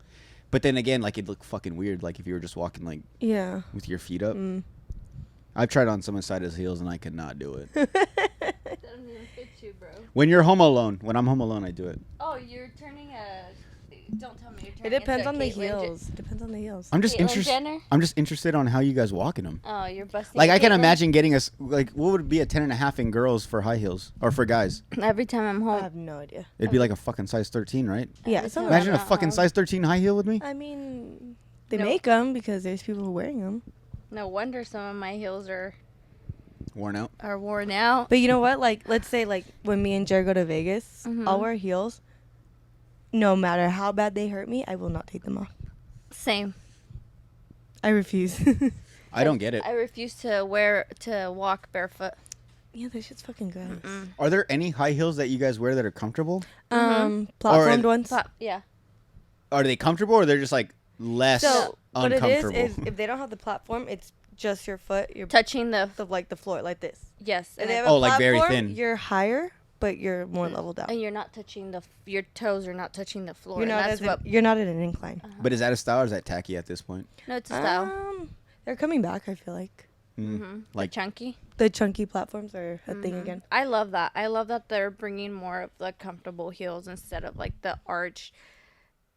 But then again, like it'd look fucking weird, like if you were just walking like Yeah. with your feet up. Mm. I've tried on some of Saida's heels and I could not do it. That doesn't even fit you, bro. When you're home alone, when I'm home alone, I do it. Oh, you're turning a. Don't tell me you're It turning. depends into on the Caitlyn heels. Depends on the heels. I'm just Caitlyn interested. Jenner? I'm just interested on how you guys walk in them. Oh, you're busting. Like I can Caitlyn? imagine getting us like what would it be a 10 and a half in girls for high heels or for guys? Every time I'm I home. have no idea. It'd be like a fucking size 13, right? Yeah. Every Some time Imagine I'm a not fucking home. size 13 high heel with me. I mean, they No. make them because there's people who are wearing them. No wonder some of my heels are Worn out. worn out. But you know what? Like, let's say like when me and Jared go to Vegas, Mhm. I'll wear heels. No matter how bad they hurt me, I will not take them off. Same. I refuse. I don't get it. I refuse to walk barefoot. Yeah, that shit's fucking gross. Mm. Are there any high heels that you guys wear that are comfortable? Platformed Or- ones. Yeah. Are they comfortable or they're just like less So what it is uncomfortable? if they don't have the platform, it's just your foot, your Touching the. like the floor, like this. Yes. If And, they have Oh, a like very platform, thin. You're higher, but you're more leveled out. and you're not touching your toes are not touching the floor. You're and not that's as what. you're not at an incline. But is that a style or is that tacky at this point? No, it's a style. They're coming back. I feel like Mm-hmm. Like- chunky. the chunky platforms are a thing again. I love that. I love that they're bringing more of the comfortable heels instead of like the arch.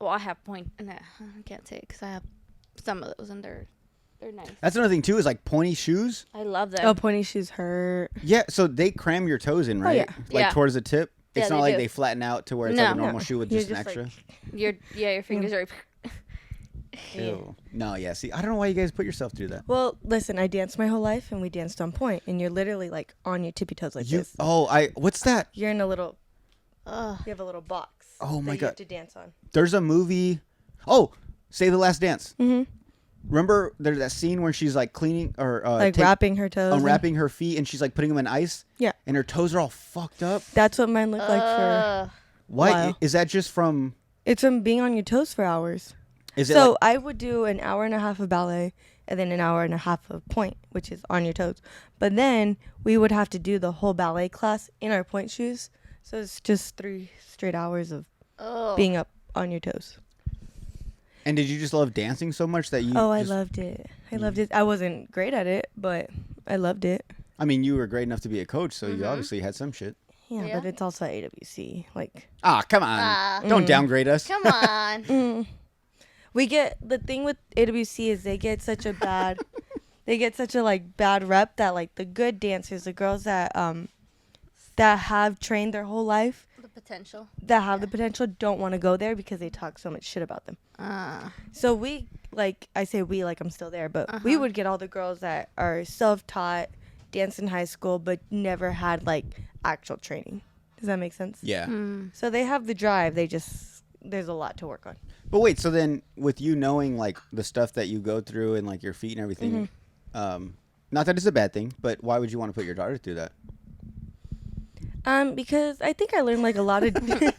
Well, I have point. No, I can't say it because I have some of those and they're nice. That's another thing too is like pointy shoes. I love them. Oh, pointy shoes hurt. Yeah, so they cram your toes in, right? yeah. Like Yeah. towards the tip. It's Yeah, not they like do. they flatten out to where it's No. like a normal No. shoe with You're just an just, extra. like- Your fingers are. Ew. No, yeah. See, I don't know why you guys put yourself through that. Well, listen, I danced my whole life, and we danced on point, and you're literally like on your tippy toes like this. What's that? You're in a little. Ugh. You have a little box. Oh my that God. You have to dance on. There's a movie. Oh, Save the Last Dance. Mm-hmm. Remember there's that scene where she's like cleaning or Like wrapping her toes. unwrapping her feet, and she's like putting them in ice. Yeah. And her toes are all fucked up. That's what mine looked like for. Why Wow. is that? Just from? It's from being on your toes for hours. Is it So like, I would do an hour and a half of ballet and then an hour and a half of point, which is on your toes. But then we would have to do the whole ballet class in our point shoes. So it's just 3 straight hours of being up on your toes. And did you just love dancing so much that you? I loved it. I loved it. I wasn't great at it, but I loved it. I mean, you were great enough to be a coach, so you obviously had some shit. Yeah, Yeah. but it's also at AWC. Like, Come on! Don't downgrade us. Come on. we get the thing with AWC is they get such a bad, like bad rep that like the good dancers, the girls that have trained their whole life, The potential. that have the potential, don't want to go there because they talk so much shit about them. So we, like, I say we like I'm still there, but we would get all the girls that are self-taught, danced in high school, but never had like actual training. Does that make sense? Yeah. So they have the drive. There's a lot to work on. But wait, so then with you knowing like the stuff that you go through and like your feet and everything, not that it's a bad thing, but why would you want to put your daughter through that? Because I think I learned like a lot of discipline.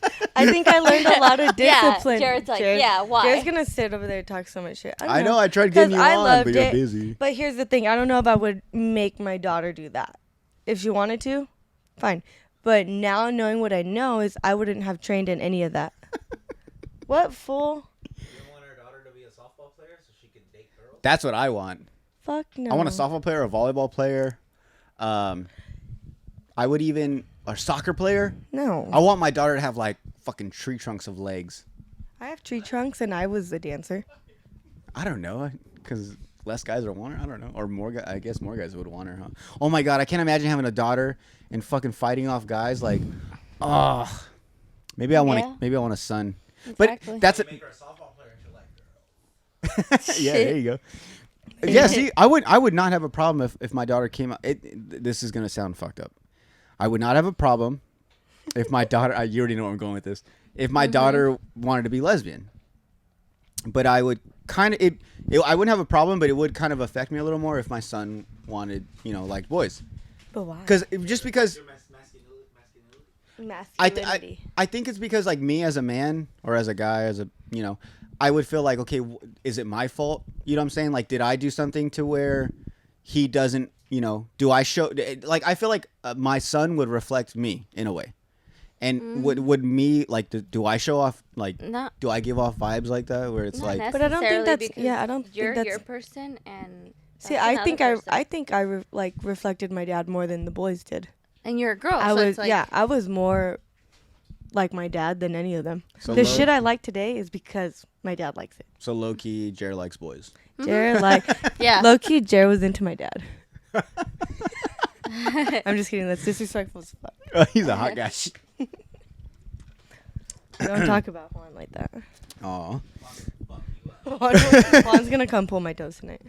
Yeah, Jared's like, yeah, why? Jared's gonna sit over there and talk so much shit. I know I tried getting you 'Cause I on, loved but you're it. busy. But here's the thing: I don't know if I would make my daughter do that. If she wanted to, fine. But now knowing what I know is I wouldn't have trained in any of that. What fool? You don't want her daughter to be a softball player so she can date girls? That's what I want. Fuck no. I want a softball player, a volleyball player. I would even a soccer player. No. I want my daughter to have like fucking tree trunks of legs. I have tree trunks and I was a dancer. I don't know, because less guys would want her. I don't know, or more. I guess more guys would want her. Huh? Oh my god, I can't imagine having a daughter and fucking fighting off guys. Like, maybe I want. Yeah. Maybe I want a son. Exactly. But that's Make her a softball player and she'll like girls. yeah. There you go. Yeah. See, I would not have a problem if my daughter came out. This is gonna sound fucked up. I would not have a problem if my daughter. You already know where I'm going with this. If my daughter wanted to be lesbian, but I would kind of I wouldn't have a problem, but it would kind of affect me a little more if my son wanted, liked boys. But why? Because Your Masculinity. I think it's because like me as a man or as a guy I would feel like, okay, is it my fault? You know what I'm saying? Like, did I do something to where he doesn't, do I show, like, I feel like my son would reflect me in a way. And would me, like, do I show off, like, Not- do I give off vibes like that where it's Not like, But I don't think necessarily that's- because yeah, I don't think you're that's- your person and See, that's I another think person. I think I reflected my dad more than the boys did. And you're a girl. I so was it's like, I was more like my dad than any of them. So The low- shit I like today is because my dad likes it. so low key, Jared likes boys. Jared Yeah. low key Jared was into my dad. I'm just kidding. That's disrespectful as fuck. He's a hot guy. Don't talk about Juan like that. Aw. Juan's gonna come pull my toes tonight.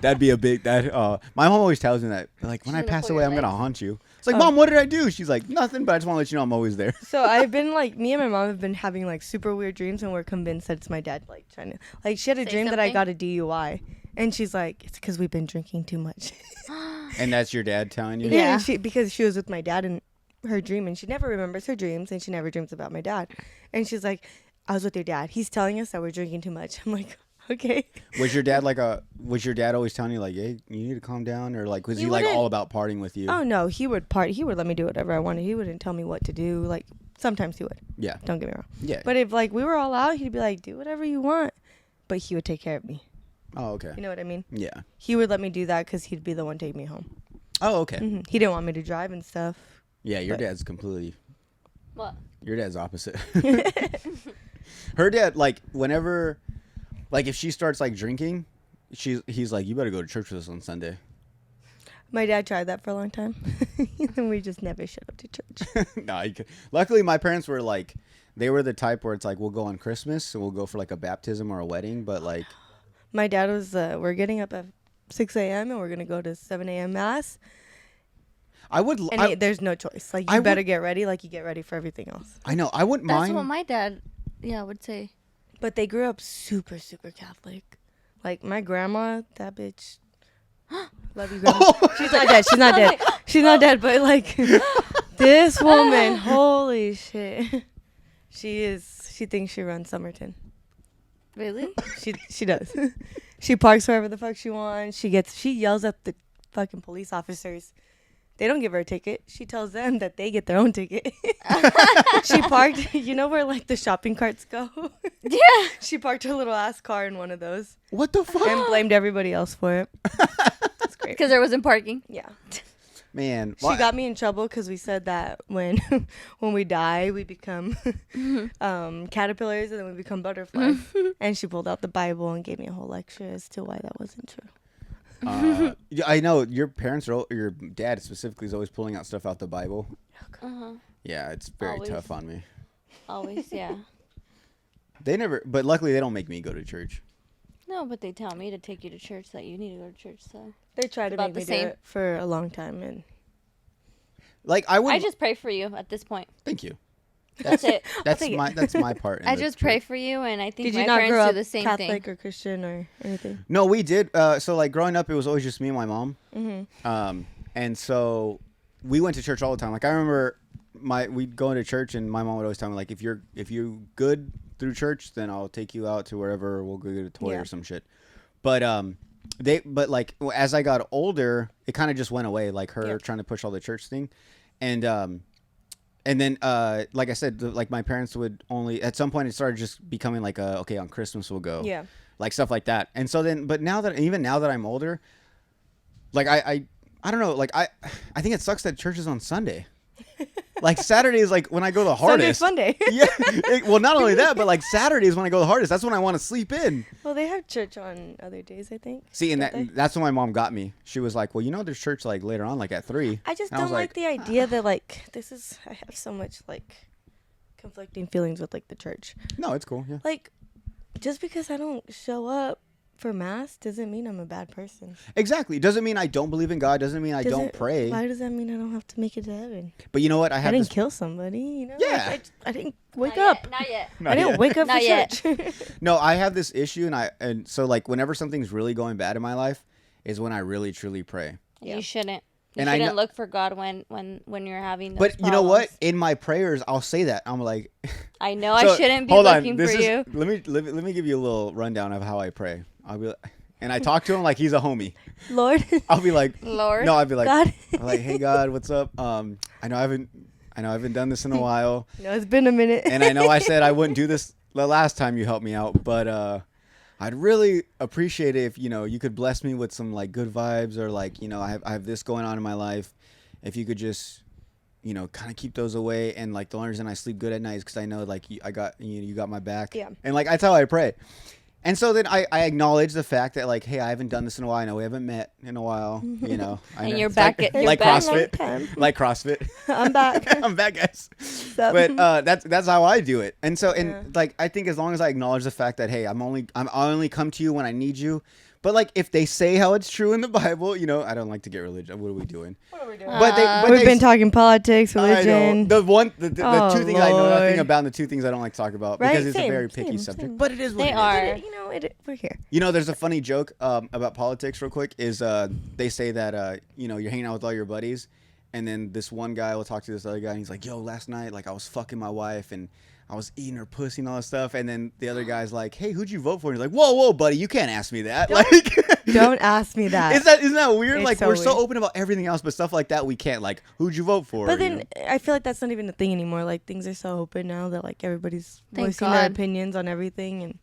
That'd be a big my mom always tells me that, like, when She's I gonna pass pull away, your I'm gonna legs. haunt you. It's like, Mom, what did I do? She's like, nothing, but I just want to let you know I'm always there. So I've been like, me and my mom have been having like super weird dreams, and we're convinced that it's my dad like trying to, like, she had a Say dream that I something? got a DUI, and she's like, it's because we've been drinking too much. And that's your dad telling you? Yeah. Because she was with my dad in her dream, and she never remembers her dreams, and she never dreams about my dad. And she's like, I was with your dad. He's telling us that we're drinking too much. I'm like, okay. Was your dad was your dad always telling you like, hey, you need to calm down, or like was He he like wouldn't- all about partying with you? Oh no, he would let me do whatever I wanted. He wouldn't tell me what to do. Like, sometimes he would. Yeah. Don't get me wrong. Yeah. But if like we were all out, he'd be like, do whatever you want. But he would take care of me. Oh, okay. You know what I mean? Yeah. He would let me do that because he'd be the one taking me home. Oh, okay. He didn't want me to drive and stuff. Yeah, your But- dad's completely. What? Your dad's opposite. Her dad, like, whenever, like, if she starts like drinking, he's like, you better go to church with us on Sunday. My dad tried that for a long time, and we just never showed up to church. No, luckily my parents were like, they were the type where it's like we'll go on Christmas, so we'll go for like a baptism or a wedding, but like My dad was, we're getting up at 6 a.m. and we're going to go to 7 a.m. mass. And there's no choice. Like, you better get ready like you get ready for everything else. I know. I wouldn't mind. That's what my dad, would say. But they grew up super, super Catholic. Like, my grandma, that bitch. Love you, grandma. She's not dead. She's not dead. She's not dead, but, like, this woman, holy shit. She thinks she runs Somerton. Really? She does. She parks wherever the fuck she wants. She yells at the fucking police officers. They don't give her a ticket. She tells them that they get their own ticket. She parked, you know where like the shopping carts go? Yeah. She parked her little ass car in one of those. What the fuck? And blamed everybody else for it. That's great. Because there wasn't parking. Yeah. Man. She got me in trouble because we said that when we die, we become caterpillars and then we become butterflies. And she pulled out the Bible and gave me a whole lecture as to why that wasn't true. I know your parents your dad specifically is always pulling out stuff out the Bible. Uh-huh. Yeah, it's very Always. tough on me. Always, yeah. But luckily they don't make me go to church. No, but they tell me to take you to church that you need to go to church, so. They tried to About make the me do same. it for a long time. And Like I just pray for you at this point. Thank you. That's it. That's my part. In I the just church. pray for you, and I think did my you not parents grow do up the same Catholic thing. or Christian or anything? No, we did. So like growing up, it was always just me and my mom. Mm-hmm. And so we went to church all the time. Like I remember we'd go into church and my mom would always tell me like if you're good through church, then I'll take you out to wherever we'll go get a toy or some shit. But like as I got older, it kind of just went away. Like her trying to push all the church thing, and then like I said, like my parents would only at some point it started just becoming like okay, on Christmas we'll go, like stuff like that. And so then, but now that I'm older, like I don't know, like I think it sucks that church is on Sunday. Like Saturday is like when I go the hardest. Sunday's Sunday. Yeah. Well, not only that, but like Saturday is when I go the hardest. That's when I want to sleep in. Well, they have church on other days, I think. See, and that's when my mom got me. She was like, "Well, there's church like later on, like at 3." I just And I don't was like the idea that like I have so much like conflicting feelings with like the church. No, it's cool. Yeah. Like, just because I don't show up for mass doesn't mean I'm a bad person. Exactly. Doesn't mean I don't believe in God. Doesn't mean I don't pray. Why does that mean I don't have to make it to heaven? But you know what? I didn't kill somebody, Yeah. Like, I didn't wake Not up. Yet, not yet. I didn't wake up Not for yet. church. No, I have this issue, and so like whenever something's really going bad in my life, is when I really truly pray. Yeah. You shouldn't. You And I shouldn't know- look for God when you're having those But you know what? problems. In my prayers, I'll say that I'm like. I know So, I shouldn't be hold on. looking for This is- you. Let me give you a little rundown of how I pray. I'll be like, and I talk to him like he's a homie. Lord. I'll be like, Lord. no, I'd be like, God. I'm like, hey God, what's up? I know I haven't done this in a while, No, it's been a minute. and I know I said I wouldn't do this the last time you helped me out, but I'd really appreciate it if you could bless me with some like good vibes, or like I have this going on in my life. If you could just kind of keep those away, and like the only reason I sleep good at night is because I know like you got my back. Yeah. And like that's how I pray. And so then I acknowledge the fact that like, hey, I haven't done this in a while. I know we haven't met in a while. I And know. you're It's back like, at- you're like back. CrossFit, like CrossFit. I'm back. I'm back, guys. up? But that's how I do it. And so Yeah. like I think as long as I acknowledge the fact that hey, I only come to you when I need you. But like if they say how it's true in the Bible, I don't like to get religious. What are we doing? What are we doing? But We've they been talking politics, I know. religion. The Oh, two things I know nothing Lord. about, and the two things I don't like to talk about Right? because it's Same, a very picky same, subject. same. But it is what They it is. are. We're here. There's a funny joke about politics real quick is they say that, you're hanging out with all your buddies, and then this one guy will talk to this other guy, and he's like, yo, last night, like, I was fucking my wife, and I was eating her pussy and all that stuff, and then the other guy's like, hey, who'd you vote for? And he's like, whoa, buddy, you can't ask me that. Like, Don't ask me that. isn't that weird? It's Like, so we're so weird. open about everything else, but stuff like that we can't, like, who'd you vote for? But then I feel like that's not even a thing anymore. Like things are so open now that like everybody's Thank voicing their God. opinions on everything, and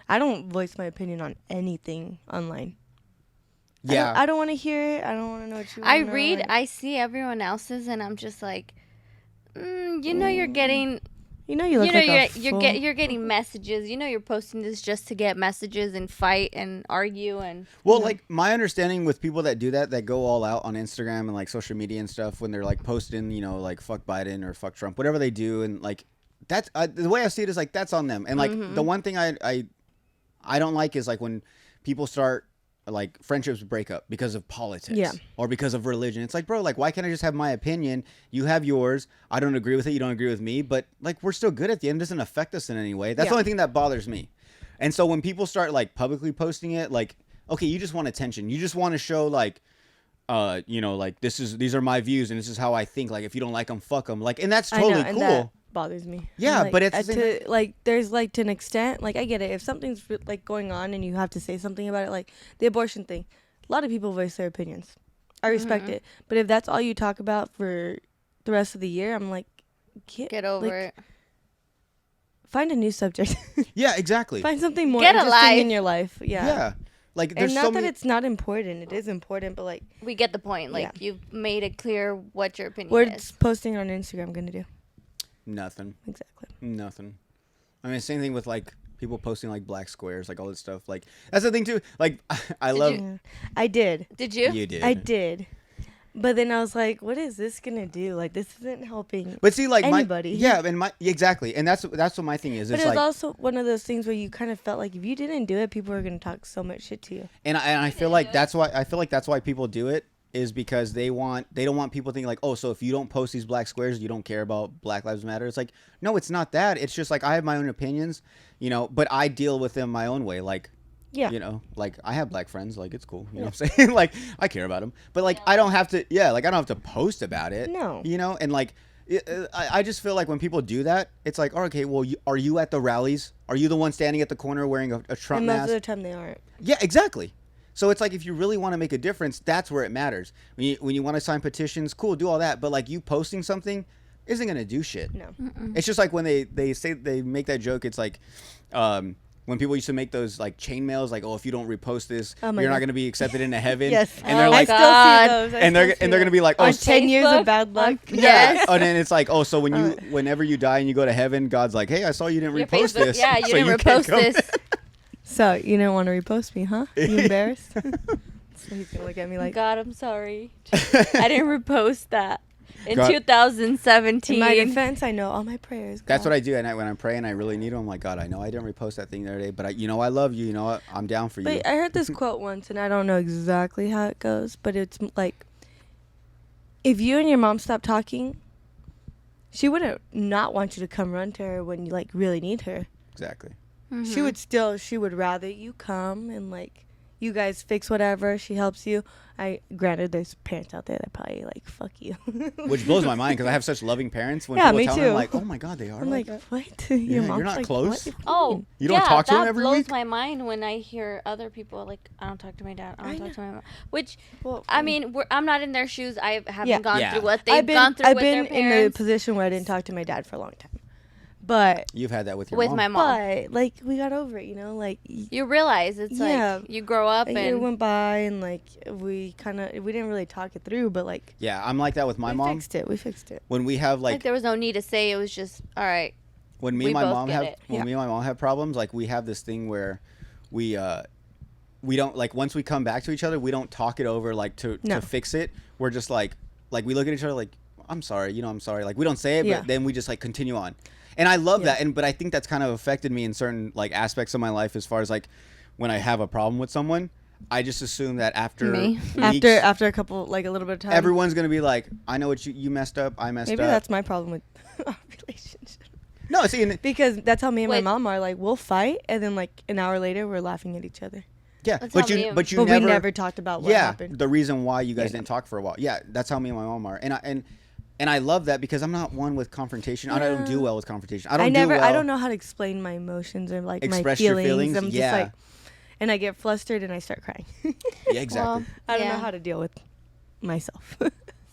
I don't voice my opinion on anything online. Yeah. I don't want to hear it. I don't want to know what you. I wanna know, read, like- I see everyone else's, and I'm just like, you're getting, You look like a fool. you're getting messages. You're posting this just to get messages and fight and argue and. Well, like my understanding with people that do that go all out on Instagram and like social media and stuff when they're like posting, like fuck Biden or fuck Trump, whatever they do, and like that's the way I see it is like that's on them. And like the one thing I don't like is like when people start like friendships break up because of politics or because of religion. It's like, bro, like why can't I just have my opinion? You have yours. I don't agree with it. You don't agree with me. But like we're still good at the end. It doesn't affect us in any way. That's the only thing that bothers me. And so when people start like publicly posting it, like, okay, you just want attention. You just want to show like, you know, like these are my views and this is how I think. Like if you don't like them, fuck them. Like, and that's totally cool. That bothers me. Yeah, like, but it's to like there's like to an extent, like I get it. If something's like going on and you have to say something about it, like the abortion thing, a lot of people voice their opinions. I respect it. But if that's all you talk about for the rest of the year, I'm like, get over it. Find a new subject. Yeah, exactly. Find something more Get interesting alive. in your life. Yeah. Yeah. Like there's and not so that many... it's not important. It is important, but like We get the point. Like you've made it clear what your opinion is. what's posting on Instagram gonna do? Nothing. Exactly. Nothing. I mean, same thing with like people posting like black squares, like all this stuff. Like that's the thing too. Like I love. I did. Did you? You did. I did. But then I was like, what is this gonna do? Like this isn't helping. But see, like anybody. exactly, and that's what my thing is. But It's it was like, also one of those things where you kind of felt like if you didn't do it, people were gonna talk so much shit to you. and I feel like that's why people do it is because they don't want people thinking like, oh, so if you don't post these black squares, you don't care about Black Lives Matter. It's like, no, it's not that. It's just like I have my own opinions, you know, but I deal with them my own way. Like, you know, like I have black friends, like it's cool, you know what I'm saying? Like I care about them, but like I don't have to, like I don't have to post about it, No. you know, and like I just feel like when people do that, it's like, oh, okay, well, are you at the rallies? Are you the one standing at the corner wearing a Trump And most mask? of the time they aren't. Yeah, exactly. So it's like if you really want to make a difference, that's where it matters. When you want to sign petitions, cool, do all that. But like you posting something isn't gonna do shit. No. It's just like when they say they make that joke. It's like when people used to make those like chain mails, like, oh, if you don't repost this, you're God. not gonna be accepted into heaven. Yes. And they're like, I still see those. and they're gonna be like, oh, on 10 years Facebook? of bad luck. Yes. And then it's like, oh, so whenever you die and you go to heaven, God's like, hey, I saw you didn't Your repost Facebook- this. Yeah, you so didn't can't repost come." this. So you didn't want to repost me, huh? You embarrassed? So he's gonna look at me like, God, I'm sorry. I didn't repost that in God- 2017. in my defense, I know all my prayers. That's God. what I do at night when I'm praying. I really need them. I'm like, God, I know I didn't repost that thing the other day, but I love you. You know what? I'm down for you. But I heard this quote once, and I don't know exactly how it goes, but it's like, if you and your mom stop talking, she wouldn't not want you to come run to her when you like really need her. Exactly. Mm-hmm. She would rather you come and like you guys fix whatever. She helps you. Granted, there's parents out there that probably like fuck you. Which blows my mind because I have such loving parents. When Yeah, people me tell too. me, I'm like, oh my God, they are I'm like, that? what? Yeah, Mom's you're not like, close? What? Oh, You don't talk to that him every blows week? my mind when I hear other people like, I don't talk to my dad. I don't talk to my mom. Which, Well, I mean, I'm not in their shoes. I haven't Yeah. gone Yeah. through what they've gone through I've with been their in the parents. position where I didn't talk to my dad for a long time, but You've had that with your with mom. my mom. but like we got over it, you know, like You realize it's Yeah. like you grow up a year and went by and like we didn't really talk it through, but like Yeah, I'm like that with my we mom. fixed it. When we have like like there was no need to say. It was just all right. when me we and my both mom get have it. when Yeah. me and my mom have problems, like we have this thing where we don't like once we come back to each other, we don't talk it over like to fix it. We're just like we look at each other like, I'm sorry, you know, I'm sorry. Like we don't say it, Yeah. but then we just like continue on. And I love that, but I think that's kind of affected me in certain like aspects of my life as far as like when I have a problem with someone, I just assume that after Me? weeks, After a couple like a little bit of time, everyone's gonna be like, I know what you messed up, I messed maybe up. that's my problem with our relationship. No, see, Because that's how me and Wait. my mom are. Like we'll fight, and then like an hour later we're laughing at each other. yeah, That's but how me you and- but you But never we never talked about what happened. the reason why you guys Yeah. didn't talk for a while. Yeah, that's how me and my mom are, and I love that because I'm not one with confrontation. I don't do well with confrontation. I don't know how to explain my emotions or like Express my your feelings. feelings? I'm Yeah. just like, and I get flustered and I start crying. Yeah, exactly. Well, I don't yeah. know how to deal with myself.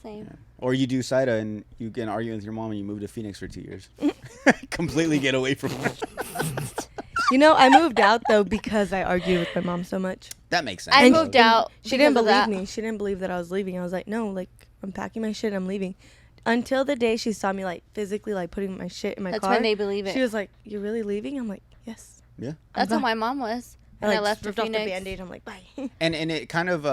Same. Or you do Saira and you get arguing with your mom and you move to Phoenix for 2 years. Completely get away from her. You know, I moved out though because I argued with my mom so much. That makes sense. I And moved out. She didn't because of believe that. me. She didn't believe that I was leaving. I was like, no, like I'm packing my shit. I'm leaving. Until the day she saw me like physically like putting my shit in my That's car. when they believe it. She was like, "You're really leaving?" I'm like, "Yes." Yeah. That's how back. my mom was. I And like I left for ripped off the Phoenix. Band-Aid. I'm like, "Bye." And it kind of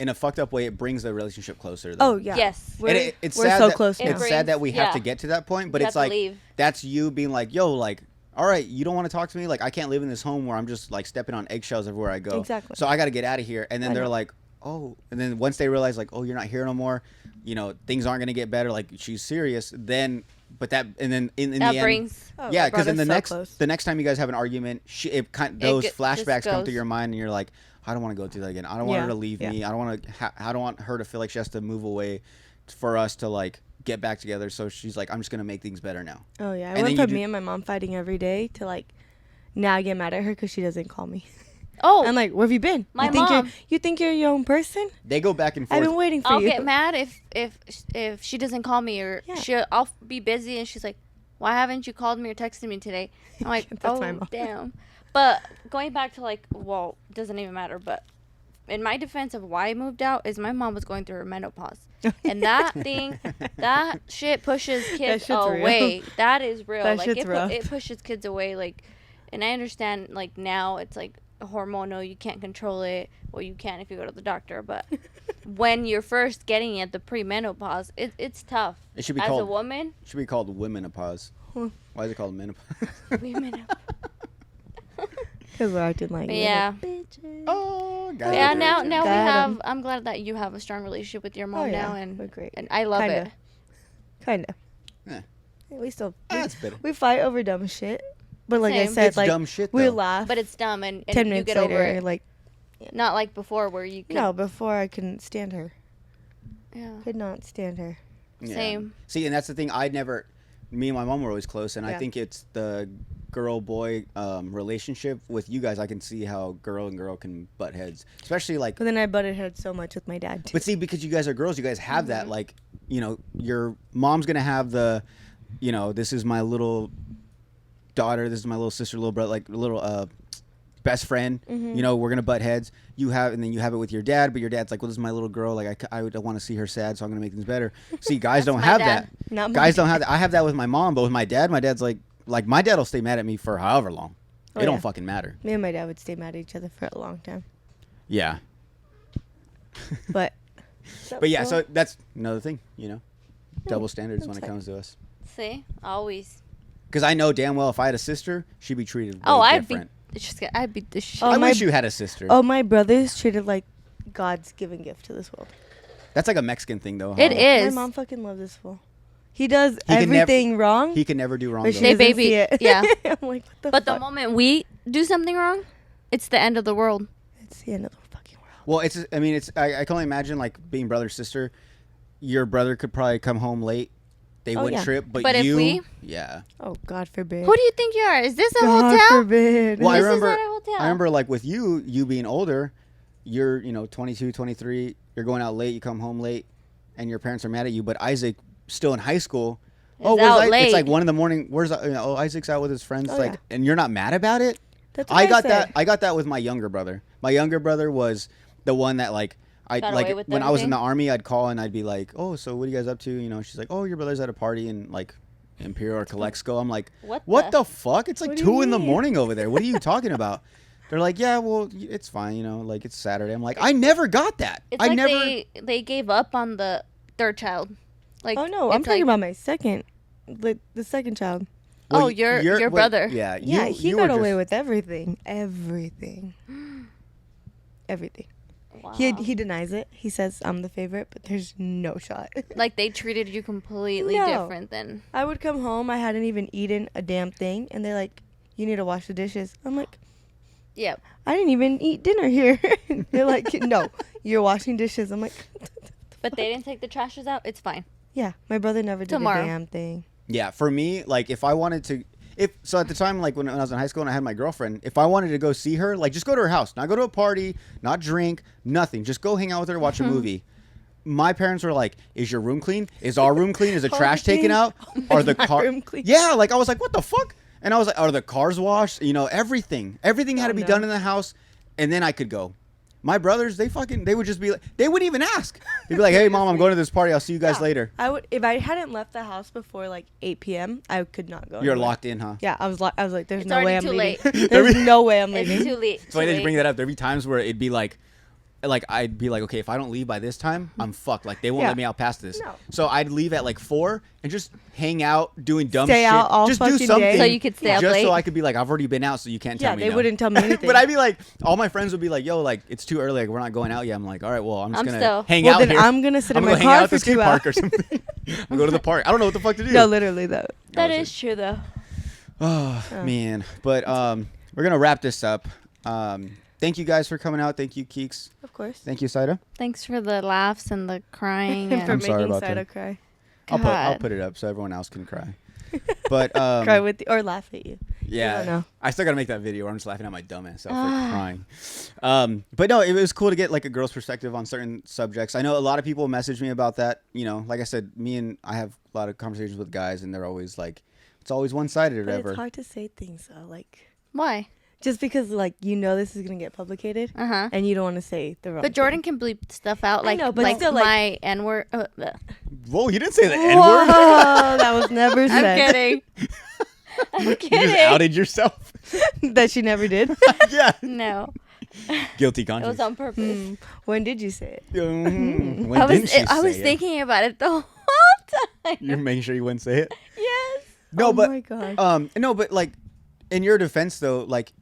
in a fucked up way, it brings the relationship closer. Though. Oh yeah. Yes. And it's we're sad so that, close now. It's sad that we have to get to that point, but You it's have to like leave. that's you being like, yo, like, all right, you don't want to talk to me. Like, I can't live in this home where I'm just like stepping on eggshells everywhere I go. Exactly. So I got to get out of here. And then I they're know. like, oh, and then once they realize like, oh, you're not here no more, you know, things aren't gonna get better. Like she's serious. Then, but that, and then in That the end, brings. Oh, yeah, that because brought in us so close. the next time you guys have an argument, those just flashbacks come goes. through your mind, and you're like, I don't want to go through that again. I don't want her to leave Yeah. me. I don't want to. I don't want her to feel like she has to move away for us to like get back together. So she's like, I'm just gonna make things better now. Oh yeah, I And went then from you me and my mom fighting every day to like now I get mad at her because she doesn't call me. Oh, I'm like, where have you been? My you think mom. you think you're your own person? They go back and I've forth. been waiting for I'll you. get mad if she doesn't call me or Yeah. I'll be busy and she's like, why haven't you called me or texted me today? I'm like, That's my oh mom. damn. But going back to like, well, it doesn't even matter. But in my defense of why I moved out is my mom was going through her menopause, and that shit pushes kids shit's real. away. That is real. That like shit's rough. it pushes kids away. Like, and I understand like now it's like hormonal, you can't control it. Well, you can if you go to the doctor, but when you're first getting it, the premenopause, it's tough. It should be as called a woman. It should be called womenopause. Why is it called menopause? Women. Because we're acting like But yeah. bitches. Oh, guys. Yeah, are now very we Got 'em. have. I'm glad that you have a strong relationship with your mom Oh, yeah. now, and We're great. and I love Kinda. it. Kinda. Yeah. We still That's better. we fight over dumb shit, but like I Same. said, It's like dumb shit, we though. laugh. But it's dumb, and 10 you minutes get later, over it. like Not like before where you could. no, before I couldn't stand her. Yeah. Could not stand her. Yeah. Same. See, and that's the thing. Me and my mom were always close, and I Yeah. think it's the girl-boy relationship with you guys. I can see how girl and girl can butt heads, especially like. But then I butted heads so much with my dad too. But see, because you guys are girls, you guys have that, like, you know, your mom's gonna have the, you know, this is my little daughter, this is my little sister, little brother, like little best friend. You know, we're gonna butt heads. And then you have it with your dad, but your dad's like, well, this is my little girl. Like, I don't want to see her sad, so I'm gonna make things better. See, guys don't my have dad. that. Not my Guys don't have that. I have that with my mom, but with my dad's like my dad will stay mad at me for however long. Oh, It don't yeah. fucking matter. Me and my dad would stay mad at each other for a long time. Yeah. But But yeah, so that's another thing, you know, double standards when it that's comes to us. See, always. Because I know damn well if I had a sister, she'd be treated way I'd different. I'd be the shit. Oh, I my- wish you had a sister. oh, my brother's treated like God's given gift to this world. That's like a Mexican thing, though. It huh? is. My mom fucking loves this fool. He does He can never- everything wrong. He can never do wrong. but Though. she They doesn't baby- see it. yeah. I'm like, what the But fuck? the moment we do something wrong, it's the end of the world. It's the end of the fucking world. Well, I can only imagine like being brother sister. Your brother could probably come home late. They Oh, wouldn't yeah. trip, but But if you, we- yeah. Oh, God forbid. Who do you think you are? Is this a God hotel? forbid. Well, I This is remember. not a hotel. I remember like with you being older, you're 22, 23. You're going out late. You come home late, and your parents are mad at you. But Isaac, still in high school. Is where's out It's late. like 1 a.m. Where's Isaac's out with his friends? Oh, like, yeah. and you're not mad about it. That's what I got said. that. I got that with my younger brother. My younger brother was the one that like Got away like with when I was in everything? the army, I'd call and I'd be like, "Oh, so what are you guys up to?" You know, she's like, "Oh, your brother's at a party in like Imperial or Calexico." I'm like, What the the- fuck? It's like What do you 2 in the mean?" morning over there. What are you talking about?" They're like, "Yeah, well, it's fine. You know, like it's Saturday." I'm like, "I never got that. It's I like never." they gave up on the third child. Like, Oh, no. I'm it's talking like- about my second. Like, the second child. Well, Oh, your brother. Yeah, Yeah, he you got were away just- with everything. Everything. Everything. Wow. He denies it. He says I'm the favorite, but there's no shot. Like they treated you completely No. different than. I would come home, I hadn't even eaten a damn thing, and they're like, "You need to wash the dishes." I'm like, Yeah. "I didn't even eat dinner here." They're like, "No, you're washing dishes." I'm like, But they didn't take the trashes out. It's fine. "Yeah, my brother never did Tomorrow. a damn thing." Yeah, for me, like if I wanted to, at the time, like when I was in high school and I had my girlfriend, if I wanted to go see her, like just go to her house, not go to a party, not drink, nothing, just go hang out with her, watch a movie. My parents were like, "Is your room clean? Is our room clean? Is the trash taken out? Are the My car?" room clean? Yeah, like I was like, "What the fuck?" And I was like, "Are the cars washed?" You know, everything had to be no. done in the house, and then I could go. My brothers, they would just be like, they wouldn't even ask. They'd be like, "Hey, mom, I'm going to this party. I'll see you guys Yeah. later." I would if I hadn't left the house before like 8 p.m. I could not go. You're anywhere. locked in, huh? Yeah, I was like, "There's It's no way already I'm too leaving." late. There's no way I'm It's leaving. too late. So I didn't bring that up. There'd be times where it'd be like like I'd be like, okay, if I don't leave by this time, I'm fucked. Like they won't let me out past this. No. So I'd leave at like 4 and just hang out doing dumb Stay shit. out all just do fucking something. day. So you could stay up just late? so I could be like, I've already been out, so you can't tell me. they no. wouldn't tell me anything. But I'd be like, all my friends would be like, yo, like it's too early. Like we're not going out yet. I'm like, all right, well, I'm just gonna hang well, out then here. I'm gonna sit I'm in gonna my hang out car at the for skate 2 park or hours. something. I'm go to the park. I don't know what the fuck to do. No, literally though. That was is true though. Oh man, but we're gonna wrap this up. Thank you guys for coming out. Thank you, Keeks. Of course. Thank you, Saira. Thanks for the laughs and the crying. And for I'm sorry making about Saira that. cry. I'll God. put it up so everyone else can cry. But Cry with you or laugh at you. yeah, I don't know. I still gotta make that video where I'm just laughing at my dumb ass self for crying. But no, it was cool to get like a girl's perspective on certain subjects. I know a lot of people message me about that. You know, like I said, I have a lot of conversations with guys, and they're always like, it's always one sided or But whatever. it's hard to say things though, like Why? just because like this is gonna get publicated, and you don't want to say the wrong. But Jordan can bleep stuff out, like know, but like still, like- my N word. Whoa, you didn't say the thing. N word. Whoa, that was never I'm said. kidding. I'm You just kidding. outed yourself. That she never did. Yeah, No, guilty it conscience. was on purpose. When did you say it? When I didn't was she I was say it? thinking about it the whole time. You're making sure you wouldn't say it. Yes. No, Oh but my God. no, but like in your defense though, like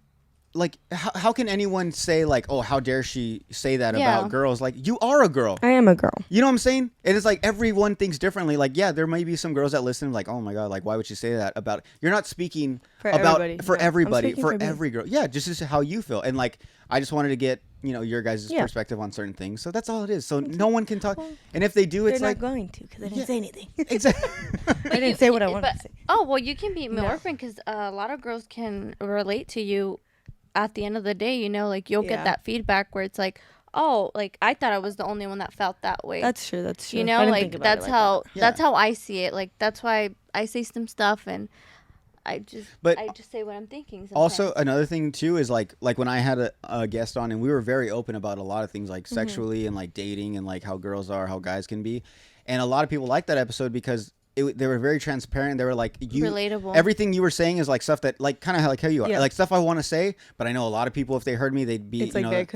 how can anyone say like, oh, how dare she say that Yeah. about girls? Like you are a girl. I am a girl. You know what I'm saying? It is like everyone thinks differently. Like, yeah, there may be some girls that listen like, oh my God, like why would she say that about You're not speaking For about everybody. for No, I'm everybody, speaking for for me. every girl. Yeah, just as how you feel. And like I just wanted to get, your guys' Yeah. perspective on certain things. So that's all it is. So no one can talk. And if they do, They're it's not like going to because I didn't Yeah. say anything. exactly. I didn't say what I wanted to say. Oh well, you can be more No. open because a lot of girls can relate to you. At the end of the day, like you'll Yeah. get that feedback where it's like, oh, like I thought I was the only one that felt that way. That's true. That's true. You I know, didn't like think about that's it how that. that's Yeah. how I see it. Like that's why I say some stuff and I just say what I'm thinking. Sometimes. Also, another thing too is like when I had a guest on, and we were very open about a lot of things like sexually and like dating and like how girls are, how guys can be, and a lot of people liked that episode because they were very transparent. They were like, Relatable. Everything you were saying is like stuff that like kind of like how you are, Yeah. like stuff I want to say, but I know a lot of people if they heard me, they'd be It's like very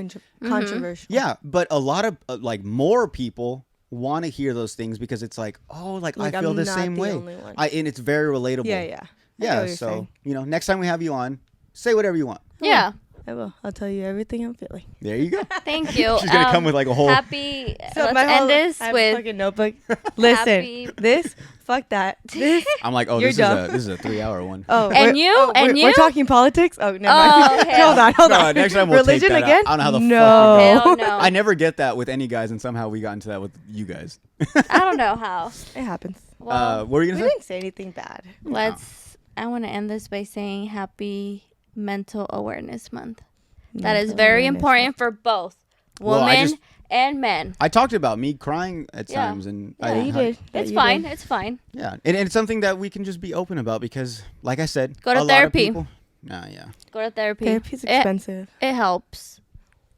controversial. yeah, but a lot of like more people want to hear those things because it's like, oh, like I Like, feel I'm the not same the way. only one. And it's very relatable. Yeah, yeah. I know Yeah, what you're so saying. next time we have you on, say whatever you want. Yeah. I will. I'll tell you everything I'm feeling. There you go. Thank you. She's gonna come with like a whole. happy. Let's my end whole- this I have a with fucking notebook. Listen, Happy- this, fuck that. This. I'm like, oh, You're this dumb. is a 3-hour one. Oh, And we're- you? oh, And we're you? talking politics. Oh, never Oh, mind. hell. Hold No, on. next time we'll tape Religion that out. again? I don't know how the fuck no. we hell no. I never get that with any guys, and somehow we got into that with you guys. I don't know how. It happens. Well, What were you We gonna say? didn't say anything bad. I want to end this by saying Happy Mental Awareness Month. That Mental is very awareness. important for both Well, women and men. I talked about me crying at Yeah. times, and Yeah, I you did. It's You fine. did. It's fine. Yeah, and it's something that we can just be open about because, like I said, Go to a lot of therapy. people- Nah, yeah. Go to therapy. Therapy's expensive. It helps.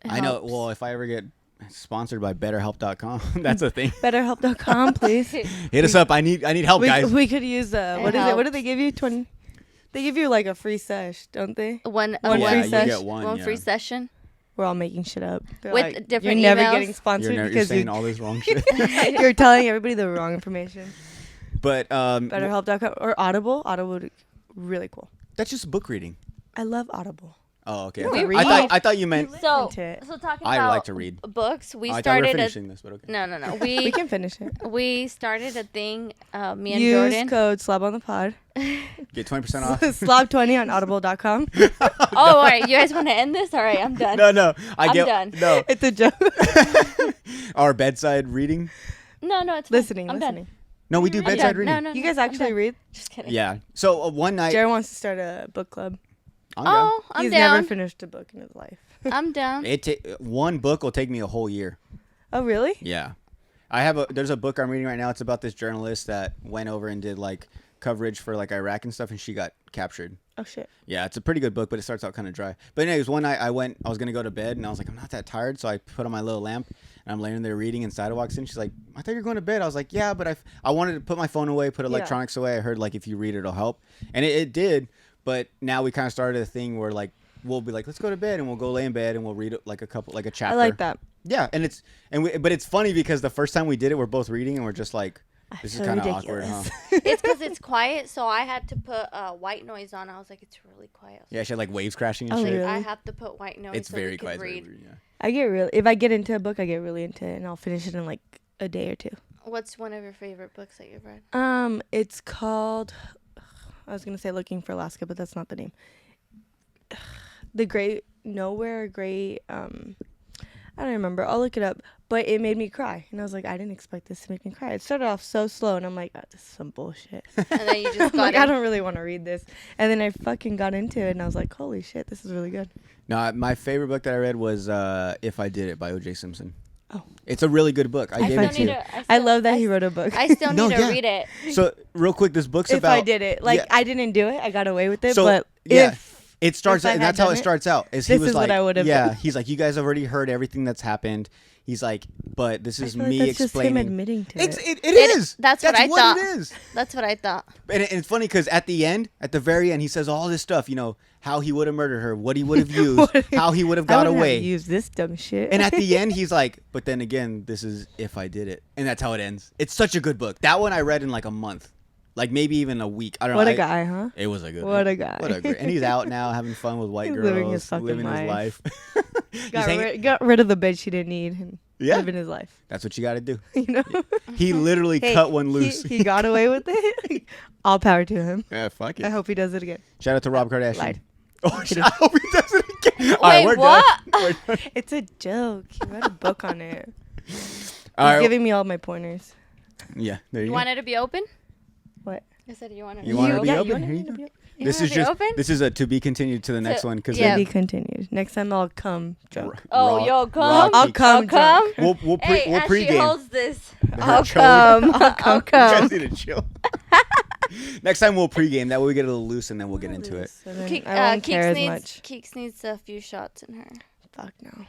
It I know. helps. Well, if I ever get sponsored by BetterHelp.com, that's a thing. BetterHelp.com, please. Hit us up. I need help, guys. We could use what is it? What do helps. they give you? 20. They give you like a free sesh, don't they? One One yeah, free you sesh. get one. free session. We're all making shit up. They're With like, different You're never emails. getting sponsored You're because saying all this wrong shit. you're telling everybody the wrong information. But BetterHelp.com or Audible. Audible would be really cool. that's just book reading. I love Audible. Oh, okay. We I read. thought you meant. So, to it. so talking I about like to read. books, we I thought we were started a finishing this, but okay. no. We We can finish it. we started a thing. Me and Use Jordan. code SLOB on the pod. Get 20% off. SLOB20 on audible.com. Oh, all right. You guys want to end this? All right, I'm done. No. I'm get done. no. It's a joke. Our bedside reading. No, it's fine. listening. I'm listening. done. No, we do I'm bedside done. reading. No. You guys I'm actually done. read? Just kidding. Yeah. So one night. Jared wants to start a book club. I'm down. Oh, I'm He's down. never finished a book in his life. I'm down. One book will take me a whole year. Oh, really? Yeah. There's a book I'm reading right now. It's about this journalist that went over and did like coverage for like Iraq and stuff, and she got captured. Oh, shit. Yeah, it's a pretty good book, but it starts out kind of dry. But anyways, one night I was going to go to bed, and I was like, I'm not that tired, so I put on my little lamp, and I'm laying there reading, and Sada walks in. She's like, I thought you were going to bed. I was like, yeah, but I wanted to put my phone away, put electronics away. I heard like if you read it, it'll help. And it did, but now we kind of started a thing where like, we'll be like, let's go to bed, and we'll go lay in bed, and we'll read like a chapter. I like that. Yeah, but it's funny because the first time we did it, we're both reading and we're just like, this is So kind of awkward, ridiculous. huh? It's because it's quiet, so I had to put white noise on. I was like, it's really quiet. Yeah, she had like waves crashing and Oh, shit. really? I have to put white noise. It's so we very can quiet. read. Yeah. I get real. If I get into a book, I get really into it, and I'll finish it in like a day or two. What's one of your favorite books that you've read? It's called. I was gonna say Looking for Alaska, but that's not the name. The Great Nowhere, Great. I don't remember. I'll look it up. But it made me cry, and I was like, I didn't expect this to make me cry. It started off so slow, and I'm like, oh, this is some bullshit. And then you just I'm got like, it. I don't really want to read this. And then I fucking got into it, and I was like, holy shit, this is really good. No, my favorite book that I read was If I Did It by O.J. Simpson. Oh. It's a really good book. I gave it to you. I love that he wrote a book. I still need No, to yeah. read it. So real quick, this book's If about. I did it, like Yeah. I didn't do it, I got away with it. So, but yeah. if It starts, if I and had that's how done it it, starts out. Is he this was is like, what I would have yeah, done. he's like, you guys have already heard everything that's happened. He's like, but this is I feel like me that's just him explaining. admitting to It it. is. That's what I thought. it is. That's what I thought. And it's funny because at the very end, he says all this stuff. You know, how he would have murdered her, what he would have used, how he would have I got wouldn't away. have used this dumb shit. And at the end, he's like, but then again, this is if I did it. And that's how it ends. It's such a good book. That one I read in like a month. Like maybe even a week. I don't know. What a guy, huh? It was a good What a guy. What a great. And he's out now having fun with white He's girls. living his fucking living his life. life. Got rid of the bed she didn't need and Yeah. living his life. That's what you got to do. You know? He literally Hey, cut one loose. He got away with it. All power to him. Yeah, fuck it. I hope he does it again. Shout out to Rob Kardashian. Lied. Oh, I hope he does it again. All Wait, we're what? done. We're done. It's a joke. He wrote a book on it. All He's right. giving me all my pointers. Yeah, there you You go. want it to be open? What? I said you want it. You want it to be Yeah, open? you want Here it you to go. be open? You This want is it to be just open? this is a to be continued to the next So- one because yeah. To be continued. Next time I'll come drunk. Oh, yo, come. I'll come drunk. We'll Hey, we'll as she pregame. holds this, Her I'll chode. come. I'll You come. guys need to chill. Next time we'll pregame. That way we get a little loose and then we'll get into it. So then Keek- I won't care as needs, much. Keeks needs a few shots in her. Fuck no.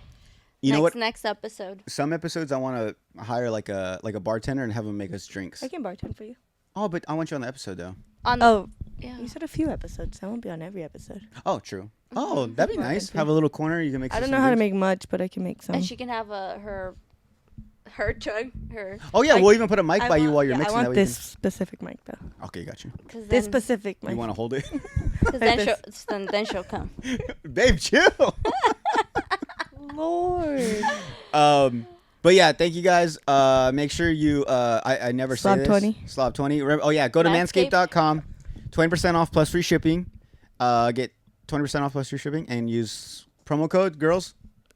You know what? Next episode. Some episodes I want to hire like a bartender and have him make us drinks. I can bartend for you. Oh, but I want you on the episode though. Oh, Yeah. you said a few episodes. I won't be on every episode. Oh, true. Oh, that'd be nice. Have a little corner. You can make. I don't some know how to drinks. make much, but I can make some. And she can have her chug her. Oh yeah, I- we'll even put a mic I by you want- while you're yeah, mixing. I that want way this specific mic though. you can... Okay, got you. Cause This then, specific mic. You want to hold it, Cause then, this. then she'll come. babe? Chill. Lord. But yeah, thank you guys. Make sure you. I never say Slob this. 20. Slob 20. Oh yeah, go to Manscaped. manscaped.com. 20% off plus free shipping. Get 20% off plus free shipping and use promo code girls.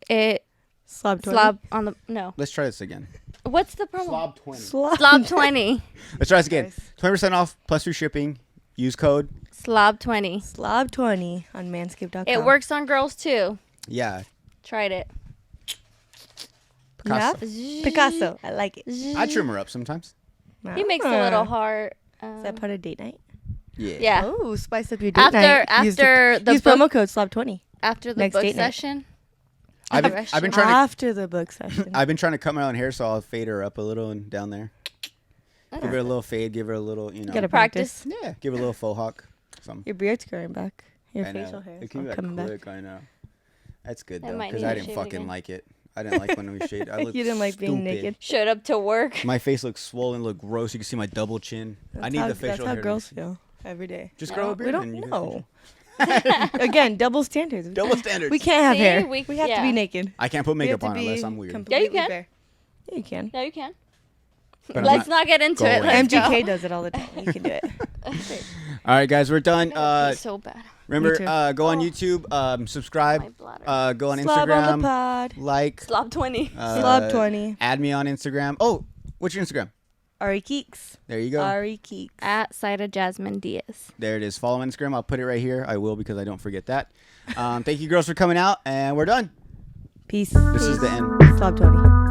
It Slob 20. slob on the no. Let's try this again. What's the promo? Slob 20. Slob 20. Let's try this again. Nice. 20% off plus free shipping. Use code. Slob 20. Slob 20 on manscaped.com. It works on girls too. Yeah. Tried it. Picasso. Yeah? Picasso. I like it. I trim her up sometimes. He makes a little heart. Is that part of date night? Yeah. Yeah. Oh, spice up your date After night. Use the use book, promo code Slob20. after the next book date night. session. I've been trying to. After the book session. I've been trying to cut my own hair, so I'll fade her up a little and down there. That's Give her a little fade. Give her a little, you know. Gotta practice. Yeah. Give her a little faux hawk. Something. Your beard's growing back. Your I know. facial hair It is came all back coming quick. back. I know. That's good I though, might because need I to didn't shave fucking again. like it. I didn't like when we shaved. I looked You didn't like being stupid. naked. Showed up to work. My face looks swollen, look gross. You can see my double chin. I need the facial That's how hair. girls feel every day. Just No, grow a we beard. We and you don't can- know. Again, double standards. Double standards. We can't have See, hair. we- We have to yeah. be naked. I can't put We have makeup to on be unless I'm weird. completely can. bare. Yeah, you can. Yeah, you can. But I'm Let's not get into it. going. Let's MGK go. does it all the time. You can do it. All right, guys, we're done. It's so bad. Remember, too. go on Oh. YouTube, My subscribe, bladder. go on Slob on the Instagram, pod. like, Slob 20. Slob 20. add me on Instagram. Oh, what's your Instagram? Ari Keeks. There you go. Ari Keeks. At Saira Jasmine Diaz. There it is. Follow me on Instagram. I'll put it right here. I will because I don't forget that. Thank you, girls, for coming out, and we're done. Peace. This is the end. Slob 20.